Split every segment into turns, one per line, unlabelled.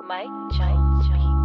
Mike Jones Beats.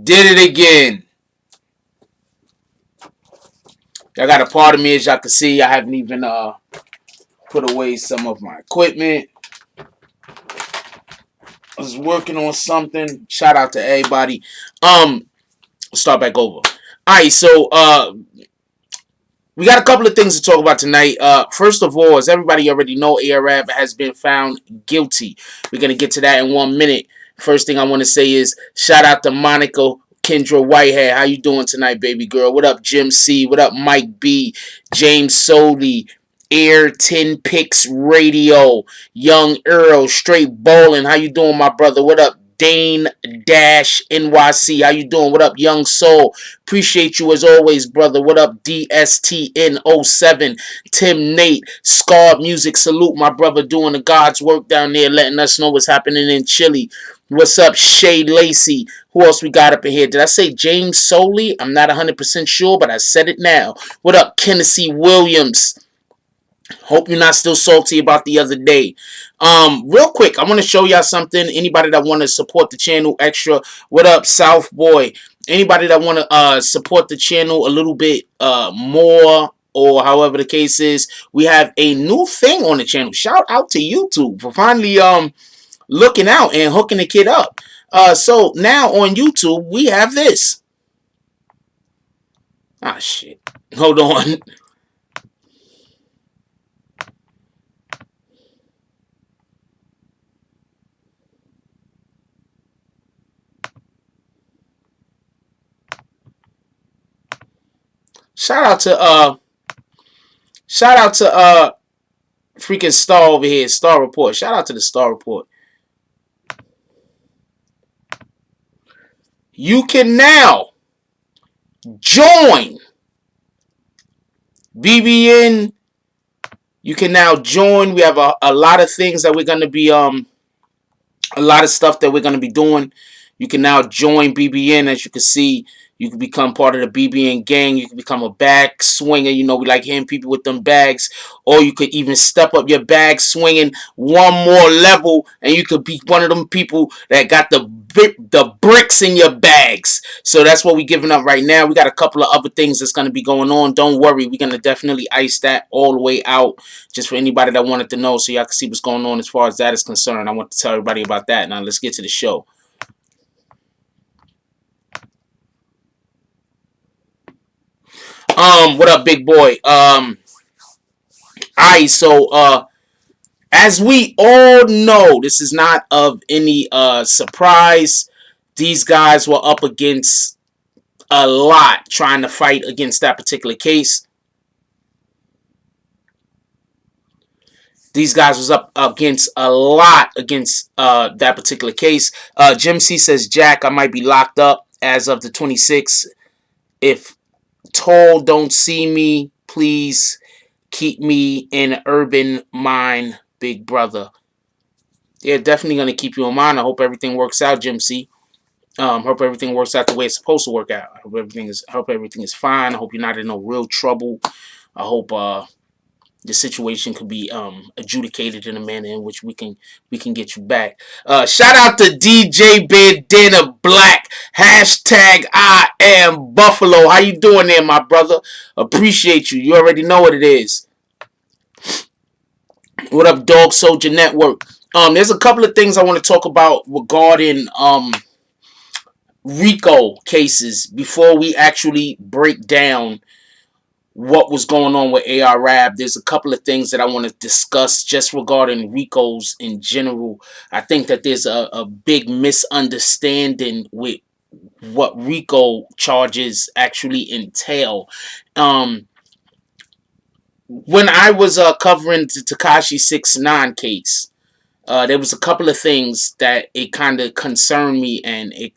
Did it again. I got a part of me, as y'all can see. I haven't even put away some of my equipment. I was working on something. Shout out to everybody. Start back over. Alright, so we got a couple of things to talk about tonight. First of all, as everybody already know, Arab has been found guilty. We're gonna get to that in 1 minute. First thing I want to say is shout out to Monica Kendra Whitehead. How you doing tonight, baby girl? What up, Jim C? What up, Mike B? James Soley, Air 10 Picks Radio, Young Earl, Straight Bowling. How you doing, my brother? What up, Dane Dash NYC? How you doing? What up, Young Soul? Appreciate you as always, brother. What up, DSTN07? Tim Nate, Scar Music. Salute my brother doing the God's work down there, letting us know what's happening in Chile. What's up, Shay Lacey? Who else we got up in here? Did I say James Soley? I'm not 100% sure, but I said it now. What up, Kennedy Williams? Hope you're not still salty about the other day. Real quick, I want to show y'all something. Anybody that want to support the channel extra, what up, South Boy? Anybody that want to support the channel a little bit more, or however the case is, we have a new thing on the channel. Shout out to YouTube for finally looking out and hooking the kid up. So now on YouTube, we have this. Ah, shit. Hold on. Shout out to freaking Star over here, Star Report. Shout out to the Star Report. You can now join BBN. You can now join. We have a lot of things that we're gonna be a lot of stuff that we're going to be doing. You can now join BBN. As you can see, you can become part of the BBN gang. You can become a bag swinger. You know, we like hitting people with them bags. Or you could even step up your bag swinging one more level, and you could be one of them people that got the bricks in your bags. So that's what we're giving up right now. We got a couple of other things that's going to be going on. Don't worry. We're going to definitely ice that all the way out, just for anybody that wanted to know, so y'all can see what's going on as far as that is concerned. I want to tell everybody about that. Now let's get to the show. What up, big boy? Alright, so as we all know, this is not of any surprise. These guys were up against a lot trying to fight against that particular case. These guys was up against a lot against that particular case. Jim C says, Jack, I might be locked up as of the 26th. If Tall don't see me, please keep me in urban mind, big brother. Yeah, definitely going to keep you in mind. I hope everything works out, Jim C. Hope everything works out the way it's supposed to work out. I hope everything is fine. I hope you're not in no real trouble. I hope the situation could be adjudicated in a manner in which we can get you back. Shout out to DJ Bandana Black. Hashtag I am Buffalo. How you doing there, my brother? Appreciate you. You already know what it is. What up, Dog Soldier Network? There's a couple of things I want to talk about regarding RICO cases before we actually break down what was going on with ARAB. There's a couple of things that I want to discuss just regarding RICOs in general. I think that there's a big misunderstanding with what RICO charges actually entail. When I was covering the Takashi 6ix9ine case, there was a couple of things that it kind of concerned me, and it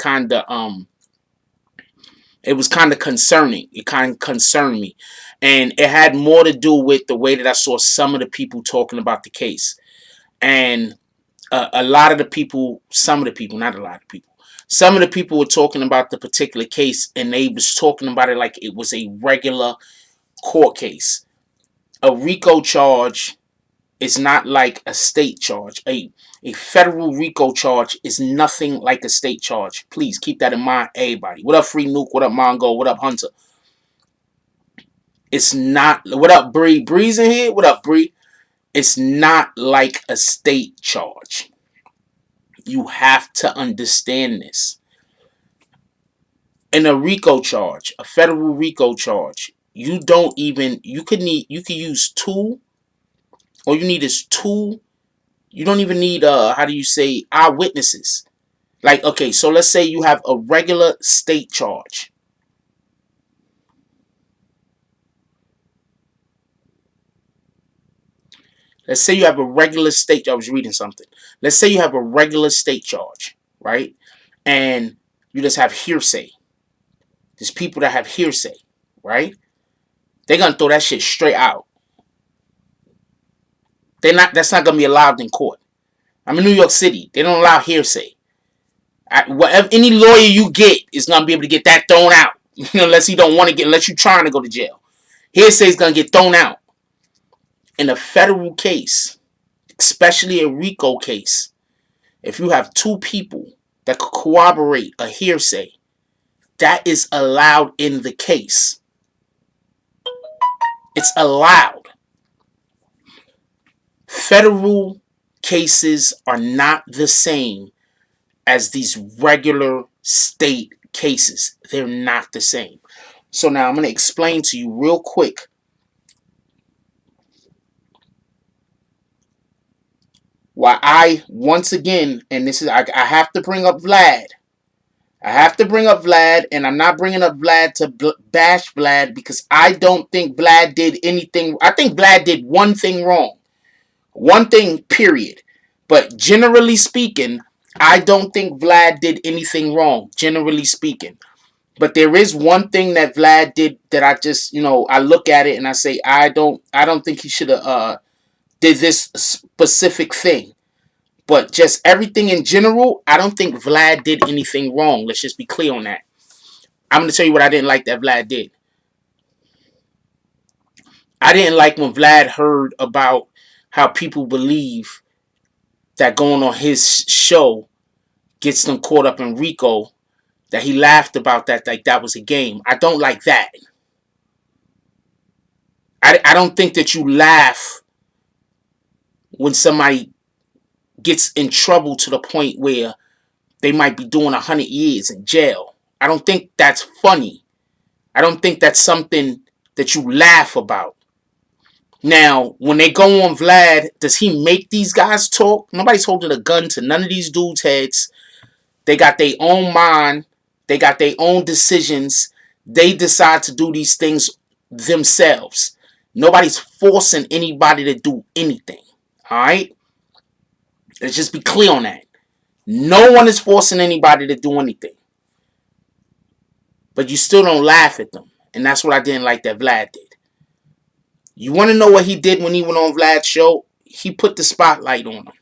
was kind of concerning. It kind of concerned me. And it had more to do with the way that I saw some of the people talking about the case. And a lot of the people, some of the people, not a lot of people, some of the people were talking about the particular case, and they was talking about it like it was a regular court case. A RICO charge is not like a state charge. A federal RICO charge is nothing like a state charge. Please keep that in mind, everybody. What up, Free Nuke? What up, Mongo? What up, Hunter? It's not. What up, Bree? Bree's in here? What up, Bree? It's not like a state charge. You have to understand this. In a RICO charge, a federal RICO charge, you could use two. All you need is two. You don't even need how do you say, eyewitnesses. Like, okay, so let's say you have a regular state charge. Let's say you have a regular state. I was reading something. Let's say you have a regular state charge, right? And you just have hearsay. There's people that have hearsay, right? They're gonna throw that shit straight out. That's not gonna be allowed in court. I'm in New York City. They don't allow hearsay. Whatever any lawyer you get is gonna be able to get that thrown out. Unless you don't want to unless you're trying to go to jail. Hearsay is gonna get thrown out. In a federal case, especially a RICO case, if you have two people that could corroborate a hearsay, that is allowed in the case. It's allowed. Federal cases are not the same as these regular state cases. They're not the same. So now I'm going to explain to you real quick why I, once again, and this is, I have to bring up Vlad. I have to bring up Vlad, and I'm not bringing up Vlad to bash Vlad because I don't think Vlad did anything. I think Vlad did one thing wrong. One thing, period. But generally speaking, I don't think Vlad did anything wrong, generally speaking. But there is one thing that Vlad did that I just, I look at it and I say, I don't think he should have did this specific thing. But just everything in general, I don't think Vlad did anything wrong. Let's just be clear on that. I'm going to tell you what I didn't like that Vlad did. I didn't like when Vlad heard about how people believe that going on his show gets them caught up in RICO, that he laughed about that like that was a game. I don't like that. I don't think that you laugh when somebody gets in trouble to the point where they might be doing 100 years in jail. I don't think that's funny. I don't think that's something that you laugh about. Now, when they go on Vlad, does he make these guys talk? Nobody's holding a gun to none of these dudes' heads. They got their own mind. They got their own decisions. They decide to do these things themselves. Nobody's forcing anybody to do anything. Alright? Let's just be clear on that. No one is forcing anybody to do anything. But you still don't laugh at them. And that's what I didn't like that Vlad did. You want to know what he did when he went on Vlad's show? He put the spotlight on him.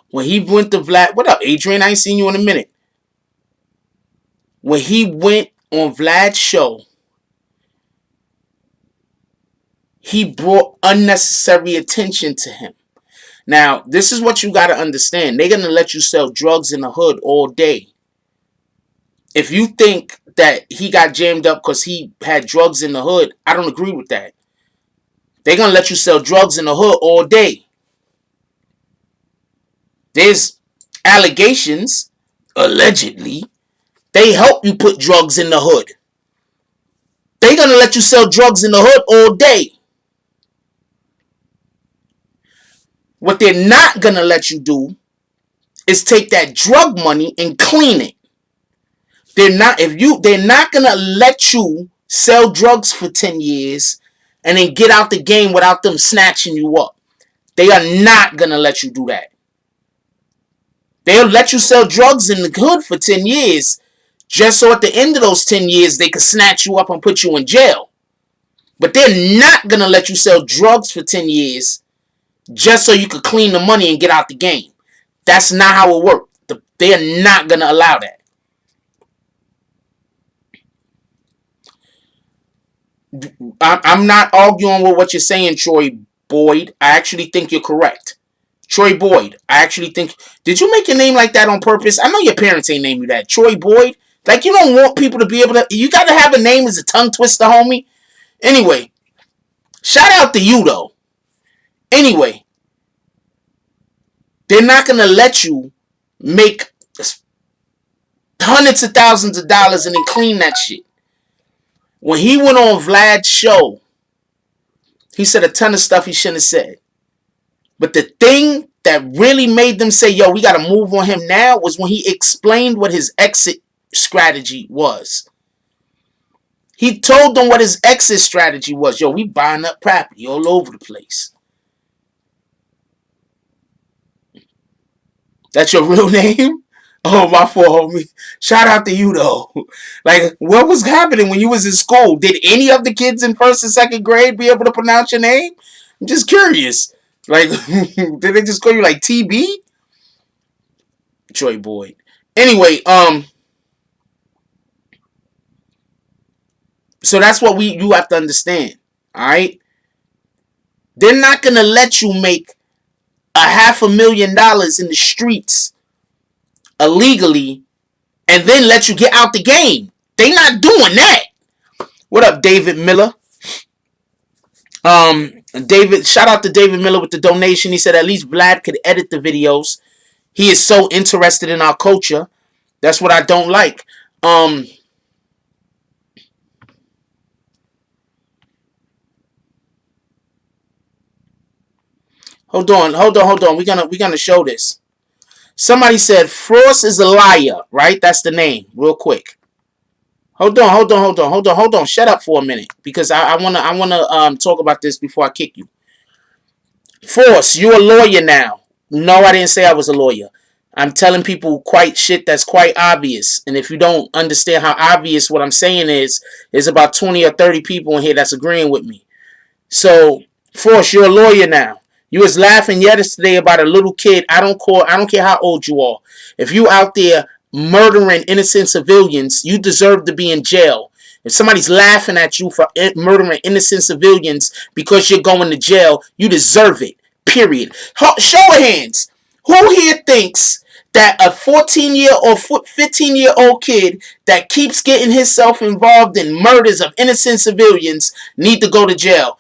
When he went to Vlad... What up, Adrian? I ain't seen you in a minute. When he went on Vlad's show, he brought unnecessary attention to him. Now, this is what you got to understand. They're going to let you sell drugs in the hood all day. If you think that he got jammed up because he had drugs in the hood, I don't agree with that. They're going to let you sell drugs in the hood all day. There's allegations, allegedly, they help you put drugs in the hood. They're going to let you sell drugs in the hood all day. What they're not going to let you do is take that drug money and clean it. They're not going to let you sell drugs for 10 years and then get out the game without them snatching you up. They are not going to let you do that. They'll let you sell drugs in the hood for 10 years just so at the end of those 10 years they can snatch you up and put you in jail. But they're not going to let you sell drugs for 10 years just so you could clean the money and get out the game. That's not how it works. They're not going to allow that. I'm not arguing with what you're saying, Troy Boyd. I actually think you're correct. Troy Boyd, I actually think... Did you make your name like that on purpose? I know your parents ain't named you that. Troy Boyd? Like, you don't want people to be able to... You got to have a name as a tongue twister, homie. Anyway, shout out to you, though. Anyway, they're not going to let you make hundreds of thousands of dollars and then clean that shit. When he went on Vlad's show, he said a ton of stuff he shouldn't have said. But the thing that really made them say, yo, we got to move on him now, was when he explained what his exit strategy was. He told them what his exit strategy was. Yo, we buying up property all over the place. That's your real name? Oh, my fault, homie. Shout out to you, though. Like, what was happening when you was in school? Did any of the kids in 1st and 2nd grade be able to pronounce your name? I'm just curious. Like, did they just call you like TB? Troy Boyd. Anyway, so that's what you have to understand. Alright? They're not gonna let you make $500,000 in the streets illegally and then let you get out the game. They not doing that. What up, David Miller? Shout out to David Miller with the donation. He said at least Vlad could edit the videos. He is so interested in our culture. That's what I don't like. Hold on, hold on, hold on. We're gonna show this. Somebody said Frost is a liar, right? That's the name. Real quick. Hold on, hold on, hold on, hold on, hold on. Shut up for a minute, because I wanna talk about this before I kick you. Force, you a lawyer now. No, I didn't say I was a lawyer. I'm telling people quite shit that's quite obvious. And if you don't understand how obvious what I'm saying is, there's about 20 or 30 people in here that's agreeing with me. So, Force, you're a lawyer now. You was laughing yesterday about a little kid. I don't care how old you are. If you out there murdering innocent civilians, you deserve to be in jail. If somebody's laughing at you for murdering innocent civilians because you're going to jail, you deserve it. Period. Show of hands. Who here thinks that a 14-year or 15-year-old kid that keeps getting himself involved in murders of innocent civilians need to go to jail?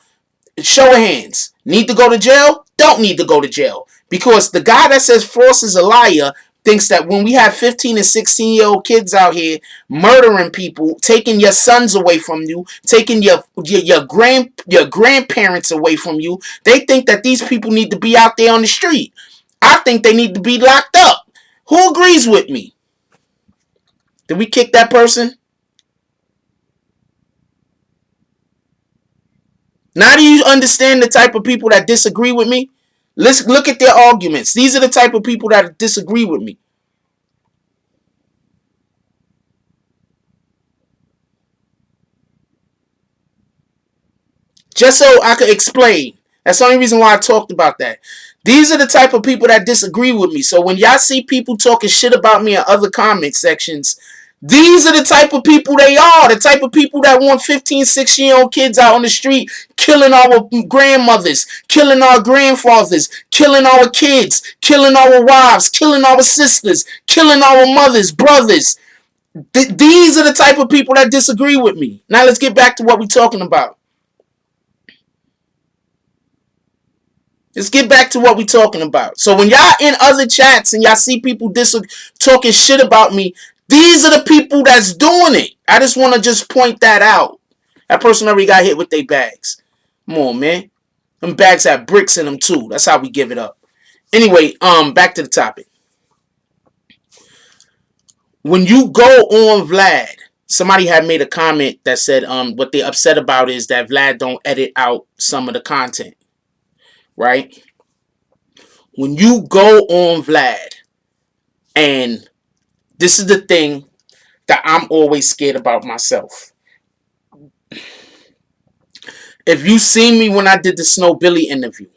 Show of hands. Need to go to jail? Don't need to go to jail. Because the guy that says Frost is a liar thinks that when we have 15 and 16-year-old kids out here murdering people, taking your sons away from you, taking your grandparents away from you, they think that these people need to be out there on the street. I think they need to be locked up. Who agrees with me? Did we kick that person? Now do you understand the type of people that disagree with me? Let's look at their arguments. These are the type of people that disagree with me. Just so I could explain. That's the only reason why I talked about that. These are the type of people that disagree with me. So when y'all see people talking shit about me in other comment sections, these are the type of people they are. The type of people that want 15, 16-year-old kids out on the street killing our grandmothers, killing our grandfathers, killing our kids, killing our wives, killing our sisters, killing our mothers, brothers. These are the type of people that disagree with me. Now let's get back to what we're talking about. Let's get back to what we're talking about. So when y'all in other chats and y'all see people talking shit about me, these are the people that's doing it. I just want to just point that out. That person already got hit with their bags. Come on, man. Them bags have bricks in them too. That's how we give it up. Anyway, back to the topic. When you go on Vlad, somebody had made a comment that said what they're upset about is that Vlad don't edit out some of the content. Right? When you go on Vlad, and this is the thing that I'm always scared about myself. If you see me when I did the Snow Billy interview,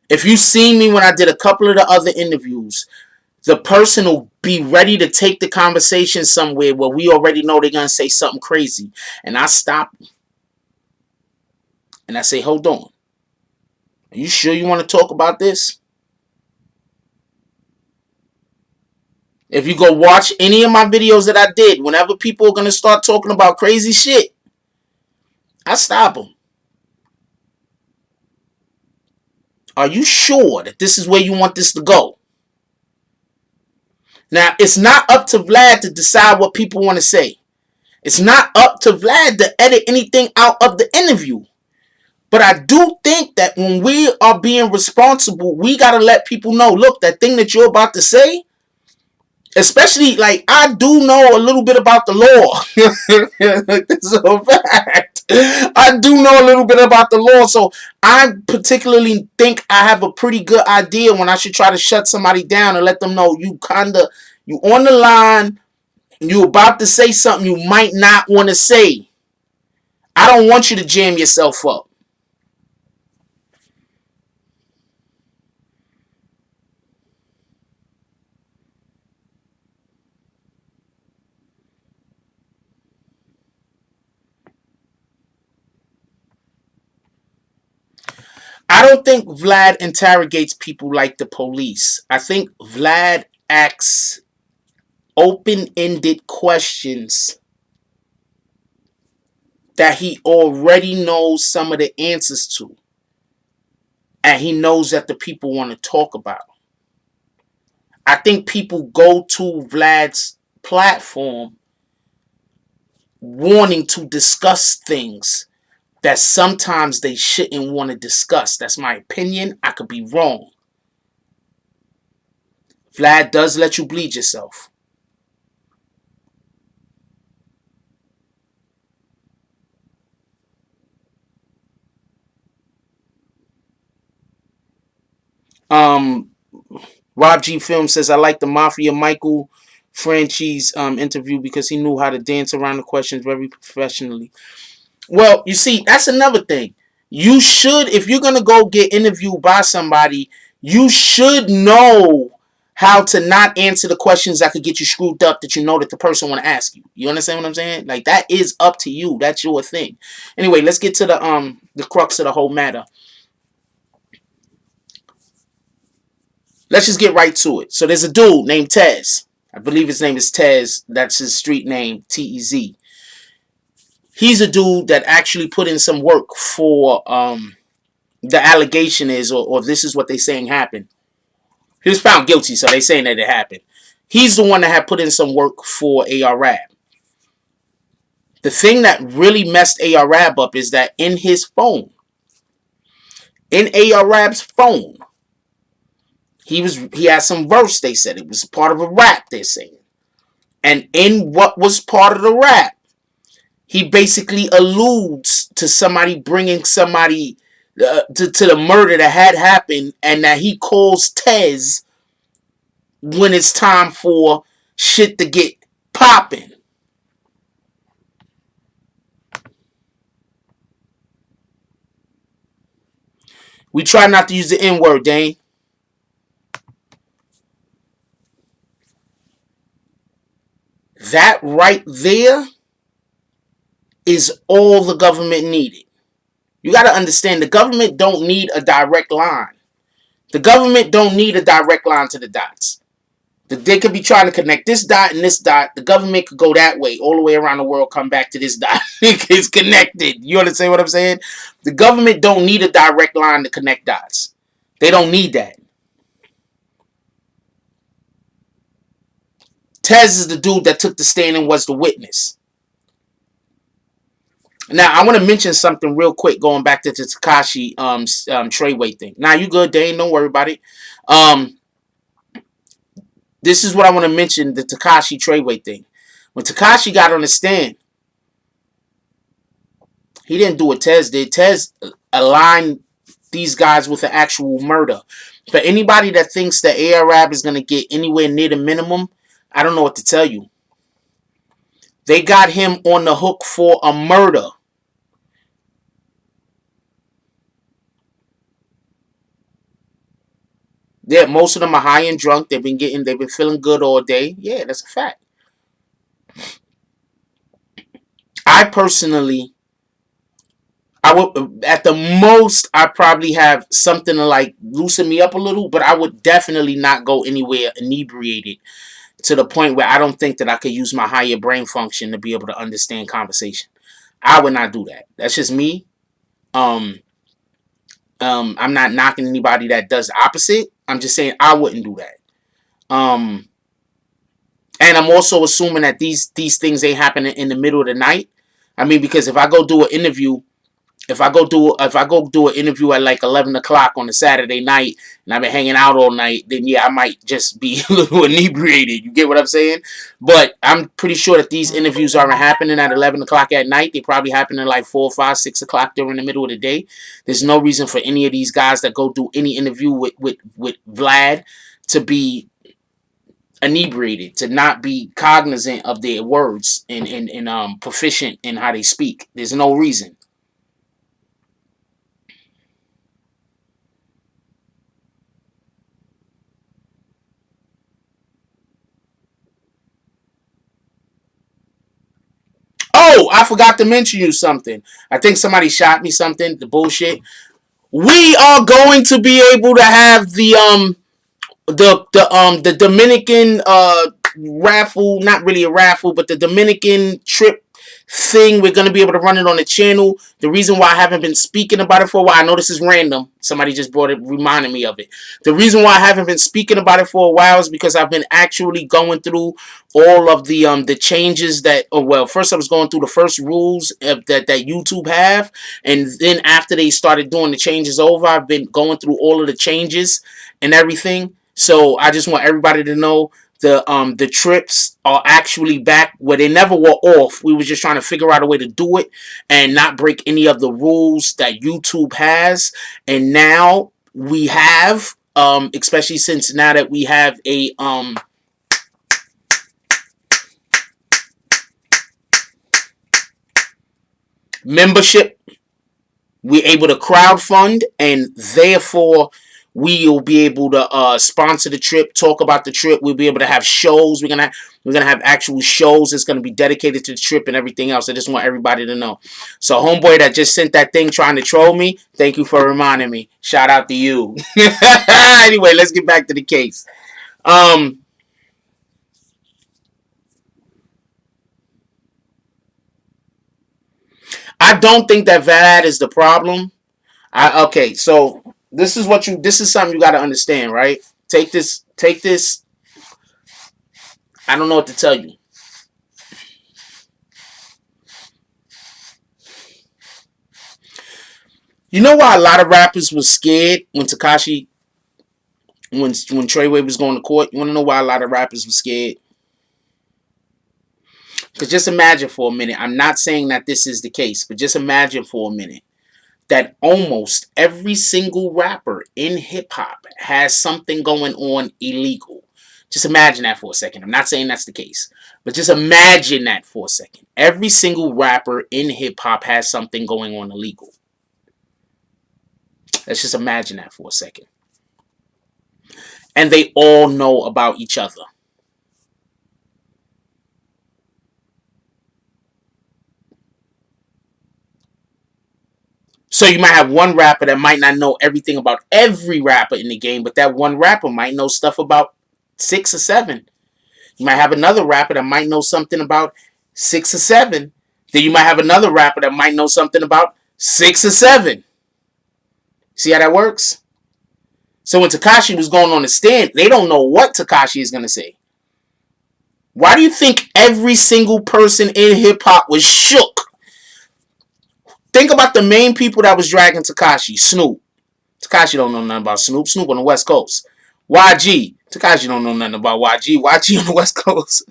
if you see me when I did a couple of the other interviews, the person will be ready to take the conversation somewhere where we already know they're going to say something crazy. And I stop and I say, hold on. Are you sure you want to talk about this? If you go watch any of my videos that I did, whenever people are going to start talking about crazy shit, I stop them. Are you sure that this is where you want this to go? Now, it's not up to Vlad to decide what people want to say. It's not up to Vlad to edit anything out of the interview. But I do think that when we are being responsible, we got to let people know, look, that thing that you're about to say, especially, like, I do know a little bit about the law. This is a fact. I do know a little bit about the law, so I particularly think I have a pretty good idea when I should try to shut somebody down and let them know you on the line, you about to say something you might not want to say. I don't want you to jam yourself up. I don't think Vlad interrogates people like the police. I think Vlad asks open-ended questions that he already knows some of the answers to. And he knows that the people want to talk about. I think people go to Vlad's platform wanting to discuss things that sometimes they shouldn't want to discuss. That's my opinion. I could be wrong. Vlad does let you bleed yourself. Um, Rob G Film says, I like the Mafia Michael Franchi's interview because he knew how to dance around the questions very professionally. Well, you see, that's another thing. You should, if you're going to go get interviewed by somebody, you should know how to not answer the questions that could get you screwed up that you know that the person want to ask you. You understand what I'm saying? Like, that is up to you. That's your thing. Anyway, let's get to the crux of the whole matter. Let's just get right to it. So there's a dude named Tez. I believe his name is Tez. That's his street name, Tez. He's a dude that actually put in some work for the allegation is, or this is what they saying happened. He was found guilty, so they saying that it happened. He's the one that had put in some work for AR-Rab. The thing that really messed AR-Rab up is that in his phone, in AR-Rab's phone, he had some verse. They said it was part of a rap. They're saying, and in what was part of the rap, he basically alludes to somebody bringing somebody to the murder that had happened, and that he calls Tez when it's time for shit to get popping. We try not to use the N-word, Dane. That right there is all the government needed. You got to understand, the government don't need a direct line. The government don't need a direct line to the dots. They could be trying to connect this dot and this dot. The government could go that way, all the way around the world, come back to this dot. It's connected. You understand what I'm saying? The government don't need a direct line to connect dots. They don't need that. Tez is the dude that took the stand and was the witness. Now, I want to mention something real quick, going back to the Takashi Treyway thing. Now, you good, Dane? Don't worry about it. This is what I want to mention, the Takashi Treyway thing. When Takashi got on the stand, he didn't do what Tez did. Tez aligned these guys with an actual murder. For anybody that thinks that AR-Rab is going to get anywhere near the minimum, I don't know what to tell you. They got him on the hook for a murder. Yeah, most of them are high and drunk. They've been feeling good all day. Yeah, that's a fact. I personally, I would, at the most, I probably have something to like loosen me up a little, but I would definitely not go anywhere inebriated to the point where I don't think that I could use my higher brain function to be able to understand conversation. I would not do that. That's just me. I'm not knocking anybody that does the opposite. I'm just saying I wouldn't do that. And I'm also assuming that these things ain't happening in the middle of the night. I mean, because if I go do an interview, if I go do an interview at like 11 o'clock on a Saturday night and I've been hanging out all night, then yeah, I might just be a little inebriated. You get what I'm saying? But I'm pretty sure that these interviews aren't happening at 11 o'clock at night. They probably happen at like 4, 5, 6 o'clock during the middle of the day. There's no reason for any of these guys that go do any interview with Vlad to be inebriated, to not be cognizant of their words and proficient in how they speak. There's no reason. Oh, I forgot to mention you something. I think somebody shot me something. The bullshit. We are going to be able to have the Dominican raffle, not really a raffle, but the Dominican trip thing. We're going to be able to run it on the channel. The reason why I haven't been speaking about it for a while, I know this is random. Somebody just brought it, reminded me of it. The reason why I haven't been speaking about it for a while is because I've been actually going through all of the changes that, oh, well, first I was going through the first rules that YouTube have, and then after they started doing the changes over, I've been going through all of the changes and everything. So I just want everybody to know the trips are actually back where they never were off. We were just trying to figure out a way to do it and not break any of the rules that YouTube has. And now we have, especially since now that we have a membership, we're able to crowdfund, and therefore we'll be able to sponsor the trip, talk about the trip. We'll be able to have shows. We're gonna have actual shows that's gonna be dedicated to the trip and everything else. I just want everybody to know. So, homeboy that just sent that thing trying to troll me, thank you for reminding me. Shout out to you. Anyway, let's get back to the case. I don't think that VAD is the problem. Okay, so this is something you got to understand, right? Take this. I don't know what to tell you. You know why a lot of rappers was scared when Takashi, when Treyway was going to court? You want to know why a lot of rappers were scared? Because just imagine for a minute. I'm not saying that this is the case, but just imagine for a minute that almost every single rapper in hip-hop has something going on illegal. Just imagine that for a second. I'm not saying that's the case, but just imagine that for a second. Every single rapper in hip-hop has something going on illegal. Let's just imagine that for a second. And they all know about each other. So you might have one rapper that might not know everything about every rapper in the game, but that one rapper might know stuff about 6 or 7. You might have another rapper that might know something about 6 or 7. Then you might have another rapper that might know something about 6 or 7. See how that works? So when Takashi was going on the stand, they don't know what Takashi is going to say. Why do you think every single person in hip-hop was shook? Think about the main people that was dragging Takashi. Snoop. Takashi don't know nothing about Snoop. Snoop on the West Coast. YG. Takashi don't know nothing about YG. YG on the West Coast.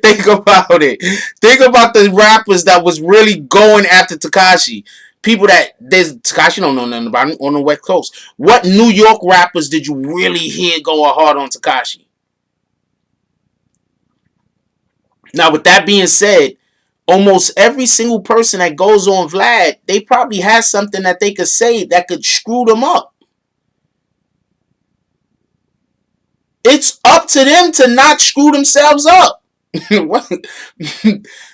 Think about it. Think about the rappers that was really going after Takashi. People that Takashi don't know nothing about on the West Coast. What New York rappers did you really hear going hard on Takashi? Now, with that being said, almost every single person that goes on Vlad, they probably has something that they could say that could screw them up. It's up to them to not screw themselves up.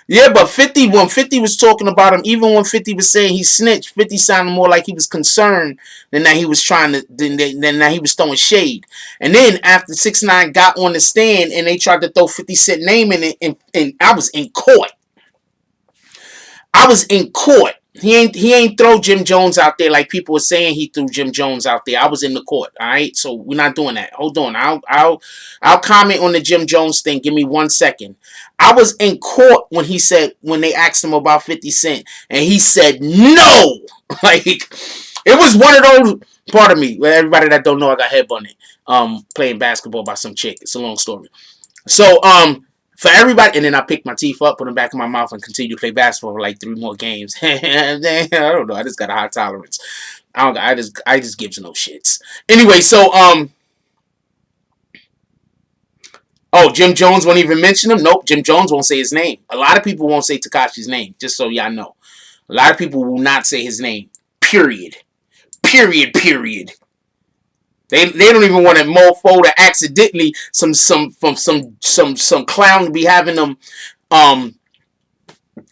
Yeah, but 50, when 50 was talking about him, even when 50 was saying he snitched, 50 sounded more like he was concerned than that he was trying to, than that he was throwing shade. And then after 6ix9ine got on the stand and they tried to throw 50 Cent name in it, and I was in court. He ain't throw Jim Jones out there like people were saying he threw Jim Jones out there. I was in the court, all right? So we're not doing that. Hold on. I'll comment on the Jim Jones thing. Give me 1 second. I was in court when they asked him about 50 Cent, and he said no. Like, it was one of those, pardon me, everybody that don't know, I got headbutted playing basketball by some chick. It's a long story. So, for everybody, and then I picked my teeth up, put them back in my mouth, and continue to play basketball for like 3 more games. I don't know. I just got a high tolerance. I just gives no shits. Anyway, so Jim Jones won't even mention him. Nope, Jim Jones won't say his name. A lot of people won't say Takashi's name. Just so y'all know, a lot of people will not say his name. Period. They don't even want a mofo to accidentally some clown to be having them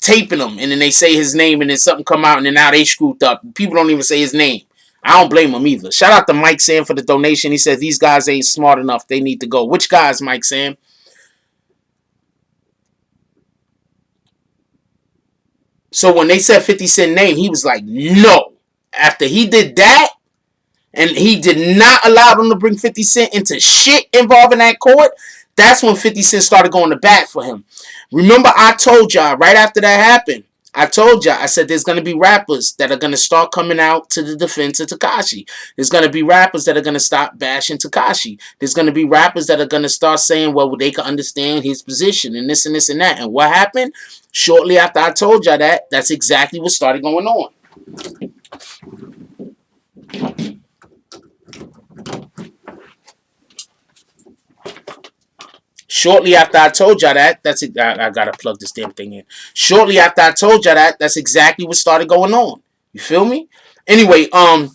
taping them, and then they say his name, and then something come out, and then now they screwed up. People don't even say his name. I don't blame him either. Shout out to Mike Sam for the donation. He says these guys ain't smart enough. They need to go. Which guys, Mike Sam? So when they said 50 Cent name, he was like, no. After he did that, and he did not allow them to bring 50 Cent into shit involving that court, that's when 50 Cent started going to bat for him. Remember, I told y'all right after that happened, I told y'all, I said there's going to be rappers that are going to start coming out to the defense of Takashi. There's going to be rappers that are going to stop bashing Takashi. There's going to be rappers that are going to start saying, well, they can understand his position and this and this and that. And what happened? Shortly after I told y'all that, that's exactly what started going on. Shortly after I told y'all that, I gotta plug this damn thing in. Shortly after I told y'all that, that's exactly what started going on. You feel me? Anyway, and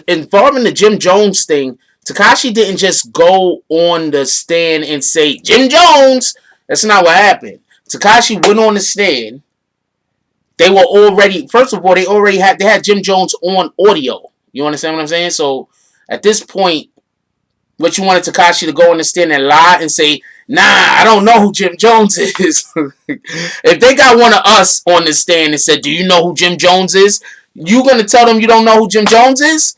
involving the Jim Jones thing, Takashi didn't just go on the stand and say Jim Jones. That's not what happened. Takashi went on the stand. They were already, first of all, they had Jim Jones on audio. You understand what I'm saying? So at this point, what you wanted Takashi to go on the stand and lie and say, nah, I don't know who Jim Jones is. If they got one of us on the stand and said, do you know who Jim Jones is? You gonna tell them you don't know who Jim Jones is?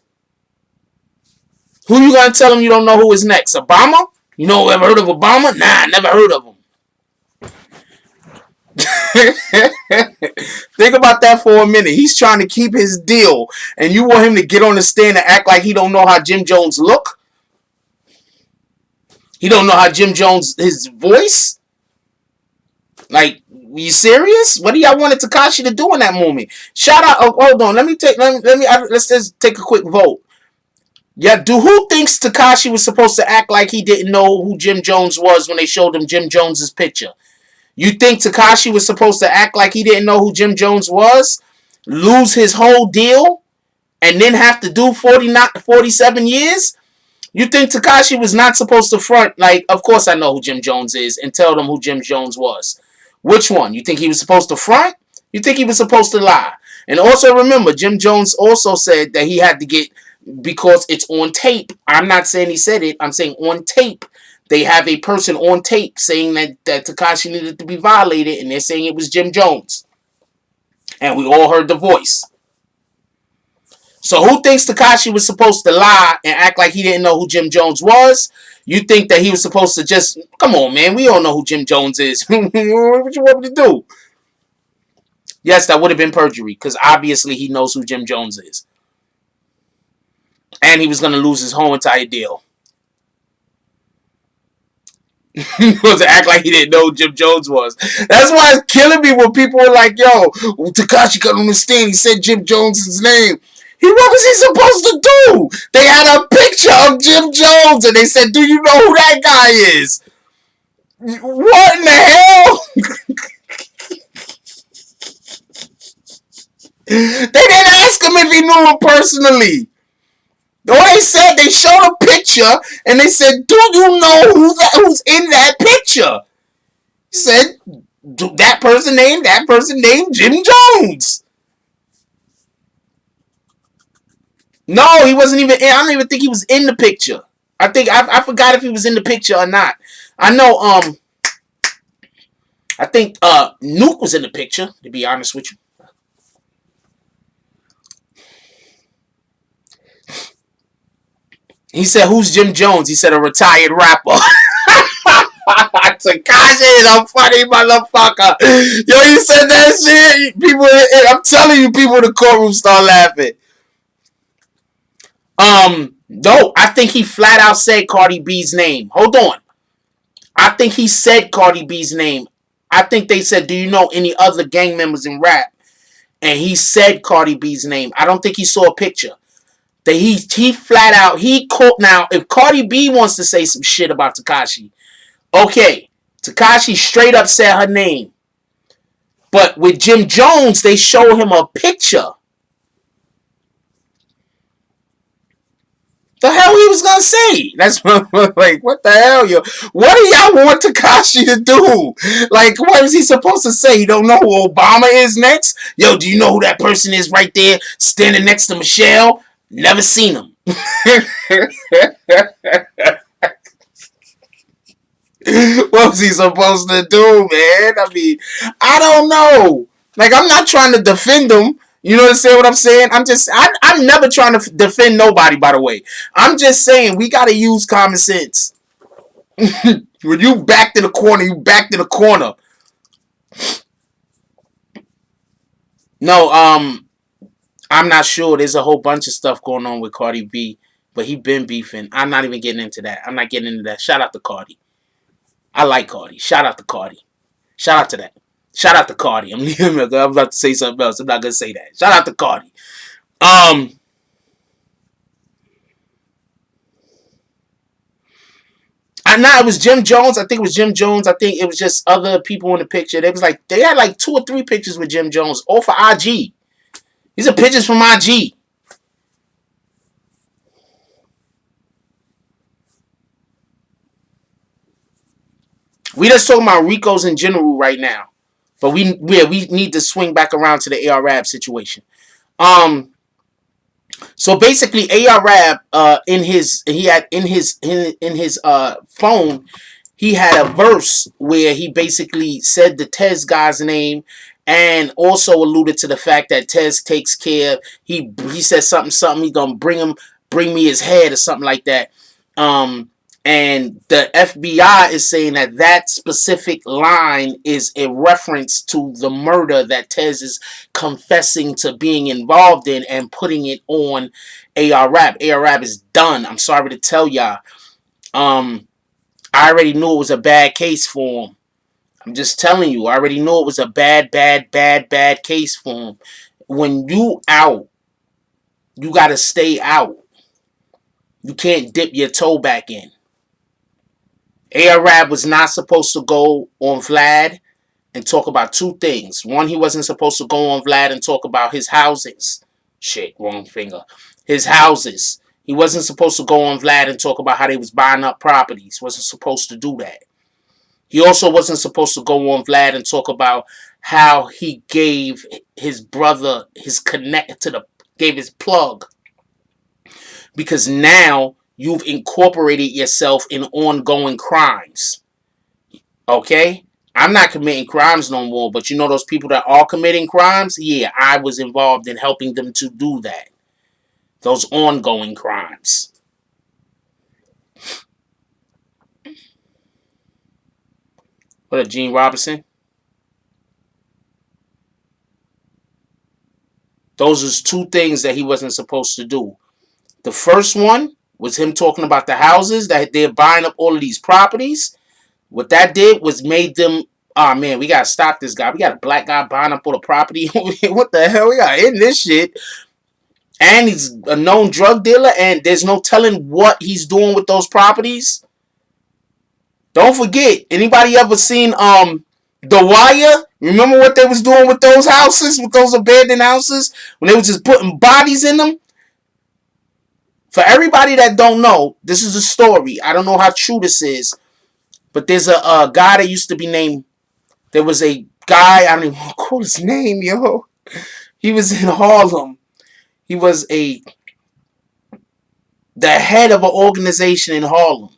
Who you gonna tell them you don't know who is next? Obama? You know, ever heard of Obama? Nah, never heard of him. Think about that for a minute. He's trying to keep his deal, and you want him to get on the stand and act like he don't know how Jim Jones look? He don't know how Jim Jones, his voice? Like, you serious? What do y'all wanted Takashi to do in that moment? Shout out. Oh, hold on. Let's just take a quick vote. Yeah, who thinks Takashi was supposed to act like he didn't know who Jim Jones was when they showed him Jim Jones's picture? You think Takashi was supposed to act like he didn't know who Jim Jones was? Lose his whole deal? And then have to do 47 years? You think Takashi was not supposed to front, like, of course I know who Jim Jones is, and tell them who Jim Jones was? Which one? You think he was supposed to front? You think he was supposed to lie? And also remember, Jim Jones also said that he had to get, because it's on tape. I'm not saying he said it. I'm saying on tape. They have a person on tape saying that Takashi needed to be violated, and they're saying it was Jim Jones. And we all heard the voice. So who thinks Takashi was supposed to lie and act like he didn't know who Jim Jones was? You think that he was supposed to just, come on, man, we all know who Jim Jones is. What you want me to do? Yes, that would have been perjury, because obviously he knows who Jim Jones is. And he was going to lose his whole entire deal. He was to act like he didn't know who Jim Jones was. That's why it's killing me when people were like, yo, Takashi got on the stand, he said Jim Jones' name. What was he supposed to do? They had a picture of Jim Jones and they said, do you know who that guy is? What in the hell? They didn't ask him if he knew him personally. All they said, they showed a picture and they said, do you know who's in that picture? He said, that person named Jim Jones. No, he wasn't even in. I don't even think he was in the picture. I forgot if he was in the picture or not. I know I think Nuke was in the picture, to be honest with you. He said, who's Jim Jones? He said, a retired rapper. Takashi is a funny motherfucker. Yo, you said that shit. People, I'm telling you, people in the courtroom start laughing. No, I think he flat out said Cardi B's name. Hold on. I think he said Cardi B's name. I think they said, do you know any other gang members in rap? And he said Cardi B's name. I don't think he saw a picture. That he flat out, he caught. Now, if Cardi B wants to say some shit about Takashi, okay. Takashi straight up said her name. But with Jim Jones, they show him a picture. The hell he was gonna say? That's like, what the hell, yo? What do y'all want Takashi to do? Like, what is he supposed to say? You don't know who Obama is next? Yo, do you know who that person is right there, standing next to Michelle? Never seen him. What was he supposed to do, man? I mean, I don't know. Like, I'm not trying to defend them. You know what I'm saying? I'm never trying to defend nobody, by the way. I'm just saying we got to use common sense. When you back to the corner, you back to the corner. No, I'm not sure. There's a whole bunch of stuff going on with Cardi B, but he been beefing. I'm not even getting into that. I'm not getting into that. Shout out to Cardi. I like Cardi. Shout out to Cardi. Shout out to that. Shout out to Cardi. I'm about to say something else. I'm not gonna say that. Shout out to Cardi. Um, I know it was Jim Jones. I think it was Jim Jones. I think it was just other people in the picture. They had like 2 or 3 pictures with Jim Jones, all for IG. These are pictures from IG. We just talking about Ricos in general right now, but we need to swing back around to the AR-Rab situation. Um, so basically, AR-Rab, in his phone, he had a verse where he basically said the Tez guy's name, and also alluded to the fact that Tez takes care. He said something. He gonna bring me his head or something like that. Um, and the FBI is saying that that specific line is a reference to the murder that Tez is confessing to being involved in and putting it on AR-Rab. AR-Rab is done. I'm sorry to tell y'all. Um, I already knew it was a bad case for him. I'm just telling you. I already knew it was a bad case for him. When you out, you gotta stay out. You can't dip your toe back in. AR-Rab was not supposed to go on Vlad and talk about 2 things. One, he wasn't supposed to go on Vlad and talk about his houses. Shit, wrong finger. His houses. He wasn't supposed to go on Vlad and talk about how they was buying up properties. Wasn't supposed to do that. He also wasn't supposed to go on Vlad and talk about how he gave his brother his connect to the gave his plug, because now you've incorporated yourself in ongoing crimes. Okay? I'm not committing crimes no more, but you know those people that are committing crimes? Yeah, I was involved in helping them to do that. Those ongoing crimes. What up, Gene Robinson? Those was 2 things that he wasn't supposed to do. The first one was him talking about the houses, that they're buying up all of these properties. What that did was made them, oh man, we gotta stop this guy. We got a black guy buying up all the property. What the hell? We got in this shit. And he's a known drug dealer, and there's no telling what he's doing with those properties. Don't forget, anybody ever seen The Wire? Remember what they was doing with those houses, with those abandoned houses, when they was just putting bodies in them? For everybody that don't know, this is a story. I don't know how true this is, but there's a guy that used to be named. There was a guy, I don't even want to call his name, yo. He was in Harlem. He was the head of an organization in Harlem.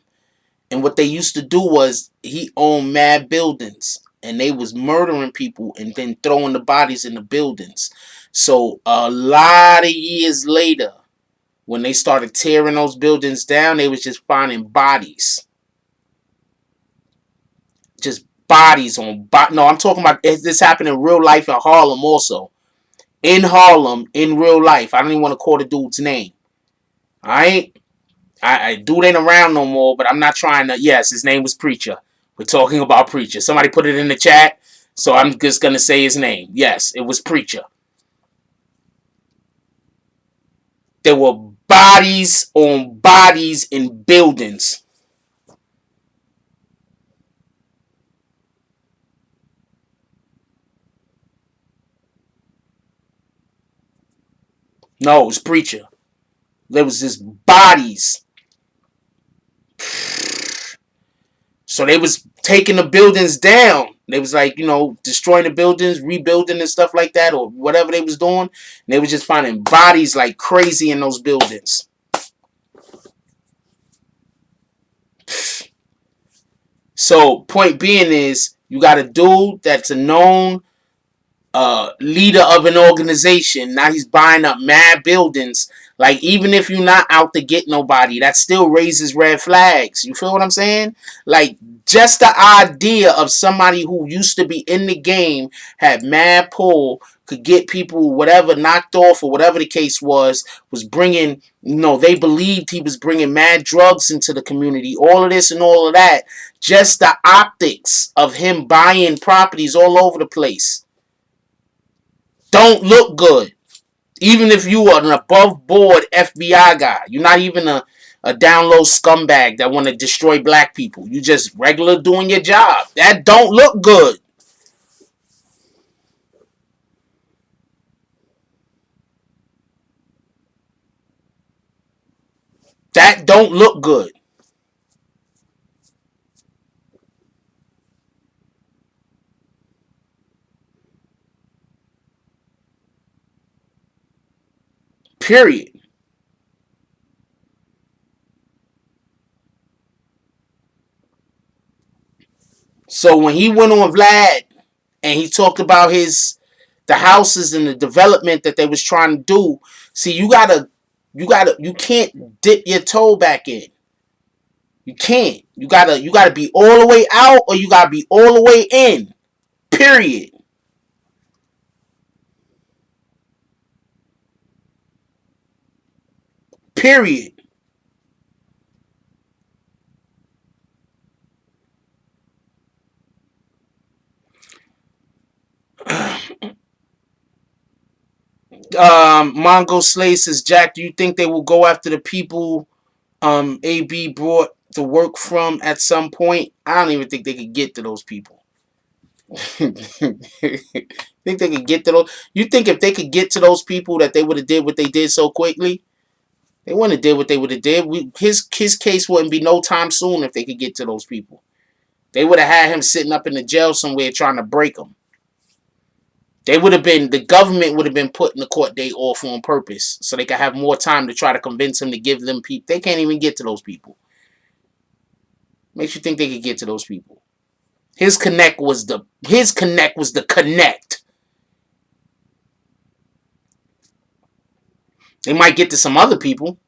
And what they used to do was he owned mad buildings, and they was murdering people and then throwing the bodies in the buildings. So a lot of years later, when they started tearing those buildings down, they was just finding bodies. Just bodies on no, I'm talking about this happened in real life in Harlem also. In Harlem, in real life. I don't even want to call the dude's name. Alright? Dude ain't around no more, but I'm not trying to. Yes, his name was Preacher. We're talking about Preacher. Somebody put it in the chat, so I'm just gonna say his name. Yes, it was Preacher. There were bodies on bodies in buildings. No, it was Preacher. There was just bodies. So they was taking the buildings down. They was like, destroying the buildings, rebuilding and stuff like that, or whatever they was doing. And they was just finding bodies like crazy in those buildings. So point being is, you got a dude that's a known leader of an organization. Now he's buying up mad buildings. Like, even if you're not out to get nobody, that still raises red flags. You feel what I'm saying? Like, just the idea of somebody who used to be in the game, had mad pull, could get people whatever knocked off or whatever the case was bringing, they believed he was bringing mad drugs into the community, all of this and all of that. Just the optics of him buying properties all over the place don't look good. Even if you are an above board FBI guy, you're not even a down low scumbag that want to destroy black people. You just regular doing your job. That don't look good. That don't look good. Period. So when he went on Vlad and he talked about the houses and the development that they was trying to do, see, you can't dip your toe back in. You can't. You gotta be all the way out or you gotta be all the way in. Period. Period. Mongo Slay says, Jack, do you think they will go after the people AB brought the work from at some point? I don't even think they could get to those people. Think they could get to those? You think if they could get to those people that they would have did what they did so quickly? They wouldn't have did what they would have did. His case wouldn't be no time soon if they could get to those people. They would have had him sitting up in the jail somewhere trying to break him. The government would have been putting the court date off on purpose so they could have more time to try to convince him to give them people. They can't even get to those people. Makes you think they could get to those people. His connect was the connect. They might get to some other people,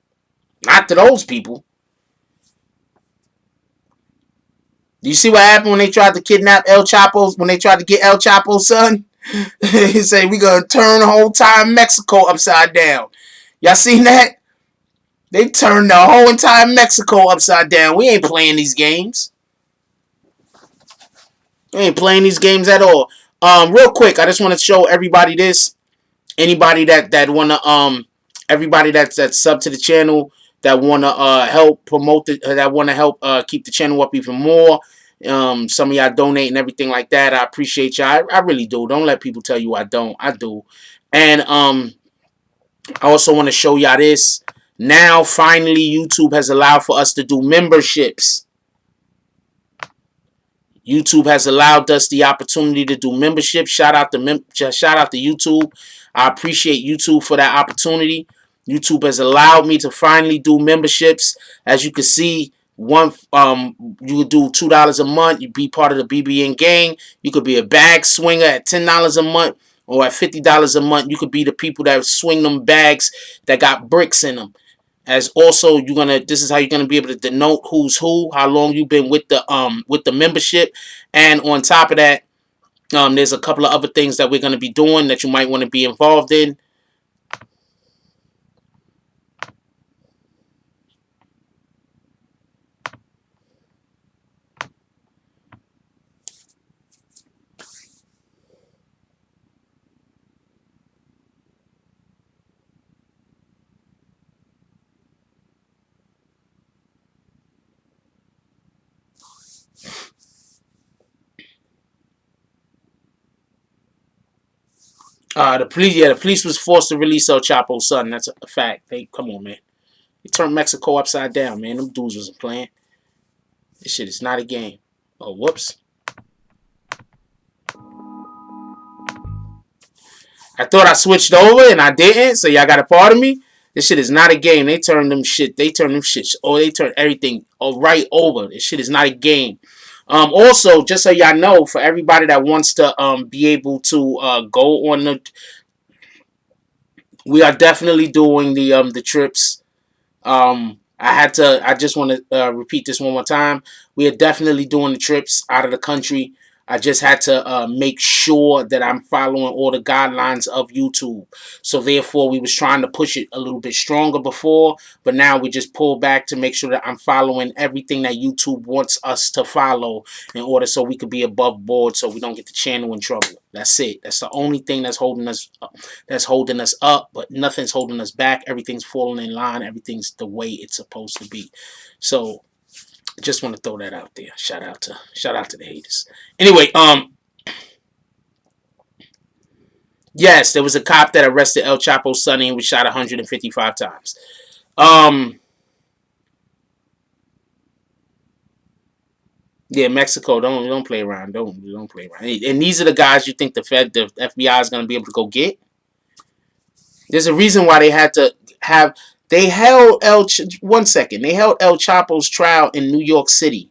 not to those people. Do you see what happened when they tried to kidnap El Chapo? When they tried to get El Chapo's son? He said, we gonna turn the whole entire Mexico upside down. Y'all seen that? They turned the whole entire Mexico upside down. We ain't playing these games. We ain't playing these games at all. Real quick, I just want to show everybody this. Anybody that wanna everybody that's sub to the channel that wanna help promote that wanna help keep the channel up even more. Some of y'all donate and everything like that. I appreciate y'all. I really do. Don't let people tell you I don't. I do. And I also want to show y'all this. Now, finally, YouTube has allowed for us to do memberships. YouTube has allowed us the opportunity to do memberships. Shout out to YouTube. I appreciate YouTube for that opportunity. YouTube has allowed me to finally do memberships. As you can see, you could do $2 a month. You be part of the BBN gang. You could be a bag swinger at $10 a month or at $50 a month. You could be the people that swing them bags that got bricks in them. As also, this is how you're gonna be able to denote who's who, how long you've been with the membership, and on top of that, there's a couple of other things that we're gonna be doing that you might want to be involved in. The police was forced to release El Chapo's son. That's a fact. Come on, man. They turned Mexico upside down, man. Them dudes wasn't playing. This shit is not a game. Oh, whoops. I thought I switched over and I didn't, so y'all got a part of me. This shit is not a game. They turned everything right over. This shit is not a game. Also, just so y'all know, for everybody that wants to be able to go on the, we are definitely doing the trips. I just want to repeat this one more time. We are definitely doing the trips out of the country. I just had to make sure that I'm following all the guidelines of YouTube. So therefore, we was trying to push it a little bit stronger before, but now we just pull back to make sure that I'm following everything that YouTube wants us to follow in order so we could be above board, so we don't get the channel in trouble. That's it. That's the only thing that's holding us up. That's holding us up, but nothing's holding us back. Everything's falling in line. Everything's the way it's supposed to be. So just want to throw that out there. Shout out to the haters. Anyway, yes, there was a cop that arrested El Chapo's son and was shot 155 times. Yeah, Mexico, don't play around. Don't play around. And these are the guys you think the FBI is gonna be able to go get. There's a reason why they had to have. They held one second. They held El Chapo's trial in New York City.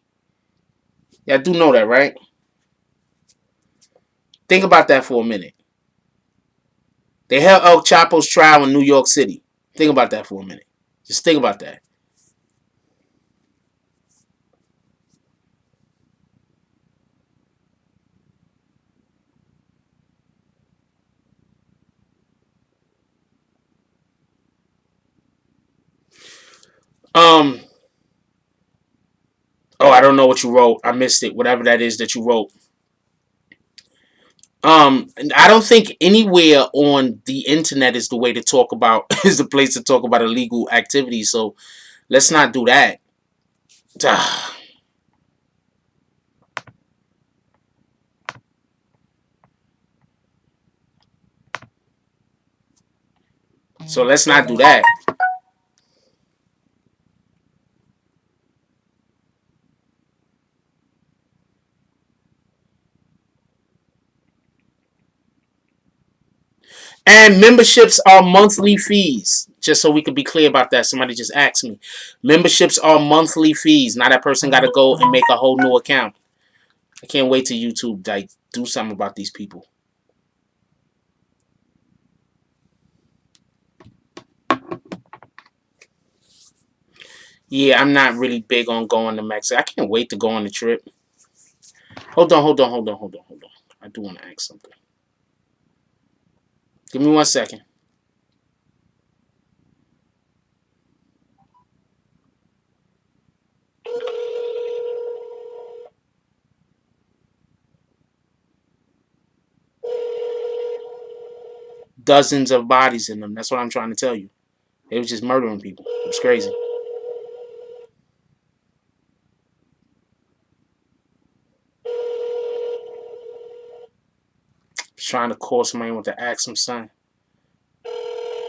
Yeah, I do know that, right? Think about that for a minute. They held El Chapo's trial in New York City. Think about that for a minute. Just think about that. Um. Oh, I don't know what you wrote. I missed it. Whatever that is that you wrote. I don't think anywhere on the internet is the way to talk about is the place to talk about illegal activities. So let's not do that. So let's not do that. And memberships are monthly fees. Just so we can be clear about that. Somebody just asked me. Memberships are monthly fees. Now that person got to go and make a whole new account. I can't wait till YouTube like do something about these people. Yeah, I'm not really big on going to Mexico. I can't wait to go on the trip. Hold on. I do want to ask something. Give me 1 second. Dozens of bodies in them. That's what I'm trying to tell you. They was just murdering people. It was crazy. Trying to call somebody want to ask some son.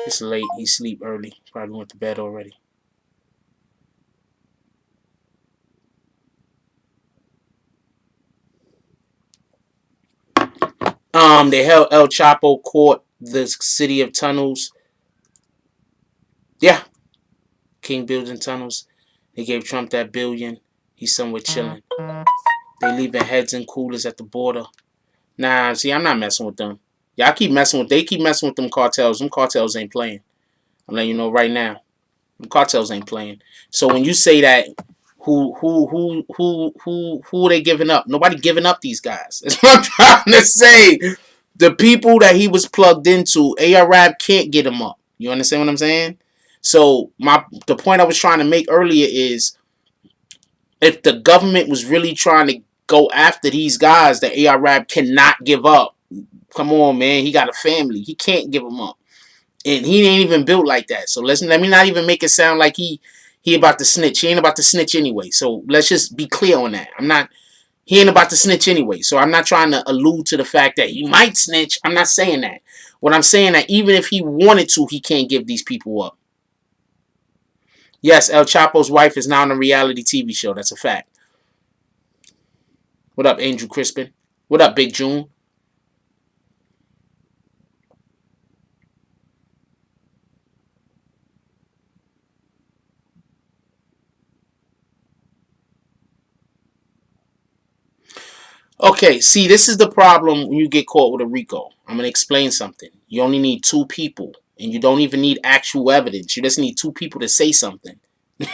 It's late. He sleep early. Probably went to bed already. They held El Chapo court, the city of tunnels. Yeah, King building tunnels. They gave Trump that billion. He's somewhere chilling. They leaving heads and coolers at the border. Nah, see, I'm not messing with them. Y'all keep messing with. They keep messing with them cartels. Them cartels ain't playing. I'm letting you know right now. Them cartels ain't playing. So when you say that, who are they giving up? Nobody giving up these guys. That's what I'm trying to say. The people that he was plugged into, Arab can't get him up. You understand what I'm saying? So the point I was trying to make earlier is, if the government was really trying to go after these guys that Arab cannot give up. Come on, man. He got a family. He can't give them up. And he ain't even built like that. So let me not even make it sound like he about to snitch. He ain't about to snitch anyway. So let's just be clear on that. He ain't about to snitch anyway. So I'm not trying to allude to the fact that he might snitch. I'm not saying that. What I'm saying that even if he wanted to, he can't give these people up. Yes, El Chapo's wife is now on a reality TV show. That's a fact. What up, Angel Crispin? What up, Big June? Okay, see, this is the problem when you get caught with a RICO. I'm going to explain something. You only need two people, and you don't even need actual evidence. You just need two people to say something.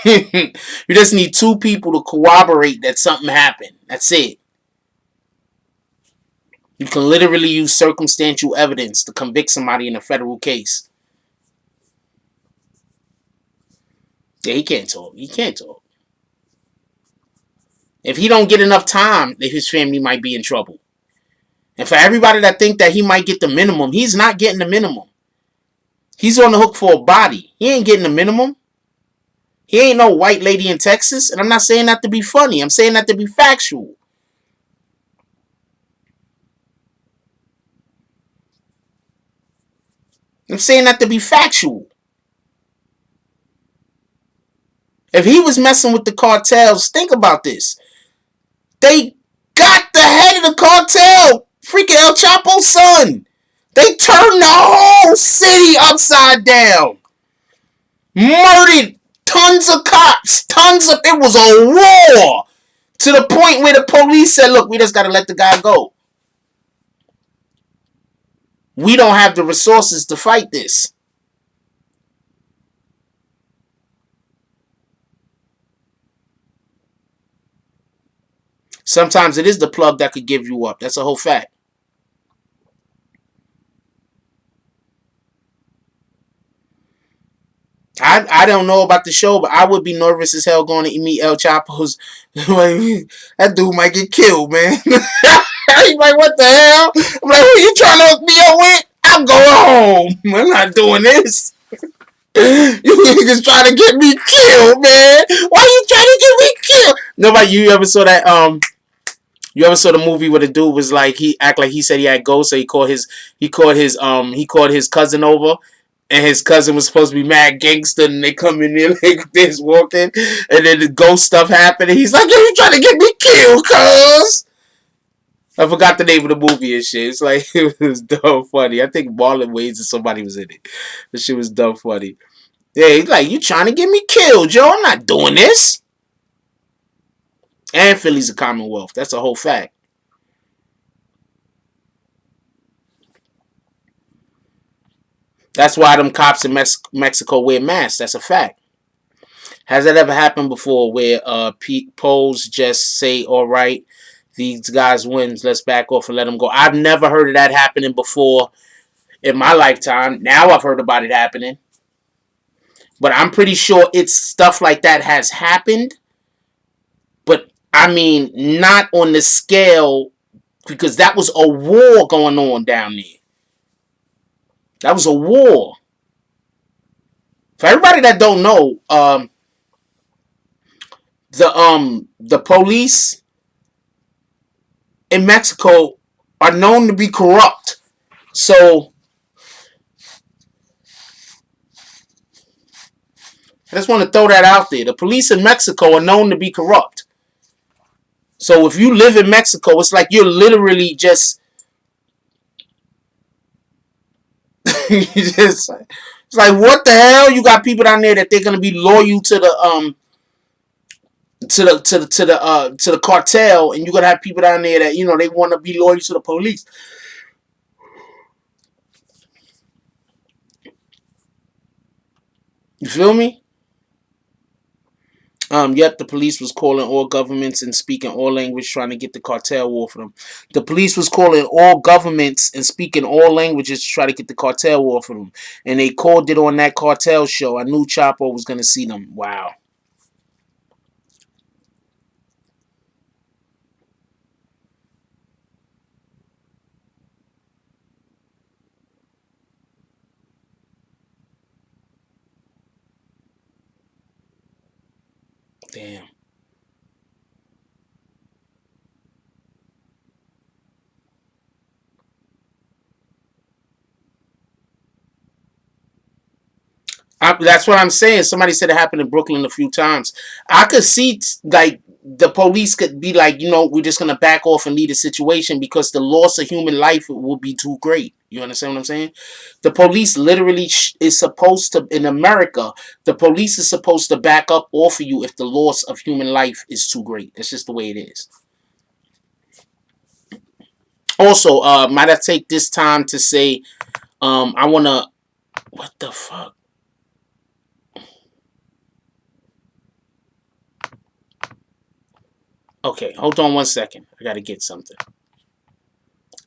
You just need two people to corroborate that something happened. That's it. You can literally use circumstantial evidence to convict somebody in a federal case. Yeah, he can't talk. He can't talk. If he don't get enough time, his family might be in trouble. And for everybody that think that he might get the minimum, he's not getting the minimum. He's on the hook for a body. He ain't getting the minimum. He ain't no white lady in Texas. And I'm not saying that to be funny. I'm saying that to be factual. I'm saying that to be factual. If he was messing with the cartels, think about this. They got the head of the cartel, freaking El Chapo's son. They turned the whole city upside down. Murdered tons of cops. It was a war. To the point where the police said, look, we just got to let the guy go. We don't have the resources to fight this. Sometimes it is the plug that could give you up. That's a whole fact. I don't know about the show, but I would be nervous as hell going to meet El Chapo's. That dude might get killed, man. He's like, what the hell? I'm like, who you trying to hook me up with? I'm going home. I'm not doing this. You niggas trying to get me killed, man. Why you trying to get me killed? Nobody, you ever saw that? You ever saw the movie where the dude was like, he act like he said he had ghosts, so he called his cousin over, and his cousin was supposed to be mad gangster, and they come in there like this walking, and then the ghost stuff happened, and he's like, yo, you trying to get me killed, cuz? I forgot the name of the movie and shit. It's like, it was dumb funny. I think Marlon Wayans or somebody was in it. The shit was dumb funny. Yeah, he's like, you trying to get me killed, Joe? I'm not doing this. And Philly's a Commonwealth. That's a whole fact. That's why them cops in Mexico wear masks. That's a fact. Has that ever happened before where polls just say, all right, these guys wins, let's back off and let them go? I've never heard of that happening before in my lifetime. Now I've heard about it happening. But I'm pretty sure it's stuff like that has happened. But I mean, not on the scale, because that was a war going on down there. That was a war. For everybody that don't know, the police in Mexico are known to be corrupt. So I just want to throw that out there. The police in Mexico are known to be corrupt. So if you live in Mexico, it's like you're literally just it's like, what the hell? You got people down there that they're gonna be loyal to the cartel, and you're gonna have people down there that they want to be loyal to the police. You feel me? Yet the police was calling all governments and speaking all language, trying to get the cartel off of them. The police was calling all governments and speaking all languages to try to get the cartel off of them. And they called it on that cartel show. I knew Chapo was going to see them. Wow. Damn. That's what I'm saying. Somebody said it happened in Brooklyn a few times. I could see like the police could be like, we're just gonna back off and leave the situation because the loss of human life will be too great. You understand what I'm saying? The police literally is supposed to, in America, the police is supposed to back up off of you if the loss of human life is too great. That's just the way it is. Also, might I take this time to say, I wanna, what the fuck? Okay, hold on 1 second. I gotta get something.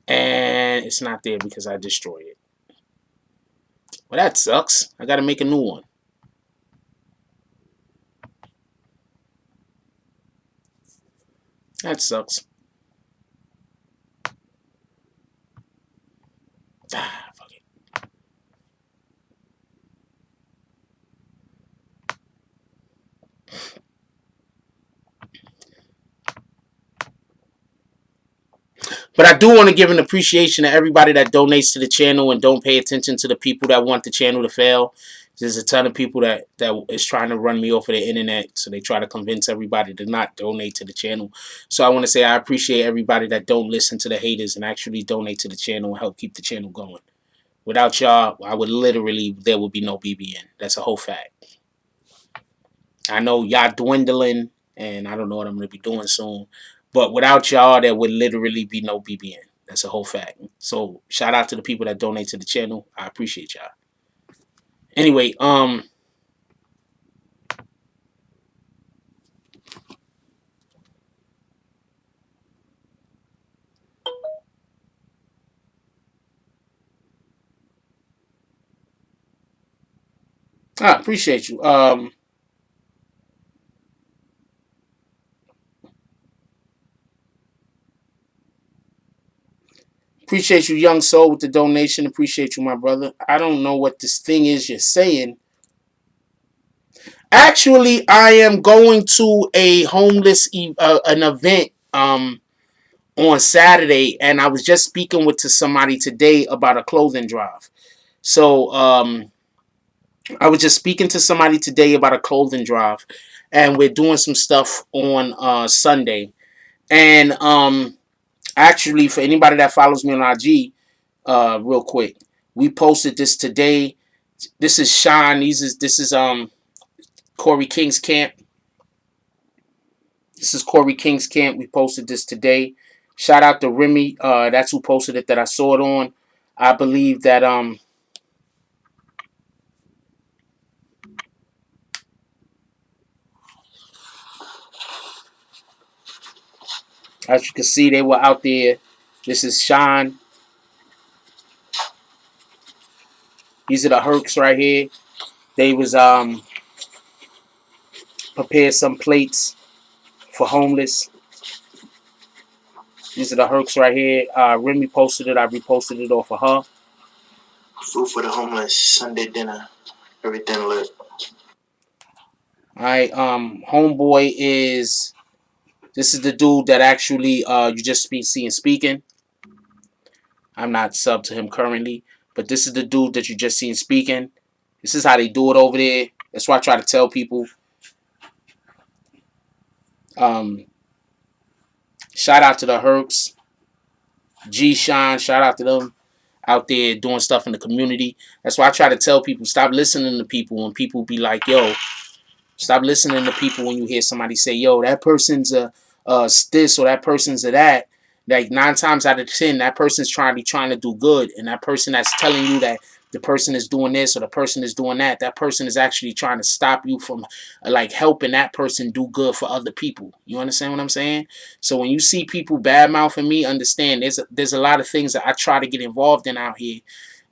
And it's not there because I destroyed it. Well, that sucks. I gotta make a new one. That sucks. Ah, fuck it. But I do want to give an appreciation to everybody that donates to the channel and don't pay attention to the people that want the channel to fail. There's a ton of people that is trying to run me off of the internet, so they try to convince everybody to not donate to the channel. So I want to say I appreciate everybody that don't listen to the haters and actually donate to the channel and help keep the channel going. Without y'all, I would literally, there would be no BBN. That's a whole fact. I know y'all dwindling, and I don't know what I'm going to be doing soon. But without y'all, there would literally be no BBN. That's a whole fact. So shout out to the people that donate to the channel. I appreciate y'all. Anyway, I appreciate you. Appreciate you, young soul, with the donation. Appreciate you, my brother. I don't know what this thing is you're saying. Actually, I am going to a homeless an event on Saturday, and I was just speaking with to somebody today about a clothing drive. So I was just speaking to somebody today about a clothing drive, and we're doing some stuff on Sunday. And actually, for anybody that follows me on IG, real quick, we posted this today. This is Sean. This is Corey King's camp. This is Corey King's camp. We posted this today. Shout out to Remy. That's who posted it that I saw it on. I believe that as you can see, they were out there. This is Sean. These are the Hercs right here. They was prepared some plates for homeless. These are the Hercs right here. Remy posted it. I reposted it off of her.
Food for the homeless, Sunday dinner, everything lit.
Alright, homeboy is, this is the dude that actually you just seeing speaking. I'm not sub to him currently, but this is the dude that you just seen speaking. This is how they do it over there. That's why I try to tell people. Shout out to the Hercs. G Shine, shout out to them out there doing stuff in the community. That's why I try to tell people, stop listening to people when people be like, yo, stop listening to people when you hear somebody say, yo, that person's a this or that person's a that. Like 9 times out of 10, that person's trying to do good. And that person that's telling you that the person is doing this or the person is doing that, that person is actually trying to stop you from like helping that person do good for other people. You understand what I'm saying? So when you see people bad mouthing me, understand there's a lot of things that I try to get involved in out here.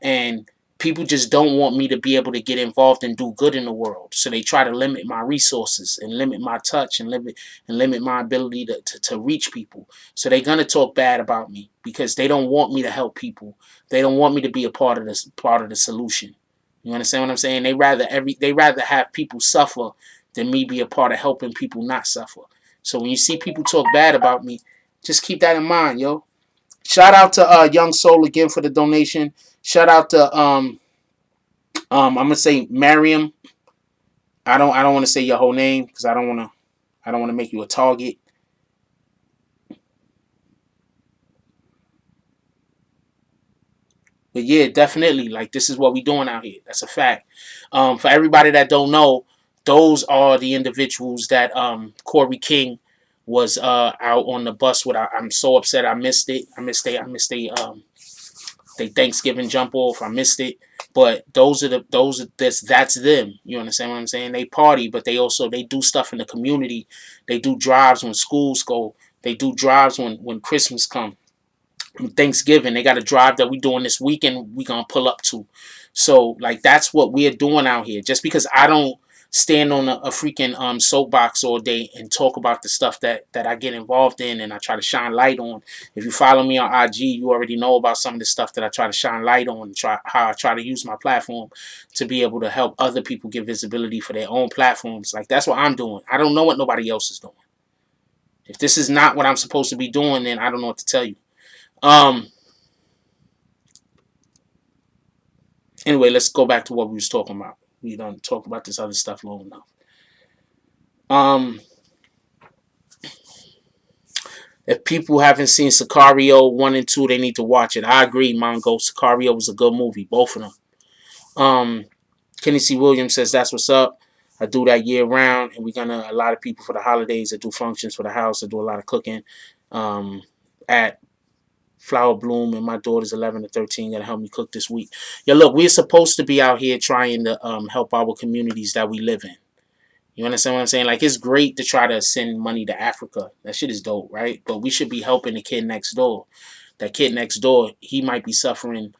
And people just don't want me to be able to get involved and do good in the world. So they try to limit my resources and limit my touch and limit my ability to reach people. So they're gonna talk bad about me because they don't want me to help people. They don't want me to be a part of the solution. You understand what I'm saying? They rather have people suffer than me be a part of helping people not suffer. So when you see people talk bad about me, just keep that in mind, yo. Shout out to Young Soul again for the donation. Shout out to I'm gonna say Mariam. I don't want to say your whole name because I don't want to make you a target. But yeah, definitely, like this is what we doing out here. That's a fact. For everybody that don't know, those are the individuals that Corey King was out on the bus with. I'm so upset. I missed it. They Thanksgiving jump off. I missed it. But that's them. You understand what I'm saying? They party, but they do stuff in the community. They do drives when schools go. They do drives when Christmas comes. Thanksgiving, they got a drive that we doing this weekend. We gonna pull up to. So like that's what we're doing out here. Just because I don't stand on a freaking soapbox all day and talk about the stuff that I get involved in and I try to shine light on. If you follow me on IG, you already know about some of the stuff that I try to shine light on. How I try to use my platform to be able to help other people get visibility for their own platforms. Like that's what I'm doing. I don't know what nobody else is doing. If this is not what I'm supposed to be doing, then I don't know what to tell you. Anyway, let's go back to what we was talking about. We don't talk about this other stuff long enough. If people haven't seen Sicario 1 and 2, they need to watch it. I agree, Mongo. Sicario was a good movie, both of them. Kenny C. Williams says that's what's up. I do that year round, and we're gonna a lot of people for the holidays. I do functions for the house. I do a lot of cooking. At Flower Bloom, and my daughter's 11 to 13 gonna help me cook this week. Yeah, look, we're supposed to be out here trying to help our communities that we live in. You understand what I'm saying? Like, it's great to try to send money to Africa. That shit is dope, right? But we should be helping the kid next door. That kid next door, he might be suffering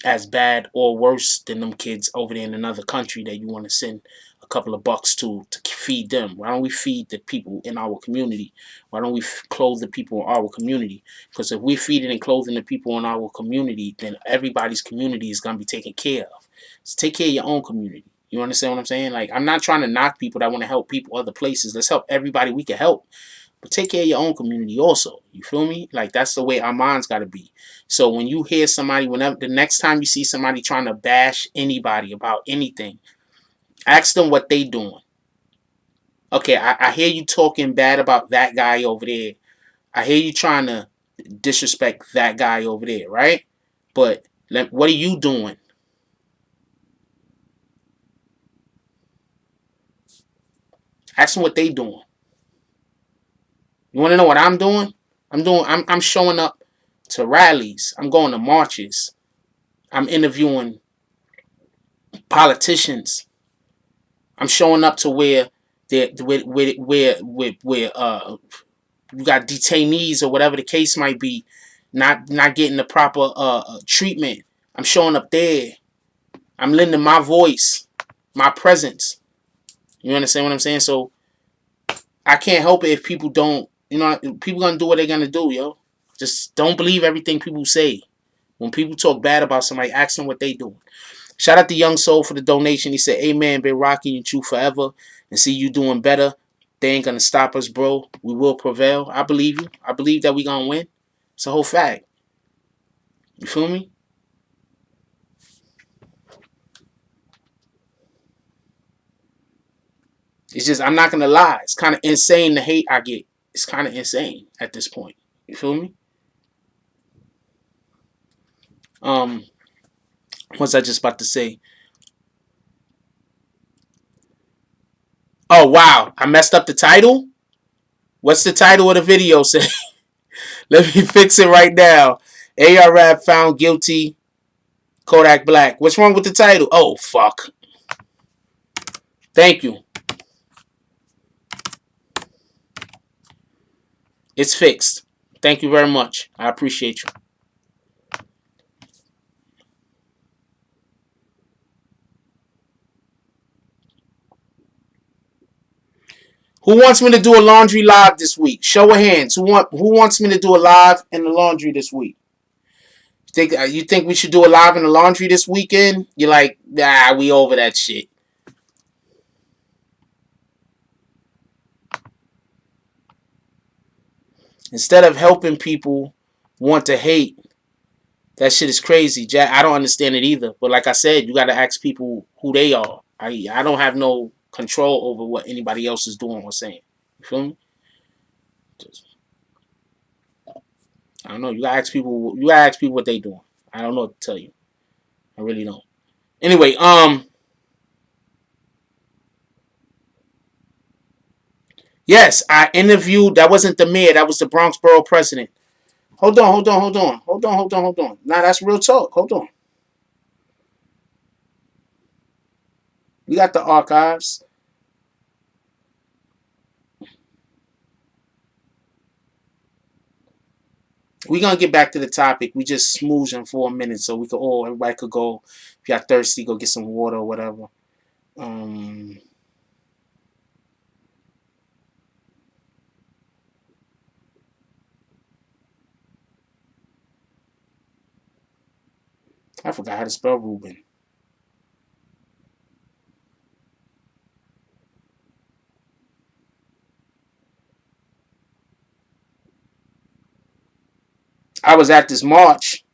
as bad or worse than them kids over there in another country that you want to send a couple of bucks to feed them. Why don't we feed the people in our community? Why don't we clothe the people in our community? Because if we're feeding and clothing the people in our community, then everybody's community is going to be taken care of. So take care of your own community. You understand what I'm saying? Like, I'm not trying to knock people that want to help people other places. Let's help everybody we can help. But take care of your own community also. You feel me? Like, that's the way our minds got to be. So when you hear somebody, whenever the next time you see somebody trying to bash anybody about anything, ask them what they doing. Okay, I hear you talking bad about that guy over there. I hear you trying to disrespect that guy over there, right? But what are you doing? Ask them what they doing. You want to know what I'm doing? I'm showing up to rallies. I'm going to marches. I'm interviewing politicians. I'm showing up to where you got detainees or whatever the case might be, not getting the proper treatment. I'm showing up there. I'm lending my voice, my presence. You understand what I'm saying? So I can't help it if people don't. You know, people gonna do what they're gonna do, yo. Just don't believe everything people say. When people talk bad about somebody, ask them what they doing. Shout out to Young Soul for the donation. He said, "Amen, been rocking you forever, and see you doing better. They ain't gonna stop us, bro. We will prevail." I believe you. I believe that we gonna win. It's a whole fact. You feel me? It's just, I'm not gonna lie. It's kind of insane the hate I get. It's kind of insane at this point. You feel me? What's I just about to say? Oh wow, I messed up the title. What's the title of the video say? Let me fix it right now. ARAB found guilty. Kodak Black. What's wrong with the title? Oh fuck. Thank you. It's fixed. Thank you very much. I appreciate you. Who wants me to do a laundry live this week? Show of hands. Who wants me to do a live in the laundry this week? You think we should do a live in the laundry this weekend? You're like, nah, we over that shit. Instead of helping people want to hate, that shit is crazy, Jack. I don't understand it either. But like I said, you got to ask people who they are. I don't have no control over what anybody else is doing or saying. You feel me? I don't know. You gotta ask people. You gotta ask people what they doing. I don't know what to tell you. I really don't. Anyway, Yes, I interviewed. That wasn't the mayor. That was the Bronx Borough president. Hold on, hold on, hold on, hold on, hold on, hold on. Nah, that's real talk. Hold on. We got the archives. We're gonna get back to the topic. We just smoozing for a minute so we could all everybody could go. If y'all thirsty, go get some water or whatever. Um I forgot how to spell Ruben. I was at this march.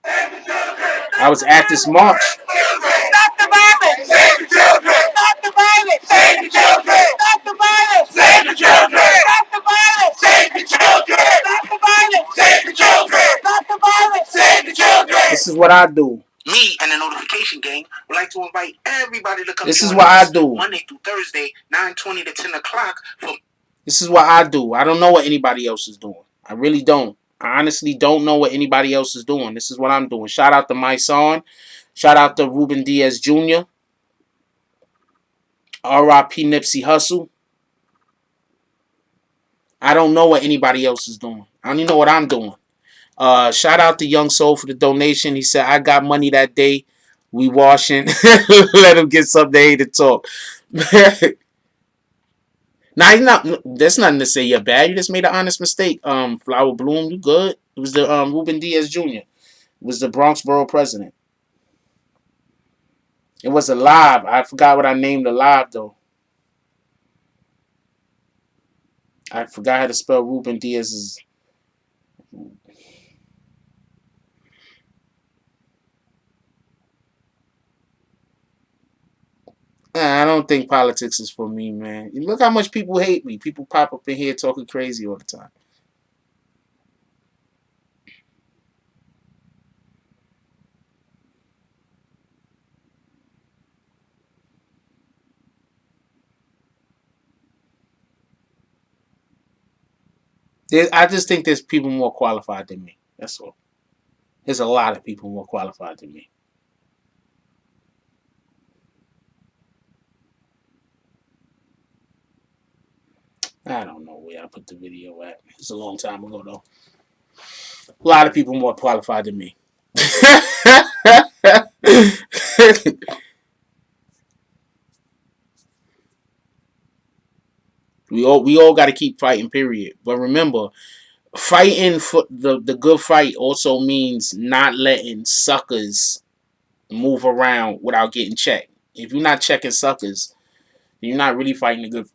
I was at this march.
Stop the violence! Save the children! Stop the violence! Save the children! Stop the violence! Save the children! Stop the violence! Save the children! Stop the violence! Save the children! Stop the violence! Save the children!
This is what I do.
Me and the Notification Gang would like to invite everybody to come
This is
join
what I
us
do.
Monday through Thursday, 9:20 to 10 o'clock.
This is what I do. I don't know what anybody else is doing. I really don't. I honestly don't know what anybody else is doing. This is what I'm doing. Shout out to my son. Shout out to Ruben Diaz Jr. R.I.P. Nipsey Hussle. I don't know what anybody else is doing. I don't even know what I'm doing. Shout out to Young Soul for the donation. He said, I got money that day. We washing. Let him get something to talk. Nah, he's not. That's nothing to say you're bad. You just made an honest mistake. Flower Bloom, you good? It was the Ruben Diaz Jr. It was the Bronx Borough president. It was a live. I forgot what I named the live though. I forgot how to spell Ruben Diaz's. I don't think politics is for me, man. Look how much people hate me. People pop up in here talking crazy all the time. I just think there's people more qualified than me. That's all. There's a lot of people more qualified than me. I don't know where I put the video at. It's a long time ago, though. A lot of people more qualified than me. we all got to keep fighting, period. But remember, fighting for the good fight also means not letting suckers move around without getting checked. If you're not checking suckers, you're not really fighting a good.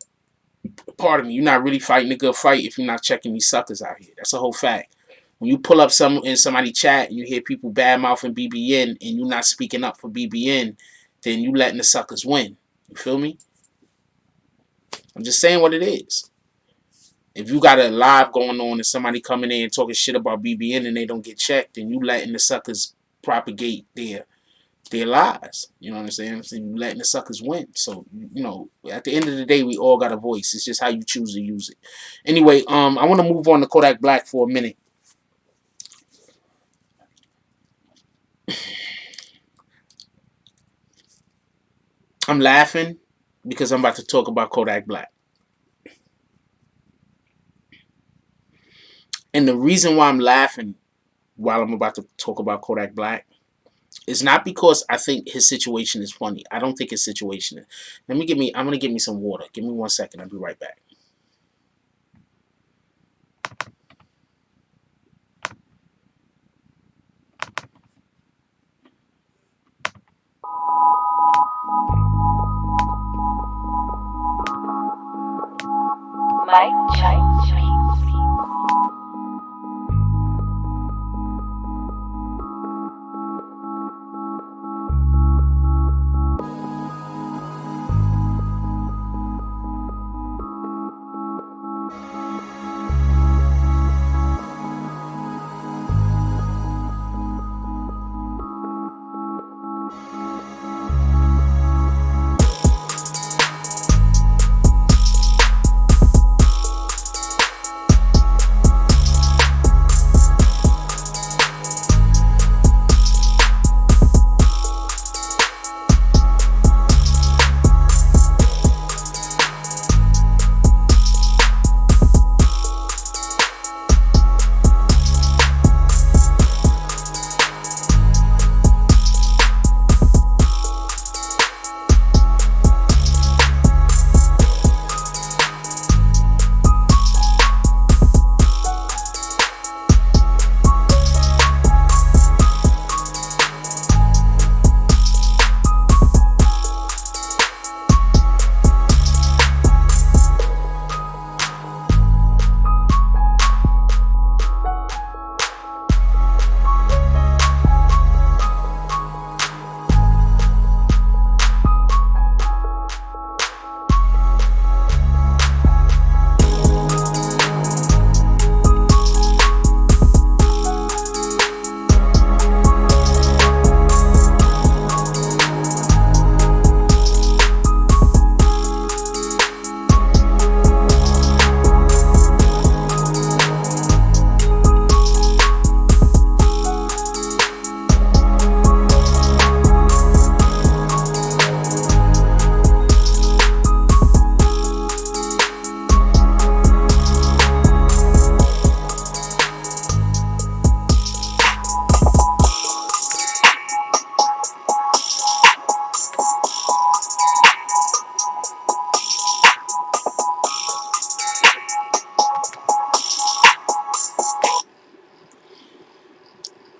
Pardon me, you're not really fighting a good fight if you're not checking these suckers out here. That's a whole fact. When you pull up in somebody chat and you hear people bad mouthing BBN and you're not speaking up for BBN, then you letting the suckers win. You feel me? I'm just saying what it is. If you got a live going on and somebody coming in and talking shit about BBN and they don't get checked, then you letting the suckers propagate their lies. You know what I'm saying? So you letting the suckers win. So, at the end of the day, we all got a voice. It's just how you choose to use it. Anyway, I want to move on to Kodak Black for a minute. I'm laughing because I'm about to talk about Kodak Black. And the reason why I'm laughing while I'm about to talk about Kodak Black is not because I think his situation is funny. I don't think his situation is. I'm going to get me some water. Give me 1 second. I'll be right back.
Mike Chase.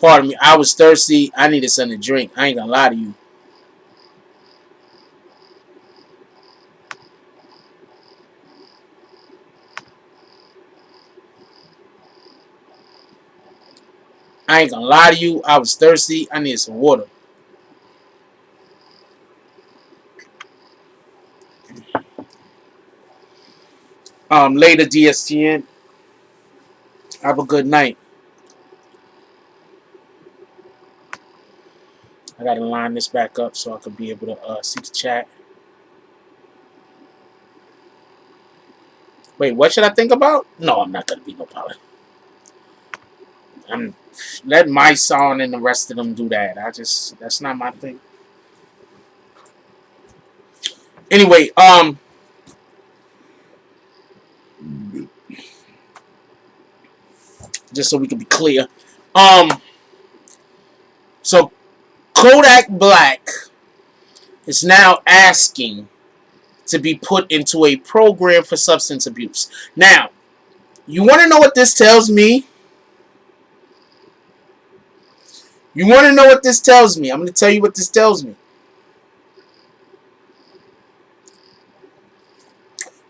Pardon me. I was thirsty. I needed something to drink. I ain't gonna lie to you. I ain't gonna lie to you. I was thirsty. I needed some water. Later, DSTN. Have a good night. I gotta line this back up so I can be able to see the chat. Wait, what should I think about? No, I'm not gonna be no pilot. I'm let my song and the rest of them do that. That's not my thing. Anyway, just so we can be clear. So Kodak Black is now asking to be put into a program for substance abuse. Now, you want to know what this tells me? You want to know what this tells me? I'm going to tell you what this tells me.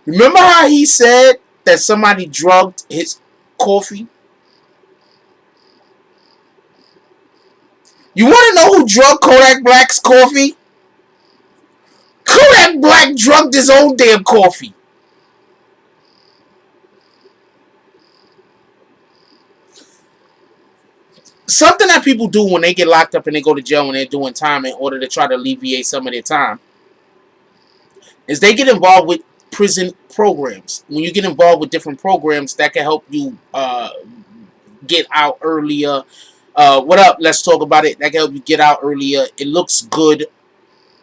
Remember how he said that somebody drugged his coffee? You want to know who drugged Kodak Black's coffee? Kodak Black drugged his own damn coffee. Something that people do when they get locked up and they go to jail when they're doing time in order to try to alleviate some of their time is they get involved with prison programs. When you get involved with different programs, that can help you get out earlier. What up? Let's talk about it. That can help you get out earlier. It looks good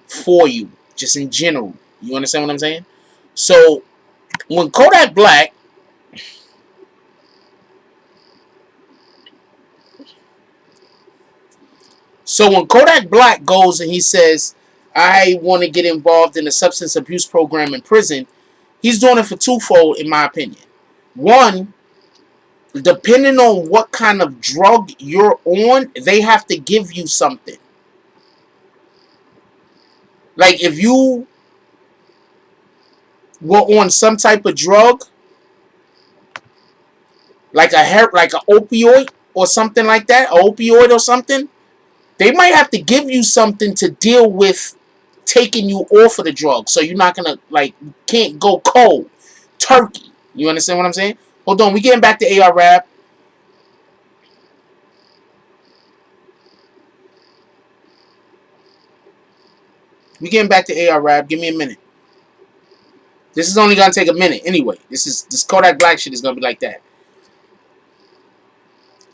for you, just in general. You understand what I'm saying? So when Kodak Black goes and he says, I want to get involved in a substance abuse program in prison, he's doing it for twofold, in my opinion. One, depending on what kind of drug you're on, they have to give you something. Like if you were on some type of drug, like a opioid or something like that, an opioid or something, they might have to give you something to deal with taking you off of the drug, so you're not gonna can't go cold turkey. You understand what I'm saying? Hold on, we getting back to AR Rap. We getting back to AR Rap. Give me a minute. This is only gonna take a minute anyway. This Kodak Black shit is gonna be like that.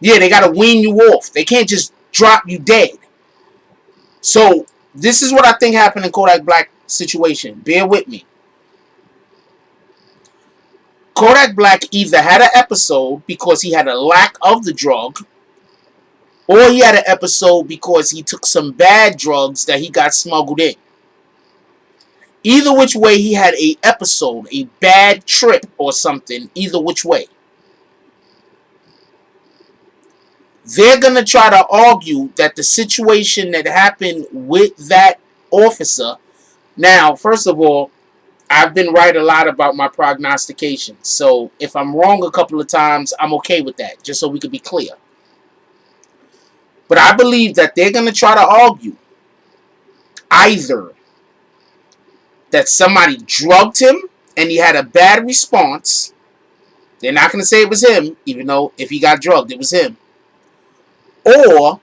Yeah, they gotta wean you off. They can't just drop you dead. So this is what I think happened in Kodak Black situation. Bear with me. Kodak Black either had an episode because he had a lack of the drug, or he had an episode because he took some bad drugs that he got smuggled in. Either which way, he had a episode, a bad trip or something. Either which way. They're going to try to argue that the situation that happened with that officer. Now, first of all, I've been right a lot about my prognostications. So if I'm wrong a couple of times, I'm okay with that. Just so we can be clear. But I believe that they're going to try to argue either that somebody drugged him and he had a bad response. They're not going to say it was him, even though if he got drugged, it was him. Or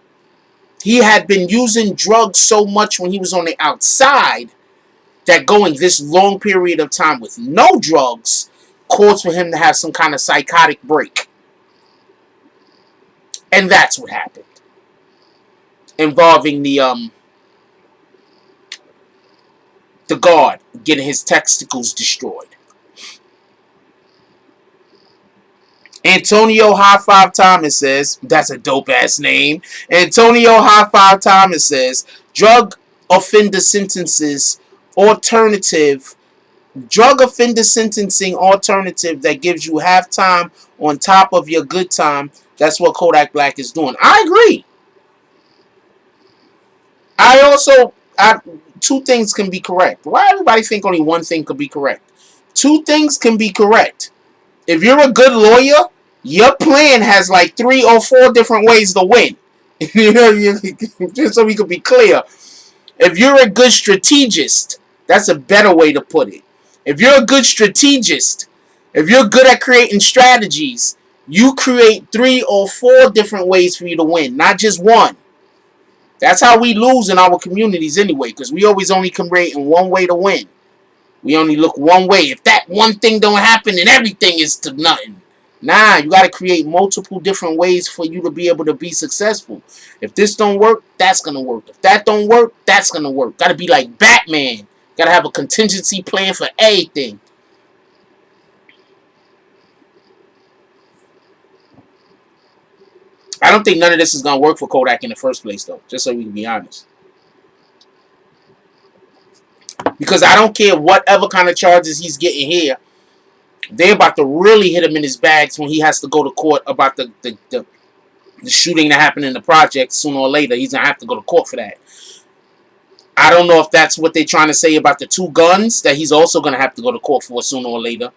he had been using drugs so much when he was on the outside that going this long period of time with no drugs caused for him to have some kind of psychotic break. And that's what happened. Involving the guard getting his testicles destroyed. Antonio High Five Thomas says, that's a dope ass name. Antonio High Five Thomas says, drug offender sentences alternative. Drug offender sentencing alternative that gives you half time on top of your good time. That's what Kodak Black is doing. I agree. I also, two things can be correct. Why everybody think only one thing could be correct? Two things can be correct. If you're a good lawyer, your plan has like 3 or 4 different ways to win. You know, just so we could be clear. If you're a good strategist, that's a better way to put it. If you're a good strategist, if you're good at creating strategies, you create 3 or 4 different ways for you to win, not just one. That's how we lose in our communities anyway, because we always only create in one way to win. We only look one way. If that one thing don't happen, then everything is to nothing. Nah, you got to create multiple different ways for you to be able to be successful. If this don't work, that's going to work. If that don't work, that's going to work. Got to be like Batman. Got to have a contingency plan for everything. I don't think none of this is going to work for Kodak in the first place, though, just so we can be honest. Because I don't care whatever kind of charges he's getting here. They're about to really hit him in his bags when he has to go to court about the shooting that happened in the project. Sooner or later, he's going to have to go to court for that. I don't know if that's what they're trying to say about the 2 guns that he's also going to have to go to court for sooner or later.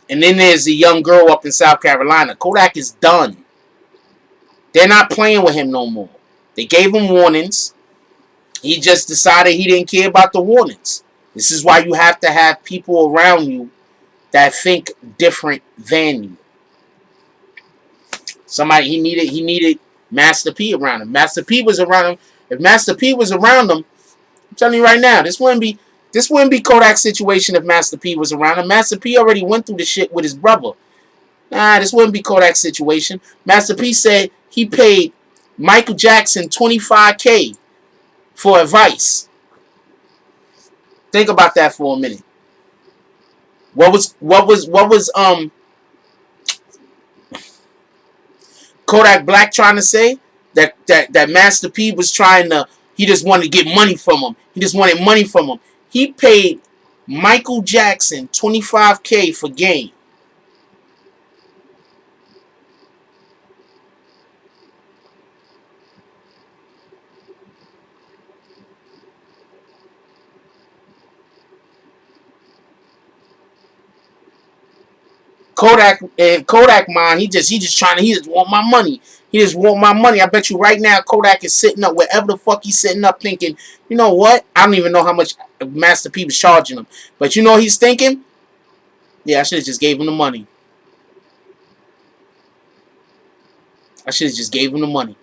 And then there's the young girl up in South Carolina. Kodak is done. They're not playing with him no more. They gave him warnings. He just decided he didn't care about the warnings. This is why you have to have people around you that think different than you. Somebody he needed Master P around him. Master P was around him. If Master P was around him, I'm telling you right now, this wouldn't be Kodak's situation if Master P was around him. Master P already went through the shit with his brother. Nah, this wouldn't be Kodak's situation. Master P said he paid Michael Jackson $25K for advice. Think about that for a minute. What was Kodak Black trying to say? That Master P was trying to, he just wanted to get money from him. He just wanted money from him. He paid Michael Jackson $25K for game. Kodak mind, he just trying to, he just want my money. He just want my money. I bet you right now Kodak is sitting up wherever the fuck he's sitting up thinking, you know what? I don't even know how much Master P was charging him. But you know what he's thinking? Yeah, I should have just gave him the money. I should have just gave him the money.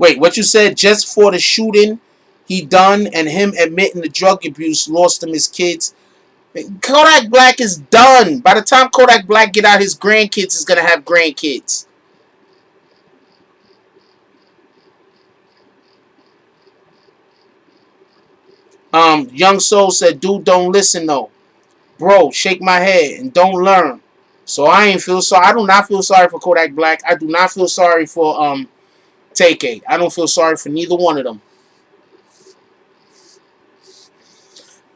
Wait, what you said? Just for the shooting he done and him admitting the drug abuse lost him his kids. Kodak Black is done. By the time Kodak Black get out, his grandkids is gonna have grandkids. Young Soul said, dude, don't listen though. Bro, shake my head and don't learn. So I ain't feel sorry. I do not feel sorry for Kodak Black. I do not feel sorry for TK. I don't feel sorry for neither one of them.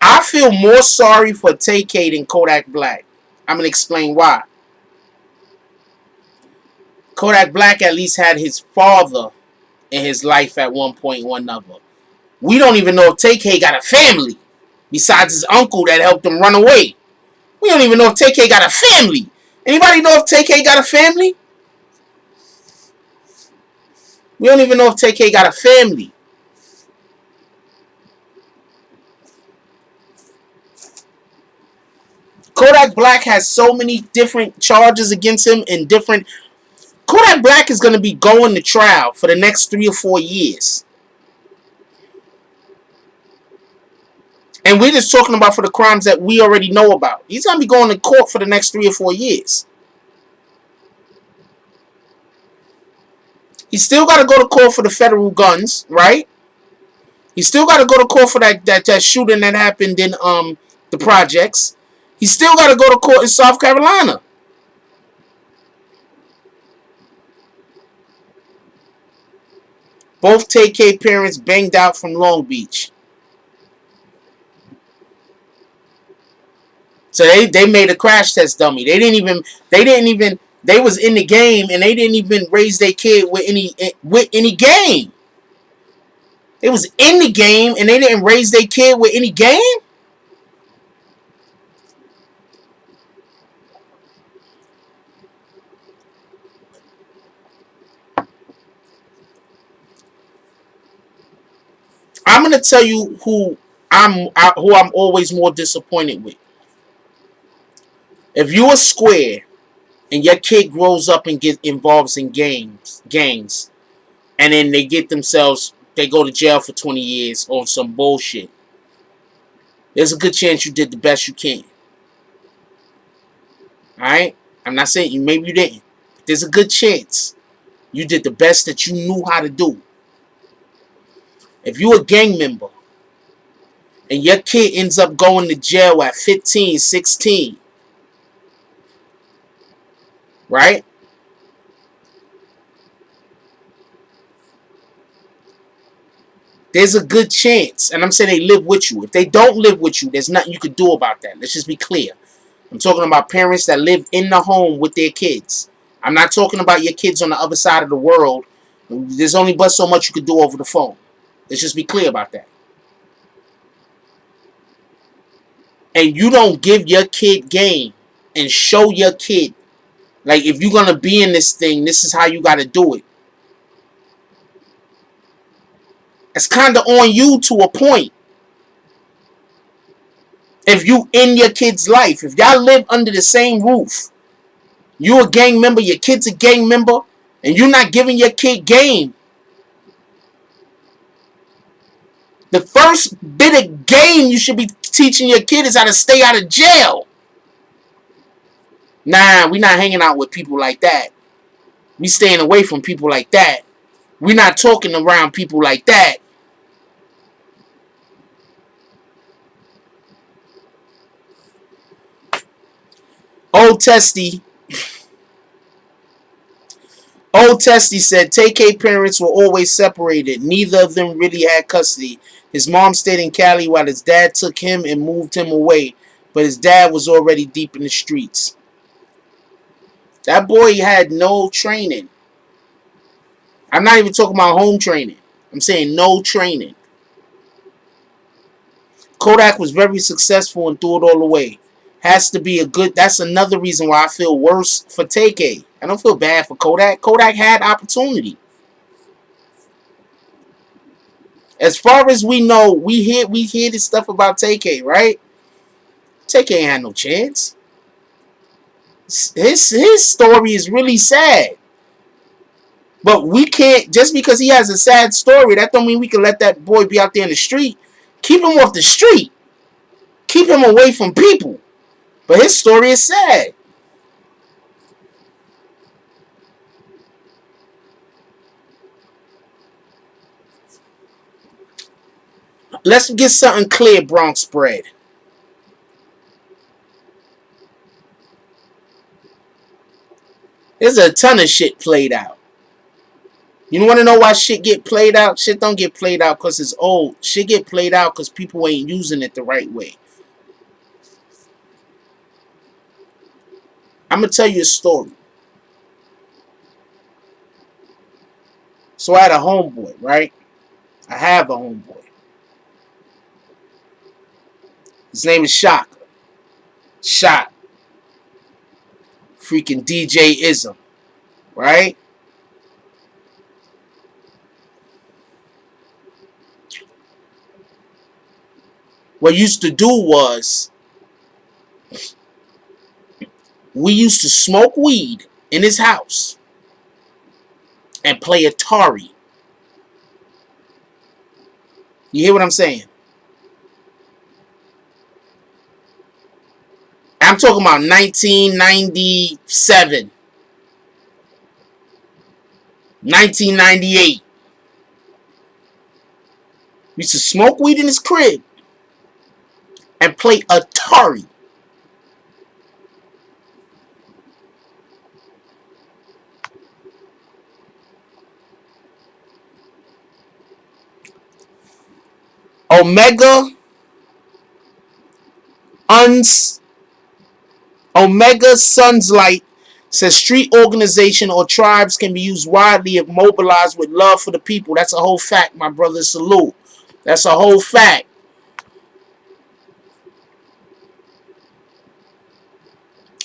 I feel more sorry for TK than Kodak Black. I'm gonna explain why. Kodak Black at least had his father in his life at one point or another. We don't even know if TK got a family besides his uncle that helped him run away. We don't even know if TK got a family. Anybody know if TK got a family? We don't even know if TK got a family. Kodak Black has so many different charges against him in different... Kodak Black is going to be going to trial for the next 3 or 4 years. And we're just talking about for the crimes that we already know about. He's going to be going to court for the next 3 or 4 years. He still got to go to court for the federal guns, right? He still got to go to court for that shooting that happened in the projects. He still got to go to court in South Carolina. Both TK parents banged out from Long Beach. So they made a crash test dummy. They was in the game and they didn't even raise their kid with any game. They was in the game and they didn't raise their kid with any game. I'm gonna tell you who I'm always more disappointed with. If you a square and your kid grows up and get involved in gangs, and then they go to jail for 20 years on some bullshit. There's a good chance you did the best you can. Alright? I'm not saying maybe you didn't. But there's a good chance you did the best that you knew how to do. If you a gang member and your kid ends up going to jail at 15, 16, right? There's a good chance, and I'm saying they live with you. If they don't live with you, there's nothing you could do about that. Let's just be clear. I'm talking about parents that live in the home with their kids. I'm not talking about your kids on the other side of the world. There's only but so much you could do over the phone. Let's just be clear about that. And you don't give your kid game and show your kid, like, if you're going to be in this thing, this is how you got to do it. It's kind of on you to a point. If you in your kid's life, if y'all live under the same roof, you a gang member, your kid's a gang member, and you're not giving your kid game, the first bit of game you should be teaching your kid is how to stay out of jail. Nah, we not hanging out with people like that. We staying away from people like that. We not talking around people like that. Old Testy said TK parents were always separated. Neither of them really had custody. His mom stayed in Cali while his dad took him and moved him away. But his dad was already deep in the streets. That boy had no training. I'm not even talking about home training. I'm saying no training. Kodak was very successful and threw it all away. Has to be a good... That's another reason why I feel worse for TK. I don't feel bad for Kodak. Kodak had opportunity. As far as we know, we hear this stuff about TK, right? TK ain't had no chance. His story is really sad. But we can't, just because he has a sad story, that don't mean we can let that boy be out there in the street. Keep him off the street. Keep him away from people. But his story is sad. Let's get something clear, Bronx spread. There's a ton of shit played out. You want to know why shit get played out? Shit don't get played out because it's old. Shit get played out because people ain't using it the right way. I'm going to tell you a story. So I had a homeboy, right? I have a homeboy. His name is Shaka. Shot. Freaking DJ ISIME. Right? What used to do was, we used to smoke weed in his house and play Atari. You hear what I'm saying? I'm talking about 1997, 1998. We used to smoke weed in his crib and play Atari. Omega Omega Sunlight says street organization or tribes can be used widely if mobilized with love for the people. That's a whole fact, my brother. Salute. That's a whole fact.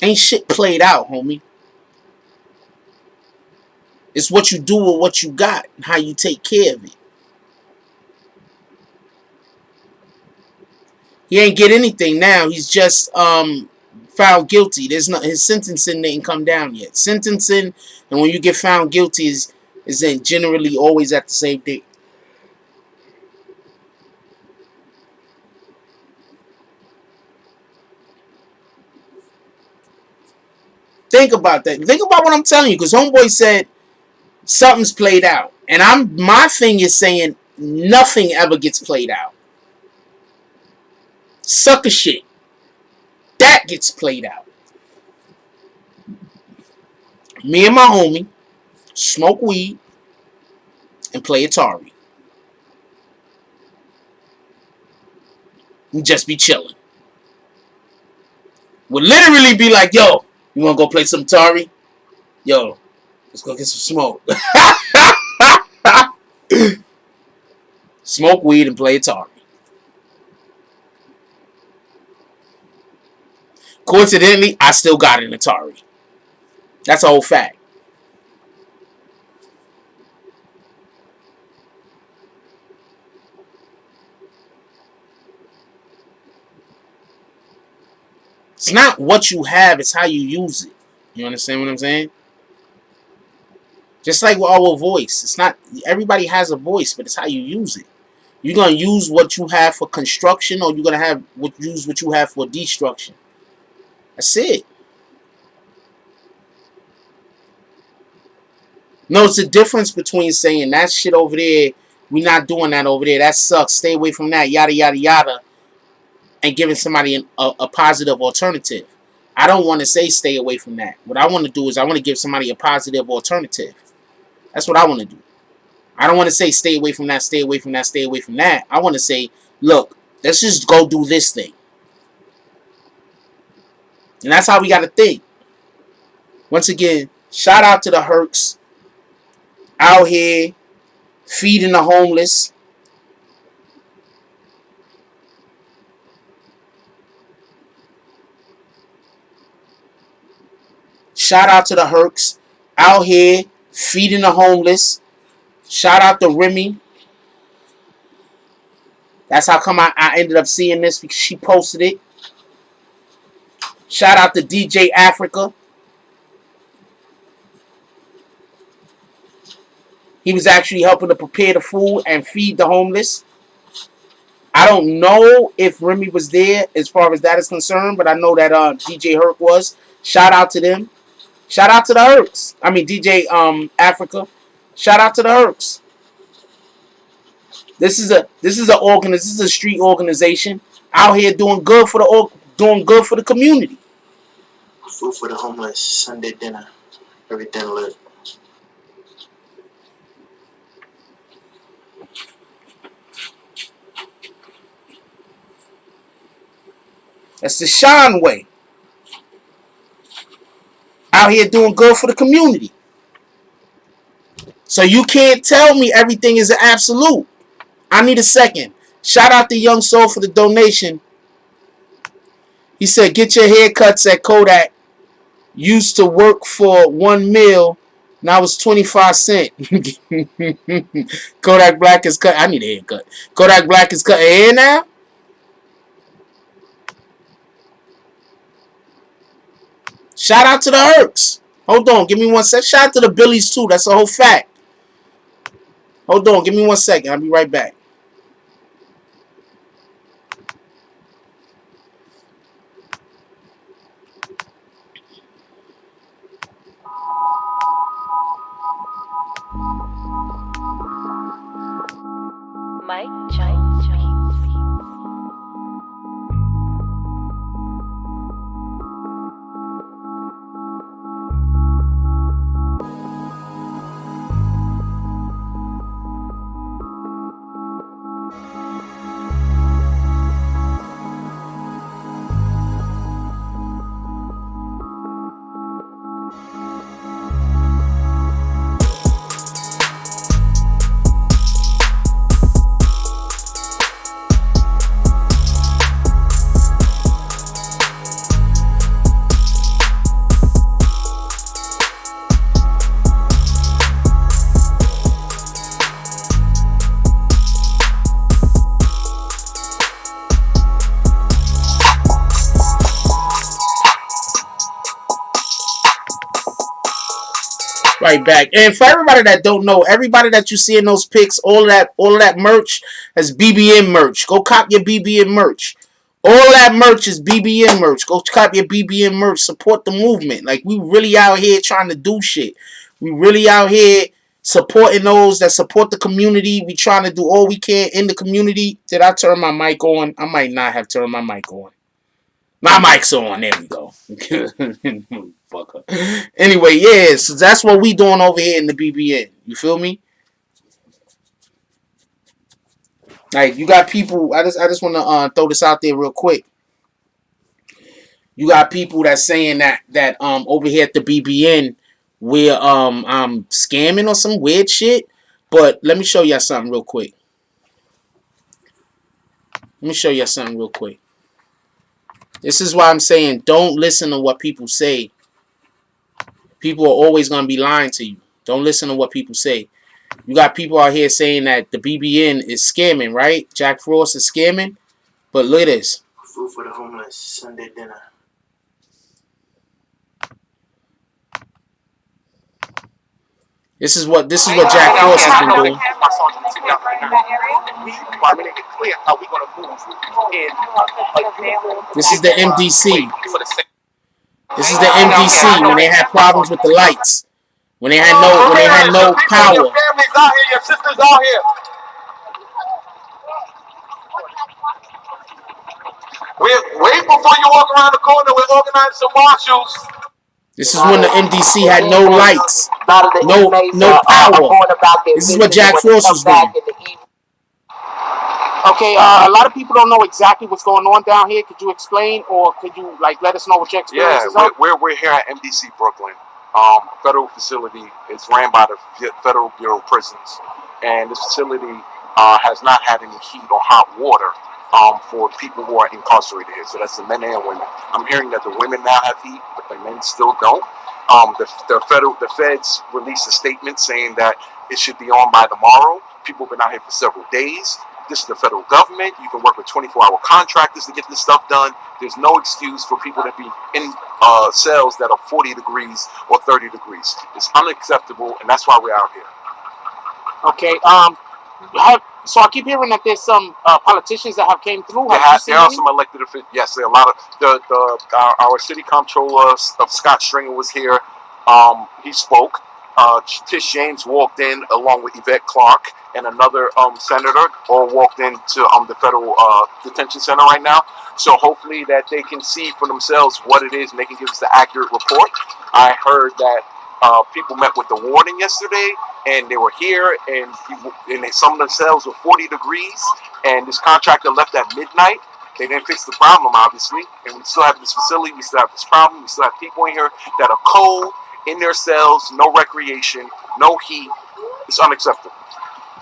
Ain't shit played out, homie. It's what you do with what you got and how you take care of it. He ain't get anything now. He's just found guilty. There's not, his sentencing didn't come down yet. Sentencing and when you get found guilty is then generally always at the same date. Think about that. Think about what I'm telling you, because homeboy said something's played out, and my thing is saying nothing ever gets played out. Sucker shit that gets played out. Me and my homie smoke weed and play Atari. And just be chilling. Would literally be like, yo, you wanna go play some Atari? Yo, let's go get some smoke. Smoke weed and play Atari. Coincidentally, I still got an Atari. That's a whole fact. It's not what you have, it's how you use it. You understand what I'm saying? Just like with our voice. It's not, everybody has a voice, but it's how you use it. You're going to use what you have for construction, or you're going to use what you have for destruction. That's it. No, it's the difference between saying that shit over there, we're not doing that over there, that sucks, stay away from that, yada, yada, yada, and giving somebody a positive alternative. I don't want to say stay away from that. What I want to do is I want to give somebody a positive alternative. That's what I want to do. I don't want to say stay away from that, stay away from that, stay away from that. I want to say, look, let's just go do this thing. And that's how we got to think. Once again, shout out to the Hercs out here feeding the homeless. Shout out to the Hercs out here feeding the homeless. Shout out to Remy. That's how come I ended up seeing this, because she posted it. Shout out to DJ Africa. He was actually helping to prepare the food and feed the homeless. I don't know if Remy was there as far as that is concerned, but I know that DJ Herc was. Shout out to them. Shout out to the Hercs. I mean DJ Africa. Shout out to the Hercs. This is a street organization out here doing good for the community.
Food for the homeless, Sunday dinner, everything lit.
That's the Sean way. Out here doing good for the community. So you can't tell me everything is an absolute. I need a second. Shout out to Young Soul for the donation. He said, get your haircuts at Kodak. Used to work for 1 mil. Now it's 25 cents. Kodak Black is cut. I need a haircut. Kodak Black is cutting hair now? Shout out to the Hercs. Hold on, give me 1 sec. Shout out to the Billies too. That's a whole fact. Hold on, give me 1 second. I'll be right back.
Mike Giants Beats.
right back. And for everybody that don't know, everybody that you see in those pics, all of that merch is BBN merch. Go cop your BBN merch. All that merch is BBN merch. Go cop your BBN merch. Support the movement. Like, we really out here trying to do shit. We really out here supporting those that support the community. We trying to do all we can in the community. Did I turn my mic on? I might not have turned my mic on. My mic's on. There we go. Fucker. Anyway, yeah, so that's what we doing over here in the BBN. You feel me? Like, you got people. I just want to throw this out there real quick. You got people that saying that over here at the BBN we're scamming or some weird shit. But let me show y'all something real quick. This is why I'm saying don't listen to what people say. People are always going to be lying to you. Don't listen to what people say. You got people out here saying that the BBN is scamming, right? Jack Frost is scamming. But look at this.
Food for the homeless, Sunday dinner.
This is what Jack Frost has been doing. This is the MDC. This is the MDC when they had problems with the lights. When they had no power.
Your families out here, your sisters out here. Wait before you walk around the corner with organizing some marshals.
This is when the MDC had no lights, no power. This is what Jack Frost was doing.
Okay, a lot of people don't know exactly what's going on down here. Could you explain, or could you let us know what your experiences are?
Yeah, we're here at MDC Brooklyn, federal facility. It's ran by the Federal Bureau of Prisons, and this facility has not had any heat or hot water for people who are incarcerated here. So that's the men and women. I'm hearing that the women now have heat, but the men still don't. The feds released a statement saying that it should be on by tomorrow. People have been out here for several days. This is the federal government. You can work with 24-hour contractors to get this stuff done. There's no excuse for people to be in cells that are 40 degrees or 30 degrees. It's unacceptable, and that's why we're out here.
Okay. So I keep hearing that there's some politicians that have came through.
There are some elected officials. Yes, there are a lot of our city comptroller of Scott Stringer was here. He spoke. Tish James walked in along with Yvette Clark and another senator, all walked into the federal detention center right now. So hopefully that they can see for themselves what it is and they can give us the accurate report. I heard that people met with the warden yesterday, and they were here, and some of the cells were 40 degrees, and this contractor left at midnight. They didn't fix the problem, obviously, and we still have this facility, we still have this problem, we still have people in here that are cold, in their cells, no recreation, no heat. It's unacceptable.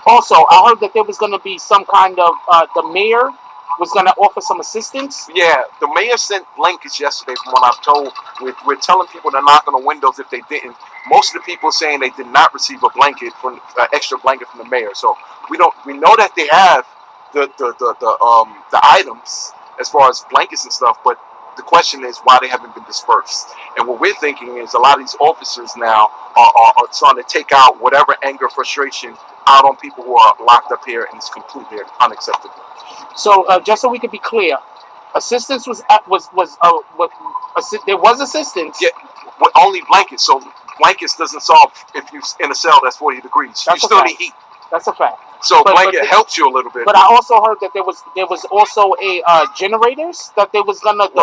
Also, I heard that there was going to be some kind of, the mayor was going to offer some assistance.
Yeah, the mayor sent blankets yesterday from what I've told. We're telling people to knock on the windows if they didn't. Most of the people saying they did not receive a blanket, from extra blanket from the mayor. So we know that they have the items as far as blankets and stuff, but the question is why they haven't been dispersed. And what we're thinking is a lot of these officers now are trying to take out whatever anger, frustration out on people who are locked up here, and it's completely unacceptable.
So just so we can be clear, assistance there was assistance.
Yeah, with only blankets. So blankets doesn't solve if you're in a cell that's 40 degrees.
That's
you still need heat.
That's a fact.
So blanket helps you a little bit.
But I also heard that there was also a generators that the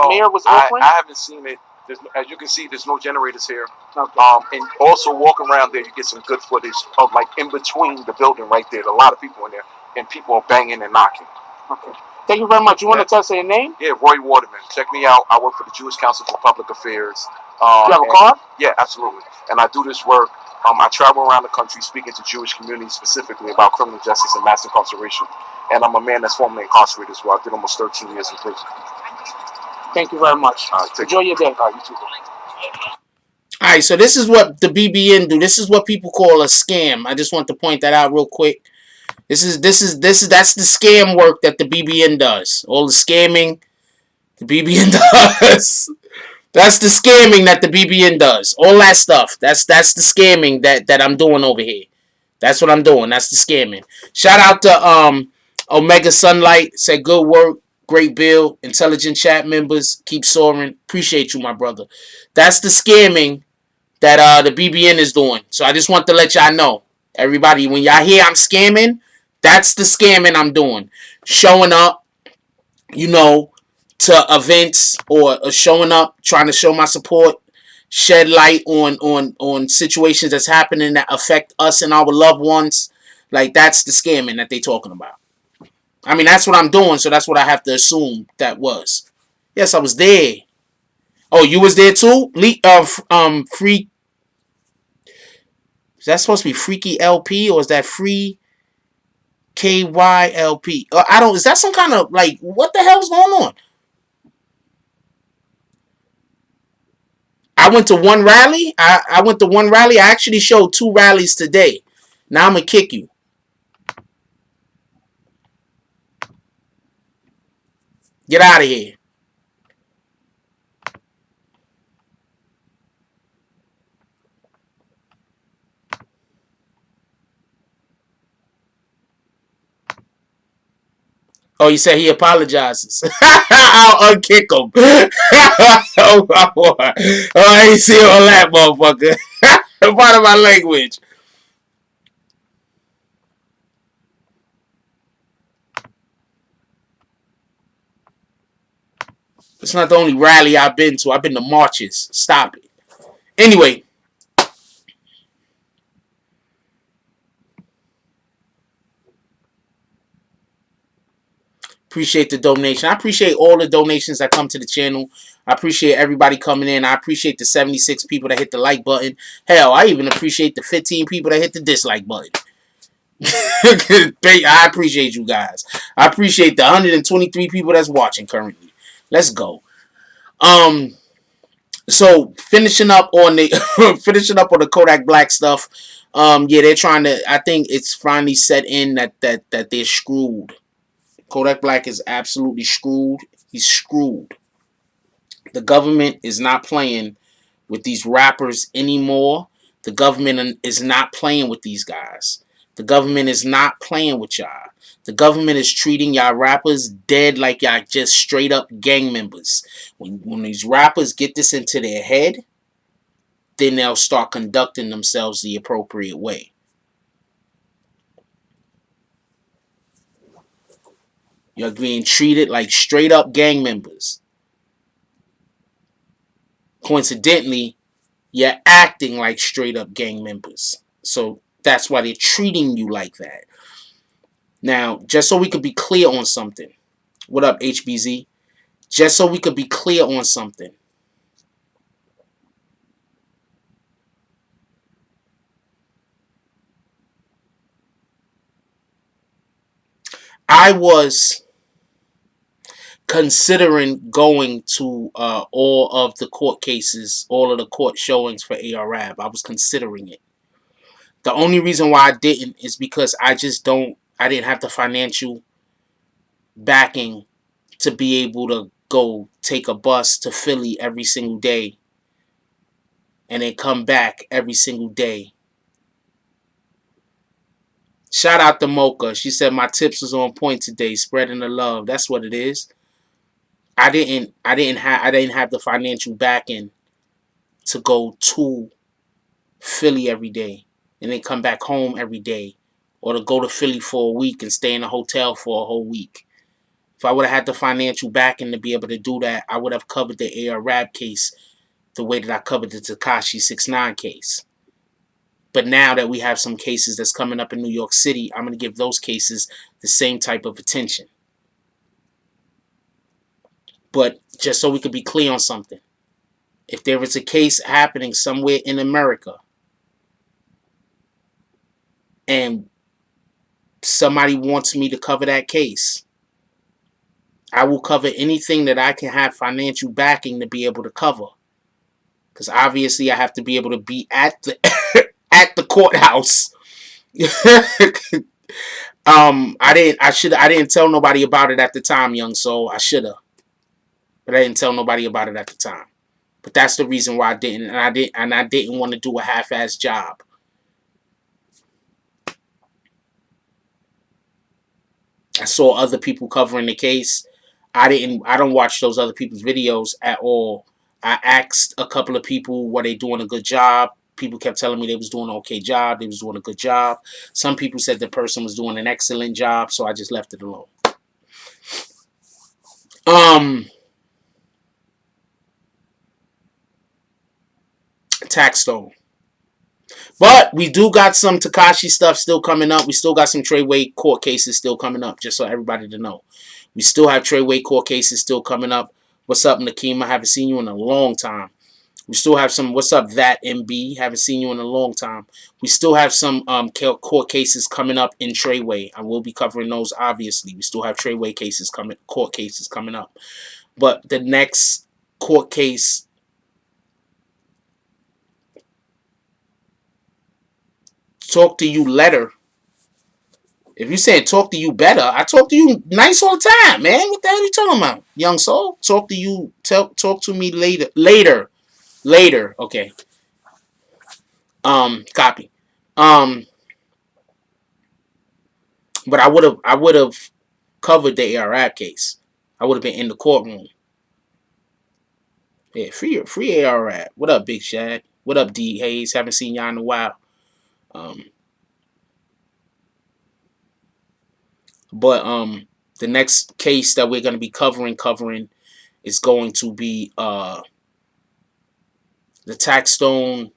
mayor was offering.
I haven't seen it. As you can see, there's no generators here.
Okay.
And also walking around there, you get some good footage of in between the building right there. There's a lot of people in there, and people are banging and knocking.
Okay. Thank you very much. You want to tell us your name?
Yeah, Roy Waterman. Check me out. I work for the Jewish Council for Public Affairs.
You have a card?
Yeah, absolutely. And I do this work. I travel around the country speaking to Jewish communities specifically about criminal justice and mass incarceration. And I'm a man that's formerly incarcerated as well. I did almost 13 years in prison.
Thank you very much. Enjoy your day.
You too.
Alright, so this is what the BBN do. This is what people call a scam. I just want to point that out real quick. That's the scam work that the BBN does. All the scamming the BBN does. That's the scamming that the BBN does. All that stuff. That's the scamming that I'm doing over here. That's what I'm doing. That's the scamming. Shout out to Omega Sunlight. Said good work. Great bill. Intelligent chat members. Keep soaring. Appreciate you, my brother. That's the scamming that the BBN is doing. So I just want to let y'all know. Everybody, when y'all hear I'm scamming, that's the scamming I'm doing. Showing up, you know, to events or showing up, trying to show my support, shed light on situations that's happening that affect us and our loved ones. Like, that's the scamming that they talking about. I mean, that's what I'm doing, so that's what I have to assume that was. Yes, I was there. Oh, you was there too? Free. Is that supposed to be Freaky LP or is that Free KYLP? I don't. Is that some kind of like what the hell's going on? I went to one rally. I went to one rally. I actually showed 2 rallies today. Now I'm gonna kick you. Get out of here. Oh, you said he apologizes. I'll unkick him. Oh, I ain't see all that, motherfucker. Part of my language. It's not the only rally I've been to. I've been to marches. Stop it. Anyway. Appreciate the donation. I appreciate all the donations that come to the channel. I appreciate everybody coming in. I appreciate the 76 people that hit the like button. Hell, I even appreciate the 15 people that hit the dislike button. I appreciate you guys. I appreciate the 123 people that's watching currently. Let's go. So finishing up on the Kodak Black stuff. Yeah, they're trying to. I think it's finally set in that they're screwed. Kodak Black is absolutely screwed. He's screwed. The government is not playing with these rappers anymore. The government is not playing with these guys. The government is not playing with y'all. The government is treating y'all rappers dead like y'all just straight up gang members. When these rappers get this into their head, then they'll start conducting themselves the appropriate way. You're being treated like straight up gang members. Coincidentally, you're acting like straight up gang members. So that's why they're treating you like that. Now, just so we could be clear on something. What up, HBZ? Just so we could be clear on something. I was considering going to all of the court cases, all of the court showings for ARAB. I was considering it. The only reason why I didn't is because I didn't have the financial backing to be able to go take a bus to Philly every single day and then come back every single day. Shout out to Mocha. She said my tips was on point today, spreading the love. That's what it is. I didn't have the financial backing to go to Philly every day and then come back home every day, or to go to Philly for a week and stay in a hotel for a whole week. If I would have had the financial backing to be able to do that, I would have covered the ARAB case the way that I covered the Takashi 6ix9ine case. But now that we have some cases that's coming up in New York City, I'm going to give those cases the same type of attention. But just so we could be clear on something, if there is a case happening somewhere in America and somebody wants me to cover that case, I will cover anything that I can have financial backing to be able to cover. Because obviously I have to be able to be at the at the courthouse. I didn't tell nobody about it at the time, young soul. I should have. But I didn't tell nobody about it at the time. But that's the reason why I didn't, and I didn't want to do a half-ass job. I saw other people covering the case. I don't watch those other people's videos at all. I asked a couple of people, were they doing a good job? People kept telling me they was doing an okay job. They was doing a good job. Some people said the person was doing an excellent job, so I just left it alone. Taxstone. But we do got some Takashi stuff still coming up. We still got some Treyway court cases still coming up, just so everybody to know. We still have Treyway court cases still coming up. What's up, Nakeem? I haven't seen you in a long time. We still have some, what's up, that MB? Haven't seen you in a long time. We still have some court cases coming up in Treyway. I will be covering those, obviously. We still have Treyway cases court cases coming up. But the next court case, talk to you letter. If you say talk to you better, I talk to you nice all the time, man. What the hell are you talking about, young soul? Talk to you, talk to me later. Okay. Copy. But I would have covered the ARAB case. I would have been in the courtroom. Yeah, free ARAB. What up, Big Shad? What up, D Hayes? Haven't seen y'all in a while. But the next case that we're gonna be covering is going to be the Taxstone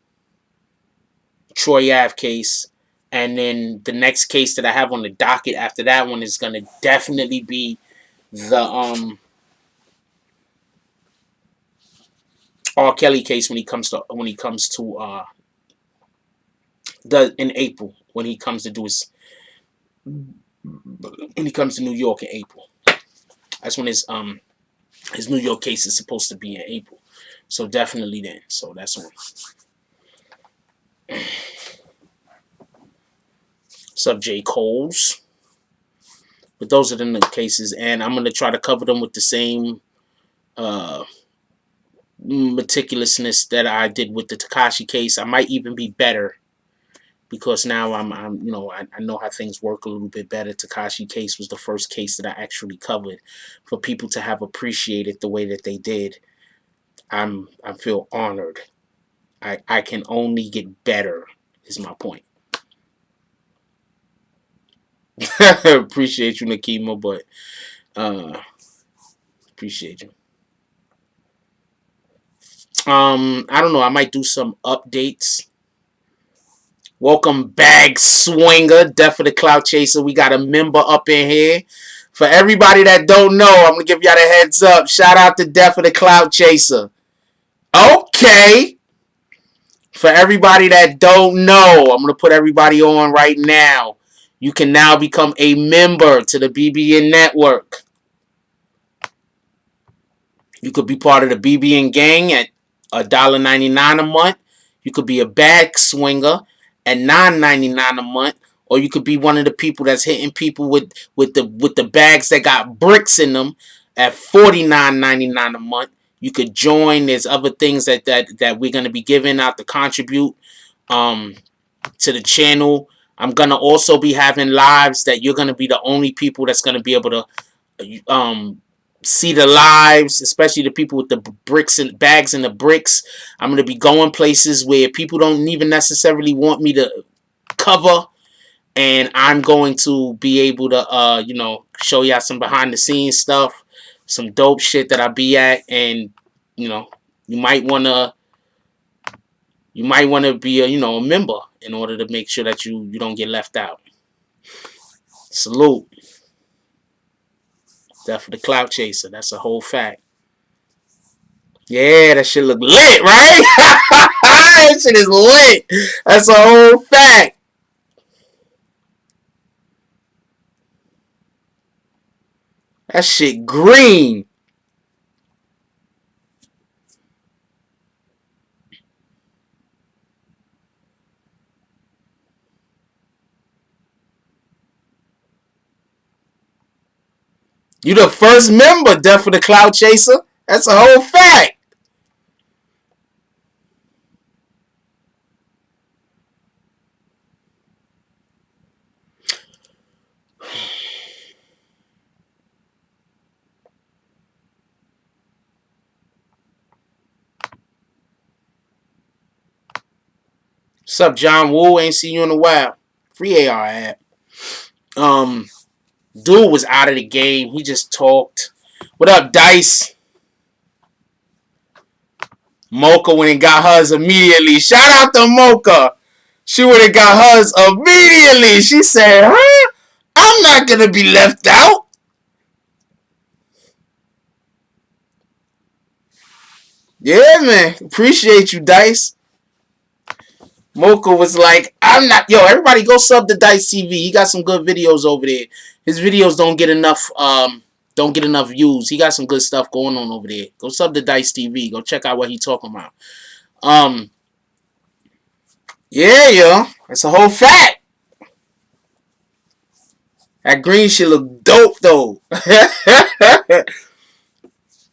Troy Ave case. And then the next case that I have on the docket after that one is gonna definitely be the R. Kelly case in April, when he comes to New York in April. That's when his New York case is supposed to be in April. So definitely then. So that's one. What's up, J. Coles? But those are the cases, and I'm gonna try to cover them with the same meticulousness that I did with the Takashi case. I might even be better because now I know how things work a little bit better. Takashi case was the first case that I actually covered. For people to have appreciated the way that they did, I feel honored. I can only get better, is my point. Appreciate you, Nakima, but appreciate you. I don't know. I might do some updates. Welcome back, Swinger. Death of the Clout Chaser. We got a member up in here. For everybody that don't know, I'm going to give y'all the heads up. Shout out to Death of the Clout Chaser. Okay. For everybody that don't know, I'm going to put everybody on right now. You can now become a member to the BBN Network. You could be part of the BBN gang at $1.99 a month. You could be a bag swinger at $9.99 a month, or you could be one of the people that's hitting people with the bags that got bricks in them at $49.99 a month. You could join. There's other things that we're gonna be giving out to contribute to the channel. I'm gonna also be having lives that you're gonna be the only people that's gonna be able to see the lives, especially the people with the bricks and bags and the bricks. I'm going to be going places where people don't even necessarily want me to cover, and I'm going to be able to show y'all some behind the scenes stuff, some dope shit that I be at, and you might want to be a member in order to make sure that you don't get left out. Salute. Death of the Clout Chaser. That's a whole fact. Yeah, that shit look lit, right? That shit is lit. That's a whole fact. That shit green. You the first member, Death of the Clout Chaser. That's a whole fact. What's up, John Woo? Ain't seen you in a while. Free AR app. Dude was out of the game. He just talked. What up, Dice? Mocha went and got hers immediately. Shout out to Mocha. She would have got hers immediately. She said, huh? I'm not going to be left out. Yeah, man. Appreciate you, Dice. Mocha was like, I'm not. Yo, everybody go sub to Dice TV. He got some good videos over there. His videos don't get enough views. He got some good stuff going on over there. Go sub to Dice TV. Go check out what he talking about. Yeah, yo. That's a whole fact. That green shit look dope, though.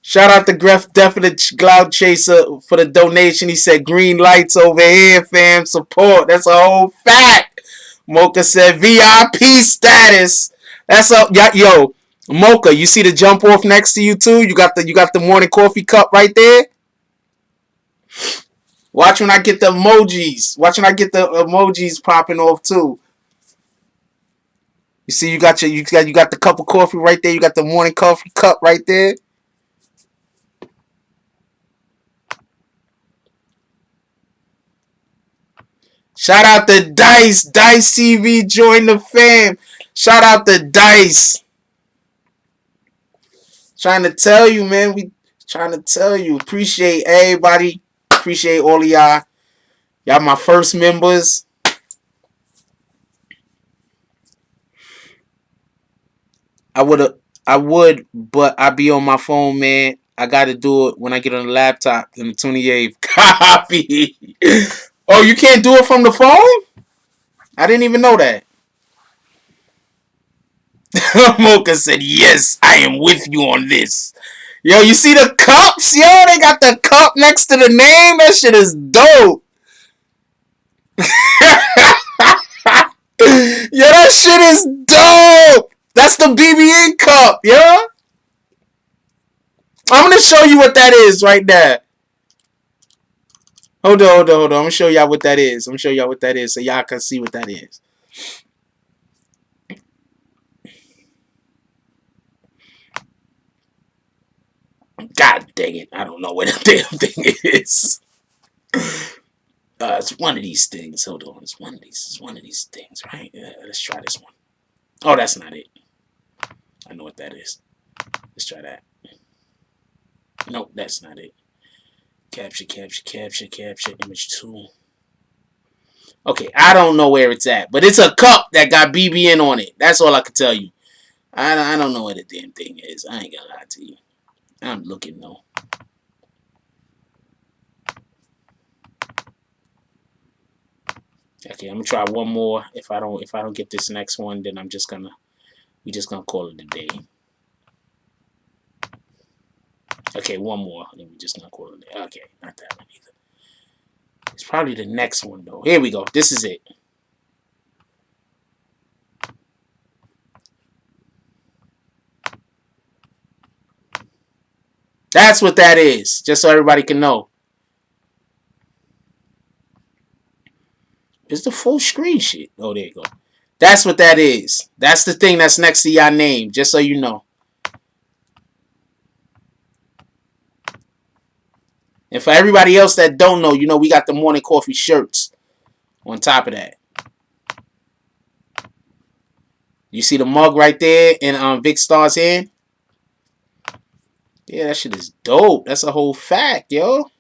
Shout out to Gref Definite Cloud Chaser for the donation. He said, green lights over here, fam. Support. That's a whole fact. Mocha said, VIP status. That's up. Yo, Mocha, you see the jump off next to you, too? You got the morning coffee cup right there? Watch when I get the emojis. Watch when I get the emojis popping off, too. You see, you got the cup of coffee right there. You got the morning coffee cup right there. Shout out to Dice. Dice TV join the fam. Shout out to Dice. Trying to tell you, man. We trying to tell you. Appreciate everybody. Appreciate all of y'all. Y'all my first members. I would, but I be on my phone, man. I gotta do it when I get on the laptop on the 28th. Copy. Oh, you can't do it from the phone? I didn't even know that. Mocha said, yes, I am with you on this. Yo, you see the cups? Yo, they got the cup next to the name. That shit is dope. Yo, that shit is dope. That's the BBN cup, yo. I'm going to show you what that is right now. Hold on. I'm going to show y'all what that is. I'm going to show y'all what that is so y'all can see what that is. God dang it. I don't know what the damn thing is. It's one of these things. Hold on. It's one of these things, right? Let's try this one. Oh, that's not it. I know what that is. Let's try that. Nope, that's not it. Capture, image 2. Okay, I don't know where it's at, but it's a cup that got BBN on it. That's all I can tell you. I don't know what the damn thing is. I ain't gonna lie to you. I'm looking though. Okay, I'm gonna try one more. If I don't get this next one, then we just gonna call it a day. Okay, one more. Then we just gonna call it a day. Okay, not that one either. It's probably the next one though. Here we go. This is it. That's what that is. Just so everybody can know. It's the full screen shit. Oh, there you go. That's what that is. That's the thing that's next to your name. Just so you know. And for everybody else that don't know, you know, we got the morning coffee shirts on top of that. You see the mug right there in Vic Star's hand? Yeah, that shit is dope. That's a whole fact, yo.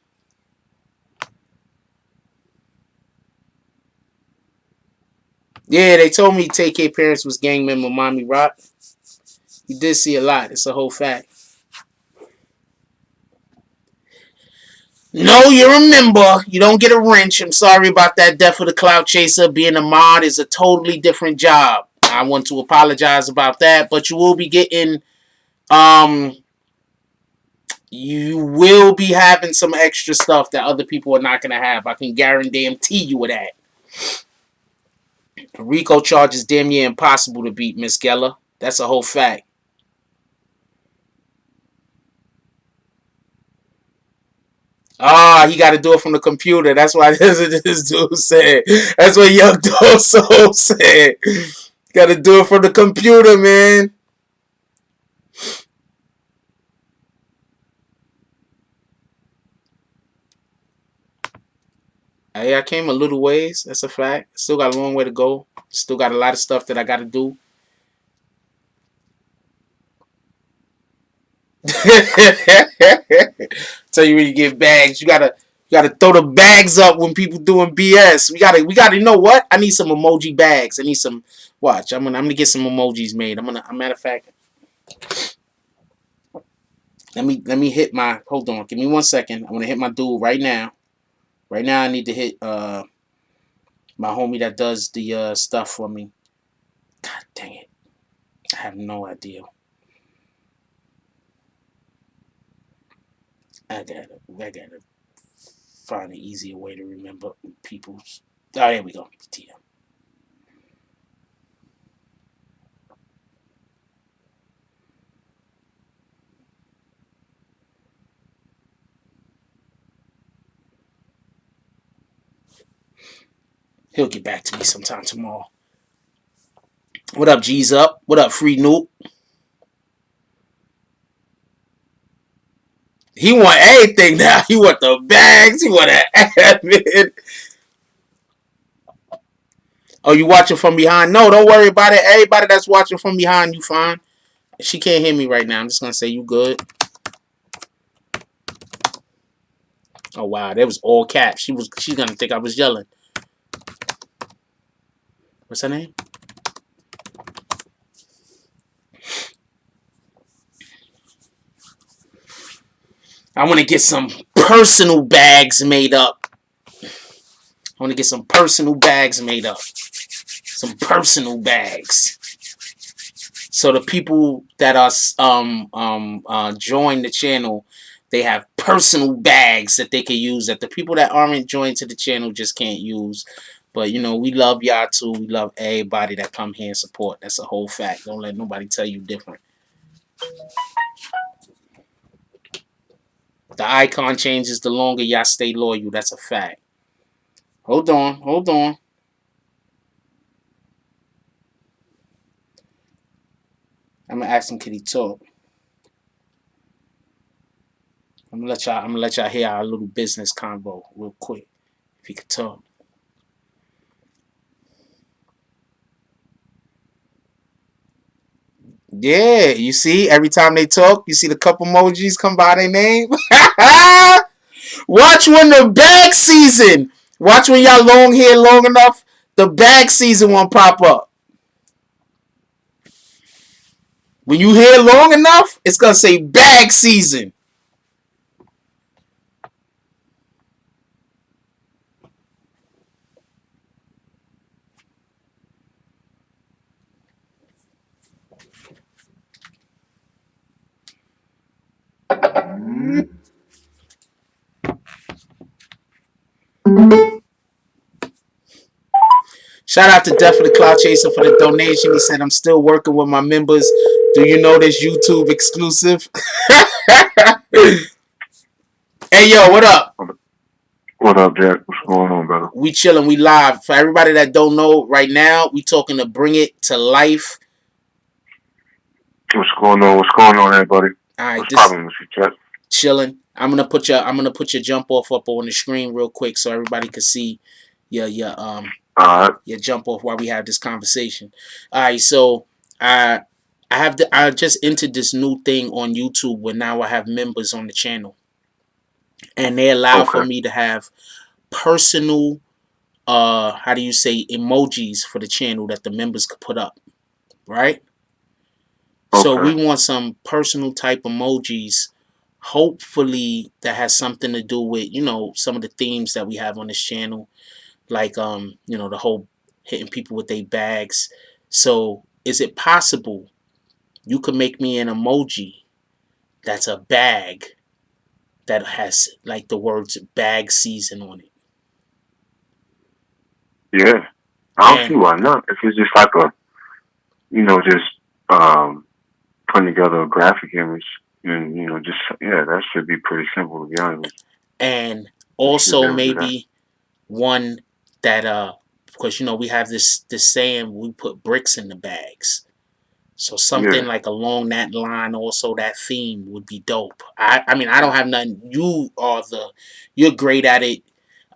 Yeah, they told me TK parents was gang member Mommy Rock. You did see a lot. It's a whole fact. No, you're a member. You don't get a wrench. I'm sorry about that. Death of the Cloud Chaser. Being a mod is a totally different job. I want to apologize about that. But you will be getting... you will be having some extra stuff that other people are not going to have. I can guarantee you of that. RICO charge is damn near impossible to beat, Miss Geller. That's a whole fact. he got to do it from the computer. That's why this dude said. That's what Young Dog Soul said. Got to do it from the computer, man. Hey, I came a little ways. That's a fact. Still got a long way to go. Still got a lot of stuff that I got to do. Tell you when you get bags, you gotta throw the bags up when people doing BS. We gotta. You know what? I need some emoji bags. I need some. Watch. I'm gonna get some emojis made. Matter of fact. Let me hit my. Hold on. Give me 1 second. I'm gonna hit my dude right now. Right now, I need to hit my homie that does the stuff for me. God dang it! I have no idea. I gotta find an easier way to remember people's. Oh, there we go. TM. He'll get back to me sometime tomorrow. What up, G's up? What up, Free Noob? He want everything now. He want the bags. He want to admin. Oh, you watching from behind? No, don't worry about it. Everybody that's watching from behind, you fine. She can't hear me right now. I'm just gonna say you good. Oh wow, that was all caps. She's gonna think I was yelling. What's her name? I want to get some personal bags made up. Some personal bags. So the people that are join the channel, they have personal bags that they can use that the people that aren't joined to the channel just can't use. But you know, we love y'all too. We love everybody that come here and support. That's a whole fact. Don't let nobody tell you different. The icon changes the longer y'all stay loyal. That's a fact. Hold on. I'm gonna ask him, can he talk? I'm gonna let y'all hear our little business convo real quick. If he could talk. Yeah, you see, every time they talk, you see the couple emojis come by their name. Watch when the bag season. Watch when y'all long hair long enough, the bag season won't pop up. When you hair long enough, it's gonna say bag season. Shout out to Death of the Cloud Chaser for the donation. He said, I'm still working with my members. Do you know this YouTube exclusive? Hey, yo, what up?
What up, Jack? What's going on, brother?
We chilling. We live. For everybody that don't know, right now, we talking to Bring It to Life.
What's going on? What's going on, everybody?
All right,
what's popping with you, Jack?
Chilling. I'm gonna put your jump off up on the screen real quick so everybody can see your jump off while we have this conversation. All right, so I just entered this new thing on YouTube where now I have members on the channel, and they allow for me to have personal how do you say emojis for the channel that the members could put up, right? So we want some personal type emojis, hopefully that has something to do with, you know, some of the themes that we have on this channel, like you know, the whole hitting people with their bags. So is it possible you could make me an emoji that's a bag that has like the words bag season on it?
Yeah, I don't see why not. If it's just like a, you know, just putting together a graphic image, and you know, just that should be pretty simple to be honest.
And Also,
never do that.
maybe one that because we have this saying, we put bricks in the bags. So something
Yeah.
like along that line, also that theme would be dope. I mean, I don't have nothing. You're great at it.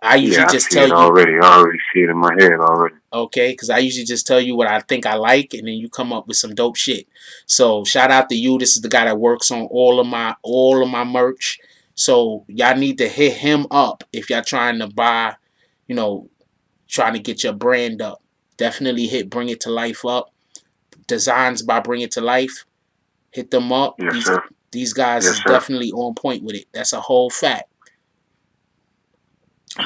I usually
Yeah, I
just
see
tell
it
you,
already. I already see it in my head already.
okay, because I usually just tell you what I think I like, and then you come up with some dope shit. So shout out to you. This is the guy that works on all of my merch. So y'all need to hit him up if y'all trying to buy, trying to get your brand up. Definitely hit Bring It to Life up. Designs by Bring It to Life. Hit them up.
Yes, sir.
These guys
Yes,
is
sir.
definitely on point with it. That's a whole fact.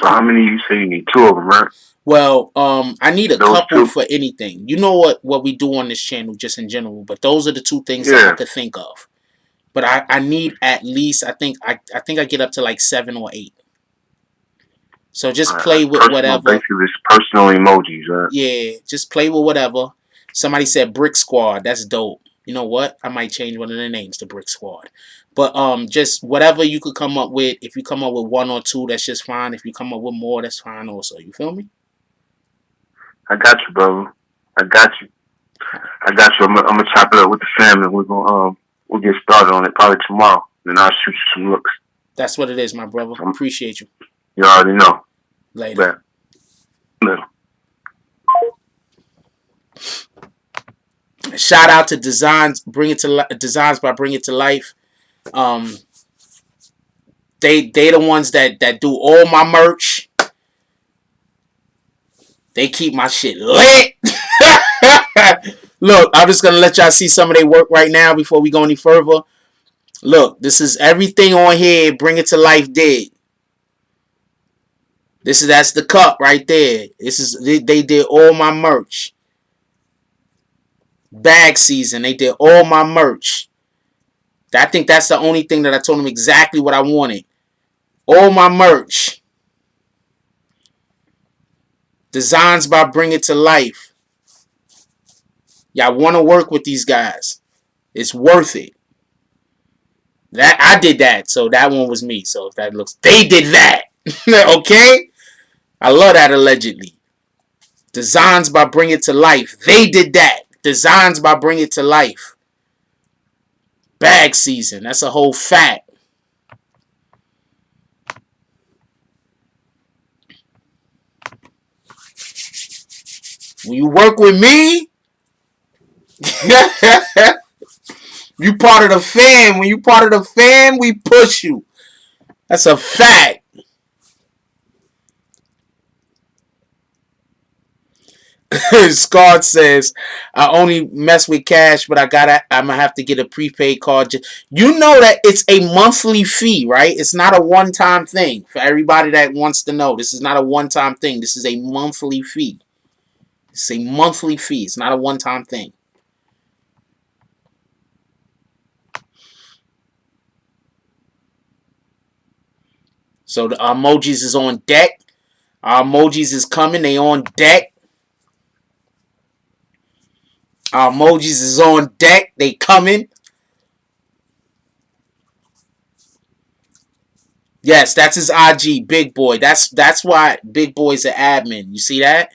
So how many you say you need? 2 of them, right?
Well, I need a
Those
couple
2?
for anything. You know what we do on this channel just in general, but those are the 2 things that I
Yeah.
could think of. But I need at least, I think I get up to like 7 or 8. So just play with
Personal,
whatever.
basically, it's personal emojis, right?
Yeah, just play with whatever. Somebody said Brick Squad. That's dope. You know what? I might change one of the names to Brick Squad. But just whatever you could come up with. If you come up with 1 or 2, that's just fine. If you come up with more, that's fine also. You feel me?
I got you, brother. I got you. I'm gonna chop it up with the family. We'll get started on it probably tomorrow. Then I'll shoot you some looks.
That's what it is, my brother. Appreciate you.
You already know.
Later.
Later.
Shout out to Designs by Bring It to Life. They the ones that do all my merch. They keep my shit lit. Look, I'm just gonna let y'all see some of their work right now before we go any further. Look, this is everything on here. Bring It to Life did. That's the cup right there. They did all my merch. Bag season, they did all my merch. I think that's the only thing that I told them exactly what I wanted. All my merch. Designs by Bring It to Life. Y'all want to work with these guys. It's worth it. That I did that, so that one was me. So if that looks, they did that. Okay? I love that allegedly. Designs by Bring It to Life. They did that. Designs by Bring It to Life. Bag season. That's a whole fact. When you work with me, you part of the fam. When you part of the fam, we push you. That's a fact. Scott says, I only mess with cash, but I'm gonna have to get a prepaid card. You know that it's a monthly fee, right? It's not a one-time thing. For everybody that wants to know, this is not a one-time thing. This is a monthly fee. It's a monthly fee. It's not a one-time thing. So the emojis is on deck. Our emojis is coming. They on deck. Our emojis is on deck. They coming. Yes, that's his IG, Big Boy. That's why Big Boy's an admin. You see that?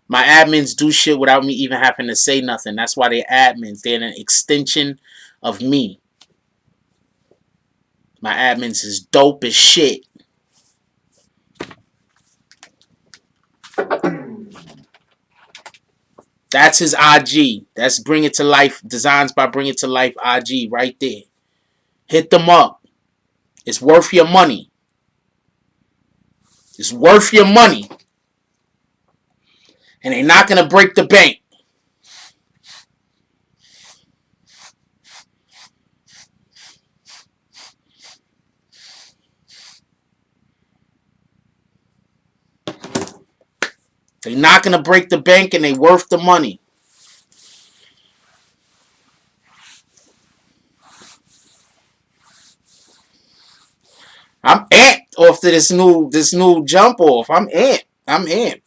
My admins do shit without me even having to say nothing. That's why they're admins. They're an extension of me. My admins is dope as shit. That's his IG. That's Bring It to Life. Designs by Bring It to Life IG right there. Hit them up. It's worth your money. It's worth your money. And they're not going to break the bank. They're not going to break the bank and they worth the money. I'm amped off to this new jump off. I'm amped. I'm amped.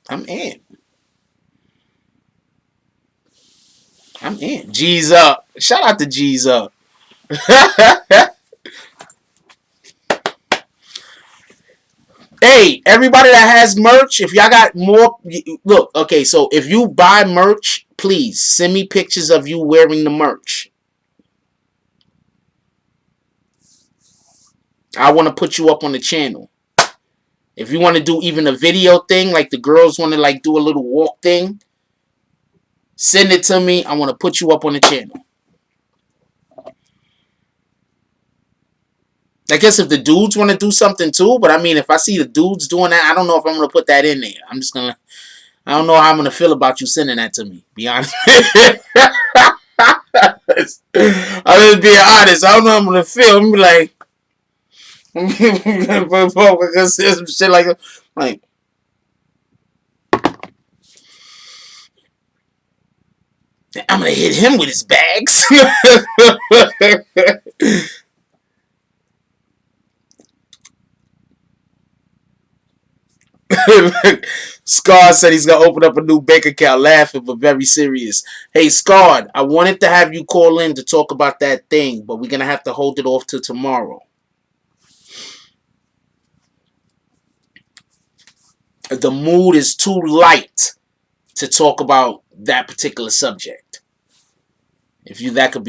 I'm amped. I'm amped. G's up. Shout out to G's up. Hey, everybody that has merch, if y'all got more, look, okay, so if you buy merch, please send me pictures of you wearing the merch. I want to put you up on the channel. If you want to do even a video thing, like the girls want to like do a little walk thing, send it to me. I want to put you up on the channel. I guess if the dudes want to do something too, but I mean, if I see the dudes doing that, I don't know if I'm going to put that in there. I'm just going to, I don't know how I'm going to feel about you sending that to me, be honest. I'm just being honest. I don't know how I'm going to feel. I'm like, I'm going to say some shit like, I'm going to hit him with his bags. Scar said he's gonna open up a new bank account, laughing but very serious. Hey Scar, I wanted to have you call in to talk about that thing, but we're gonna have to hold it off till tomorrow. The mood is too light to talk about that particular subject. If that could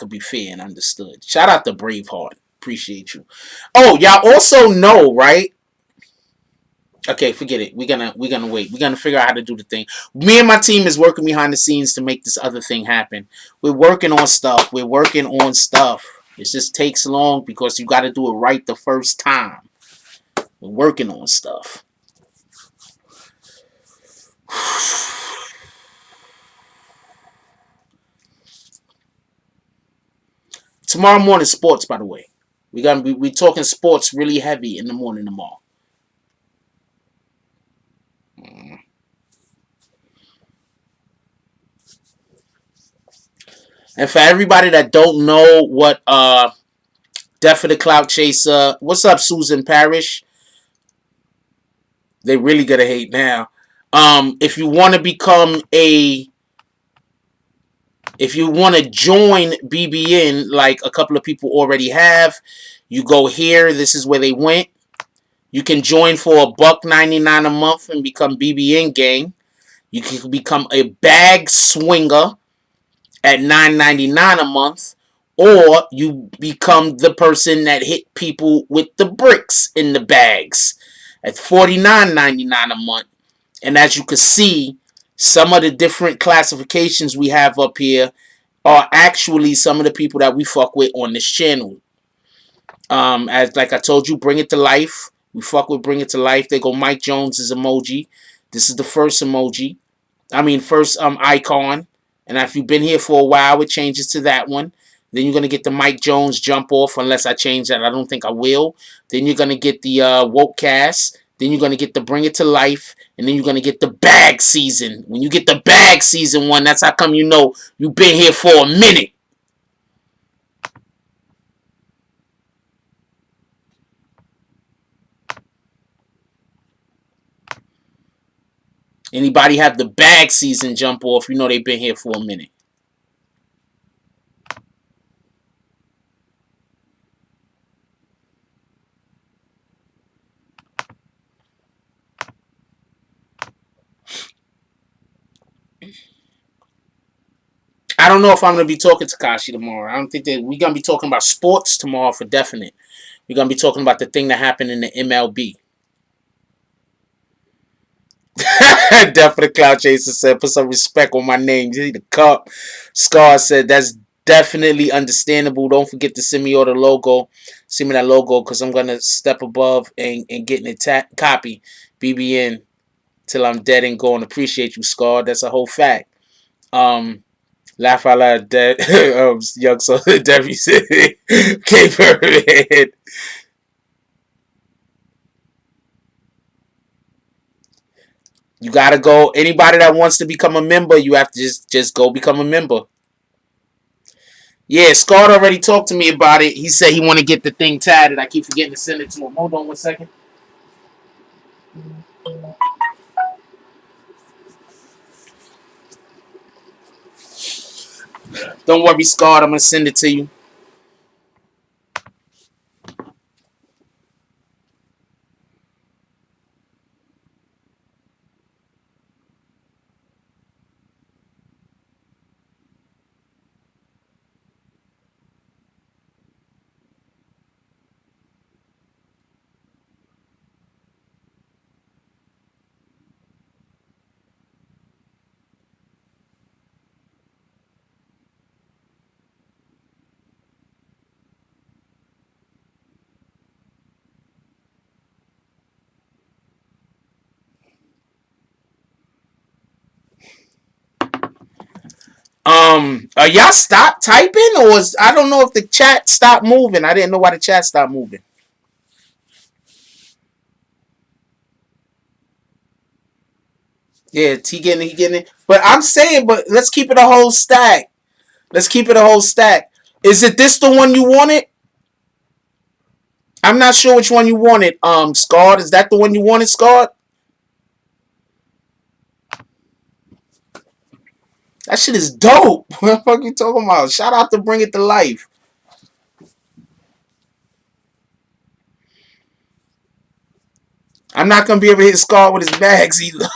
be fair and understood. Shout out to Braveheart. Appreciate you. Oh, y'all also know, right? Okay, forget it. We're gonna wait. We're gonna figure out how to do the thing. Me and my team is working behind the scenes to make this other thing happen. We're working on stuff. It just takes long because you got to do it right the first time. We're working on stuff. Tomorrow morning, sports. By the way, we talking sports really heavy in the morning tomorrow. And for everybody that don't know what Death of the Cloud Chaser, what's up, Susan Parrish? They really gonna hate now. If you want to join BBN, like a couple of people already have, you go here. This is where they went. You can join for $1.99 a month and become BBN gang. You can become a bag swinger at $9.99 a month, or you become the person that hit people with the bricks in the bags at $49.99 a month. And as you can see, some of the different classifications we have up here are actually some of the people that we fuck with on this channel. As like I told you, Bring It to Life. We fuck with Bring It to Life. They go Mike Jones's emoji. This is the first emoji. First icon. And if you've been here for a while, it changes to that one. Then you're gonna get the Mike Jones jump off, unless I change that. I don't think I will. Then you're gonna get the woke cast. Then you're gonna get the Bring It to Life, and then you're gonna get the bag season. When you get the bag season one, that's how come you know you've been here for a minute. Anybody have the bag season jump off, you know they've been here for a minute. I don't know if I'm going to be talking to Takashi tomorrow. I don't think that we're going to be talking about sports tomorrow for definite. We're going to be talking about the thing that happened in the MLB. Definitely Cloud Chaser said, put some respect on my name. You see the cup. Scar said, that's definitely understandable. Don't forget to send me all the logo. Send me that logo because I'm going to step above and getting it copy. BBN till I'm dead and gone. Appreciate you, Scar. That's a whole fact. Laugh out loud, dead. Young so Debbie said, Cape Herman. You gotta go. Anybody that wants to become a member, you have to just go become a member. Yeah, Scott already talked to me about it. He said he want to get the thing tatted. I keep forgetting to send it to him. Hold on 1 second. Don't worry, Scott. I'm gonna send it to you. Are y'all stop typing, or I don't know if the chat stopped moving. I didn't know why the chat stopped moving. Yeah, he getting it. But I'm saying, but let's keep it a whole stack. Let's keep it a whole stack. Is it this the one you wanted? I'm not sure which one you wanted. Scarred, is that the one you wanted, Scarred? That shit is dope. What the fuck you talking about? Shout out to Bring It to Life. I'm not gonna be able to hit Scar with his bags either.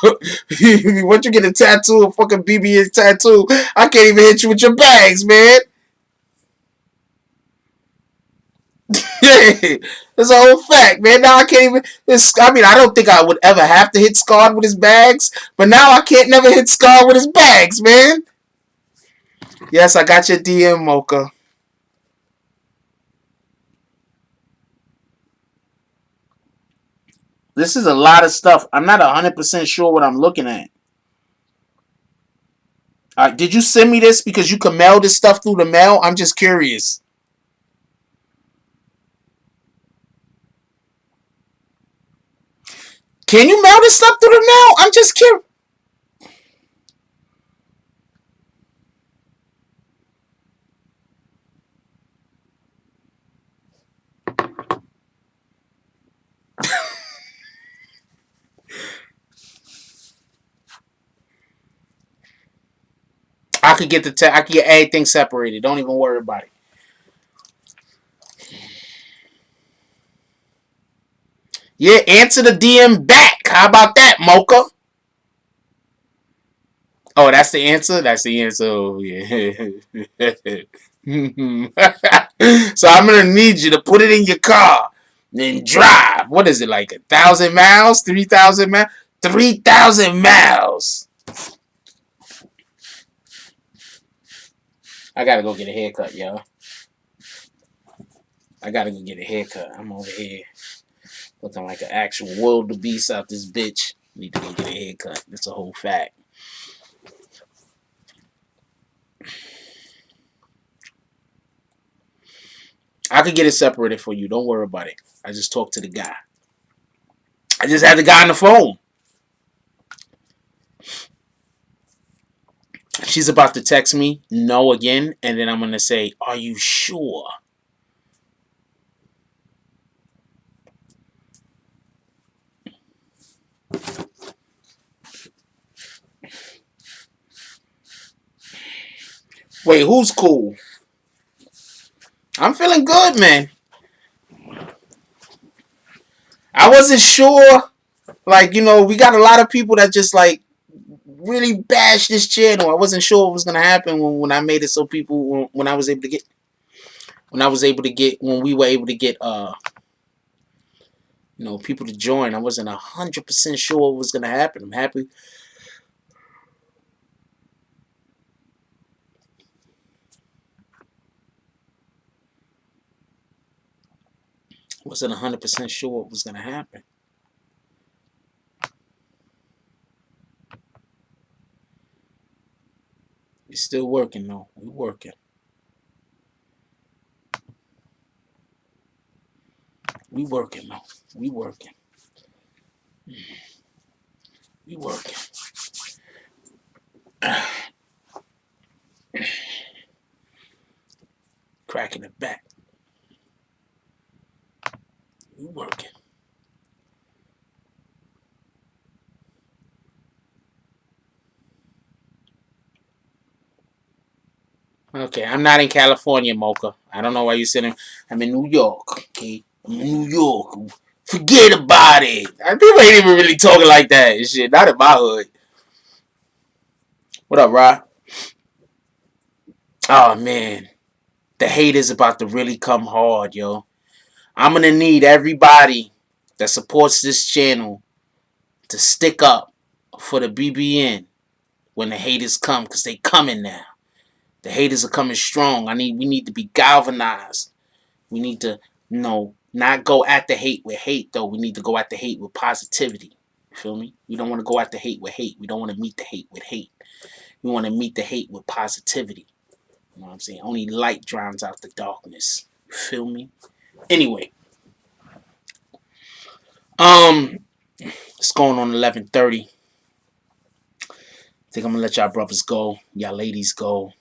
Once you get a tattoo, a fucking BBN tattoo, I can't even hit you with your bags, man. That's a whole fact, man. Now I can't even. I don't think I would ever have to hit Scar with his bags, but now I can't never hit Scar with his bags, man. Yes, I got your DM, Mocha. This is a lot of stuff. I'm not 100% sure what I'm looking at. Did you send me this because you can mail this stuff through the mail? I'm just curious. Can you mail this stuff through the mail? I'm just curious. I could get I could get everything separated. Don't even worry about it. Yeah, answer the DM back. How about that, Mocha? Oh, that's the answer? That's the answer. Oh, yeah. So I'm going to need you to put it in your car and drive. What is it, like 1,000 miles? 3,000 miles? 3,000 miles. I got to go get a haircut, y'all. I got to go get a haircut. I'm over here looking like an actual wildebeest out this bitch. Need to go get a haircut. That's a whole fact. I could get it separated for you. Don't worry about it. I just talked to the guy. I just had the guy on the phone. She's about to text me, no again, and then I'm going to say, are you sure? Wait, who's cool? I'm feeling good, man. I wasn't sure. Like, you know, we got a lot of people that just, like, really bash this channel. I wasn't sure what was going to happen when I made it so people, when we were able to get, you know, people to join. I wasn't 100% sure what was going to happen. I'm happy. Wasn't 100% sure what was going to happen. We're still working, though. We're working. We working, though. We working. We working. Cracking the back. We working. Okay, I'm not in California, Mocha. I don't know why you're sitting. I'm in New York. Okay, I'm in New York. Forget about it. People ain't even really talking like that and shit. Not in my hood. What up, Rod? Oh man, the hate is about to really come hard, yo. I'm gonna need everybody that supports this channel to stick up for the BBN when the haters come, because they coming now. The haters are coming strong. We need to be galvanized. We need to, you know, not go at the hate with hate, though. We need to go at the hate with positivity. You feel me? We don't want to go at the hate with hate. We don't want to meet the hate with hate. We want to meet the hate with positivity. You know what I'm saying? Only light drowns out the darkness. You feel me? Anyway, it's going on 11:30. I think I'm gonna let y'all brothers go, y'all ladies go.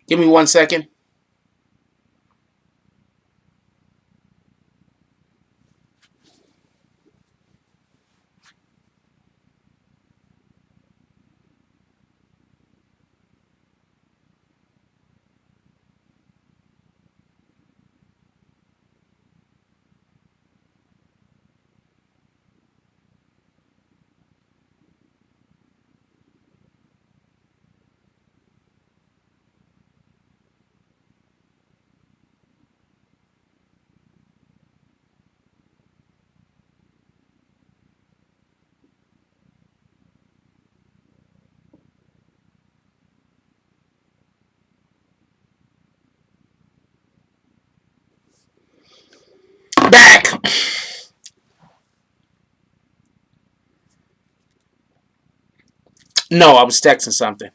Give me 1 second. Back. No, I was texting something.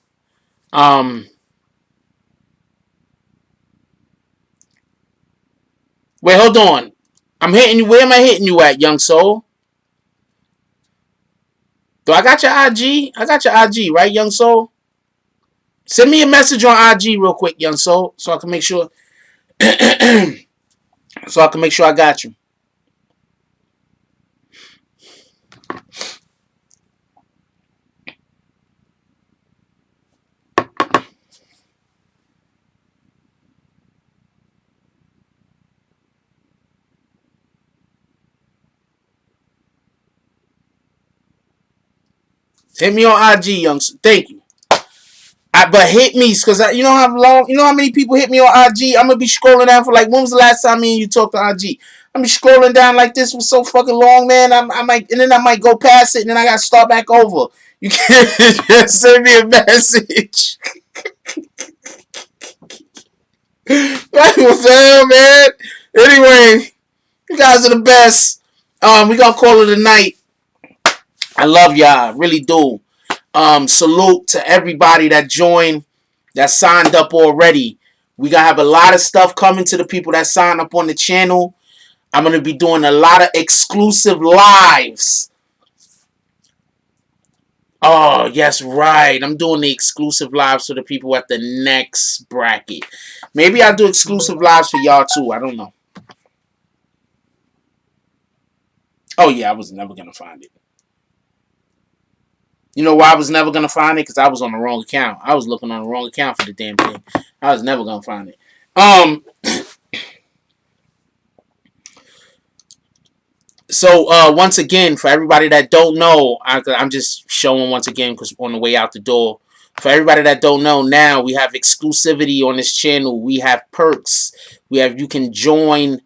Wait, hold on. I'm hitting you. Where am I hitting you at, young soul? Do I got your IG? I got your IG, right, young soul? Send me a message on IG real quick, young soul, so I can make sure. So I can make sure I got you. Hit me on IG, young soul. Thank you. But hit me, because you know how many people hit me on IG? I'm gonna be scrolling down for like, when was the last time me and you talked to IG? I'm be scrolling down like this was so fucking long, man. I might, and then I might go past it, and then I gotta start back over. You can't just send me a message. Like, what the hell, man? Anyway, you guys are the best. We gonna call it a night. I love y'all, really do. Salute to everybody that joined, that signed up already. We gonna have a lot of stuff coming to the people that sign up on the channel. I'm gonna be doing a lot of exclusive lives. Oh, yes, right. I'm doing the exclusive lives for the people at the next bracket. Maybe I'll do exclusive lives for y'all too. I don't know. Oh, yeah, I was never gonna find it. You know why I was never going to find it? Because I was on the wrong account. I was looking on the wrong account for the damn thing. I was never going to find it. So, once again, for everybody that don't know, I'm just showing once again because on the way out the door. For everybody that don't know, now we have exclusivity on this channel. We have perks. You can join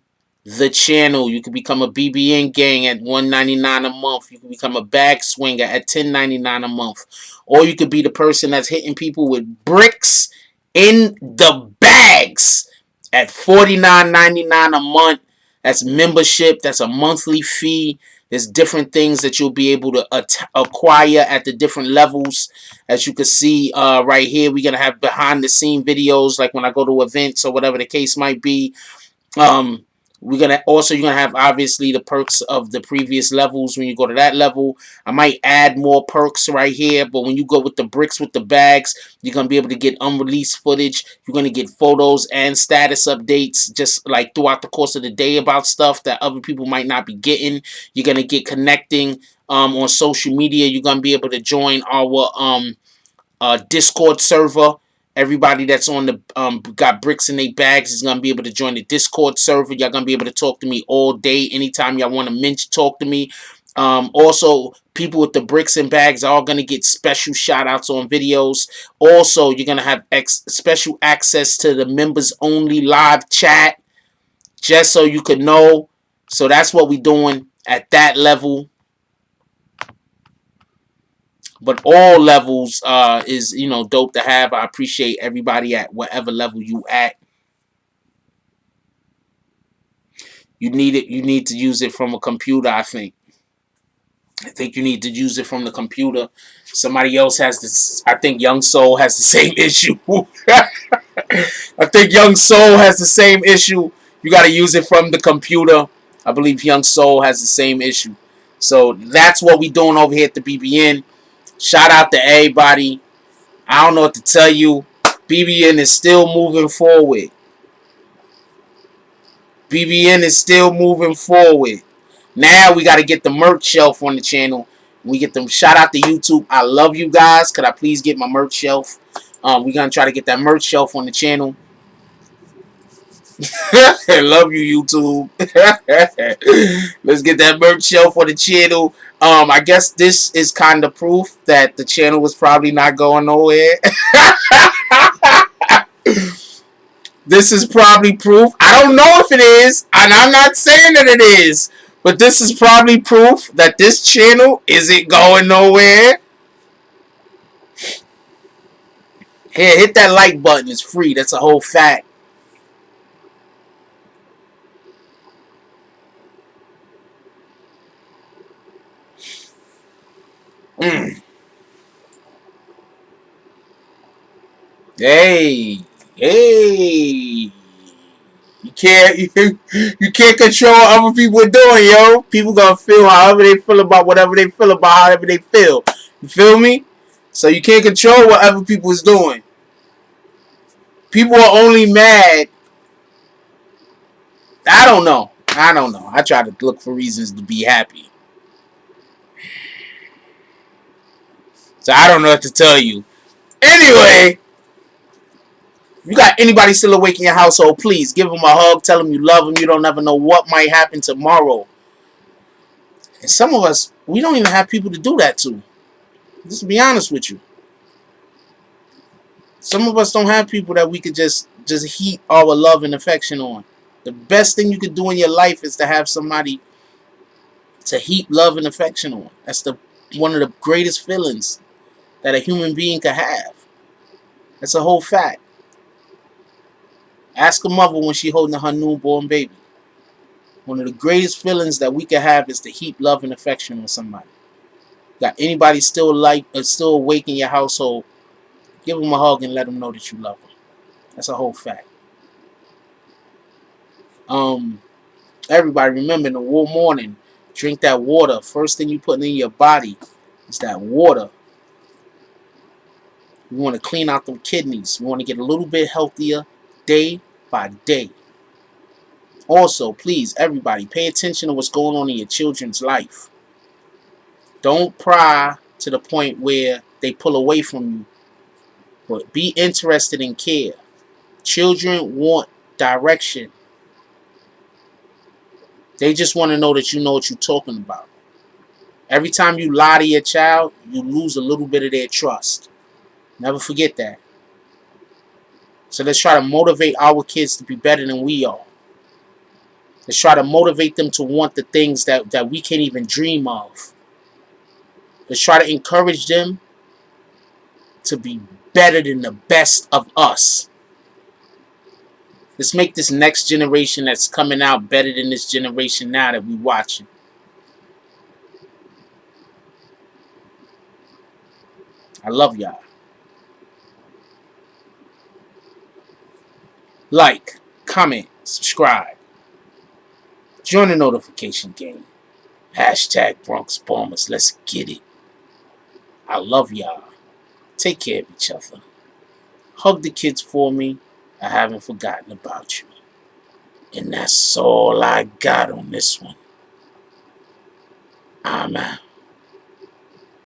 the channel. You can become a BBN gang at $1.99 a month. You can become a bag swinger at $10.99 a month. Or you could be the person that's hitting people with bricks in the bags at $49.99 a month. That's membership. That's a monthly fee. There's different things that you'll be able to acquire at the different levels. As you can see right here, we're going to have behind the scene videos like when I go to events or whatever the case might be. You're gonna have obviously the perks of the previous levels when you go to that level. I might add more perks right here, but when you go with the bricks with the bags, you're gonna be able to get unreleased footage. You're gonna get photos and status updates just like throughout the course of the day about stuff that other people might not be getting. You're gonna get connecting on social media. You're gonna be able to join our Discord server. Everybody that's on the got bricks in their bags is gonna be able to join the Discord server. Y'all gonna be able to talk to me all day, anytime y'all want to talk to me. Also, people with the bricks and bags are all going to get special shout outs on videos. Also, you're going to have special access to the members only live chat, just so you could know. So that's what we're doing at that level. But all levels is, you know, dope to have. I appreciate everybody at whatever level you at. You need it. You need to use it from a computer, I think. I think you need to use it from the computer. Somebody else has this. I think Young Soul has the same issue. I think Young Soul has the same issue. You got to use it from the computer. I believe Young Soul has the same issue. So that's what we doing over here at the BBN. Shout out to everybody. I don't know what to tell you. BBN is still moving forward. BBN is still moving forward. Now we got to get the merch shelf on the channel. We get them. Shout out to YouTube. I love you guys. Could I please get my merch shelf? We're going to try to get that merch shelf on the channel. I love you, YouTube. Let's get that merch shelf on the channel. I guess this is kind of proof that the channel was probably not going nowhere. This is probably proof. I don't know if it is, and I'm not saying that it is, but this is probably proof that this channel isn't going nowhere. Here, hit that like button. It's free. That's a whole fact. Hey, hey. You can't control what other people are doing, yo. People gonna feel however they feel about whatever they feel about however they feel. You feel me? So you can't control what other people is doing. People are only mad. I don't know. I try to look for reasons to be happy. So I don't know what to tell you. Anyway, if you got anybody still awake in your household, please give them a hug. Tell them you love them. You don't never know what might happen tomorrow. And some of us, we don't even have people to do that to. Just to be honest with you. Some of us don't have people that we could just heap our love and affection on. The best thing you could do in your life is to have somebody to heap love and affection on. That's one of the greatest feelings that a human being could have. That's a whole fact. Ask a mother when she's holding her newborn baby. One of the greatest feelings that we could have is to heap love and affection on somebody. Got anybody still awake in your household? Give them a hug and let them know that you love them. That's a whole fact. Everybody remember in the morning, drink that water. First thing you put in your body is that water. We want to clean out them kidneys. We want to get a little bit healthier day by day. Also, please, everybody, pay attention to what's going on in your children's life. Don't pry to the point where they pull away from you. But be interested in care. Children want direction. They just want to know that you know what you're talking about. Every time you lie to your child, you lose a little bit of their trust. Never forget that. So let's try to motivate our kids to be better than we are. Let's try to motivate them to want the things that we can't even dream of. Let's try to encourage them to be better than the best of us. Let's make this next generation that's coming out better than this generation now that we're watching. I love y'all. Like, comment, subscribe. Join the notification game. Hashtag Bronx Bombers. Let's get it. I love y'all. Take care of each other. Hug the kids for me. I haven't forgotten about you. And that's all I got on this one. I'm out.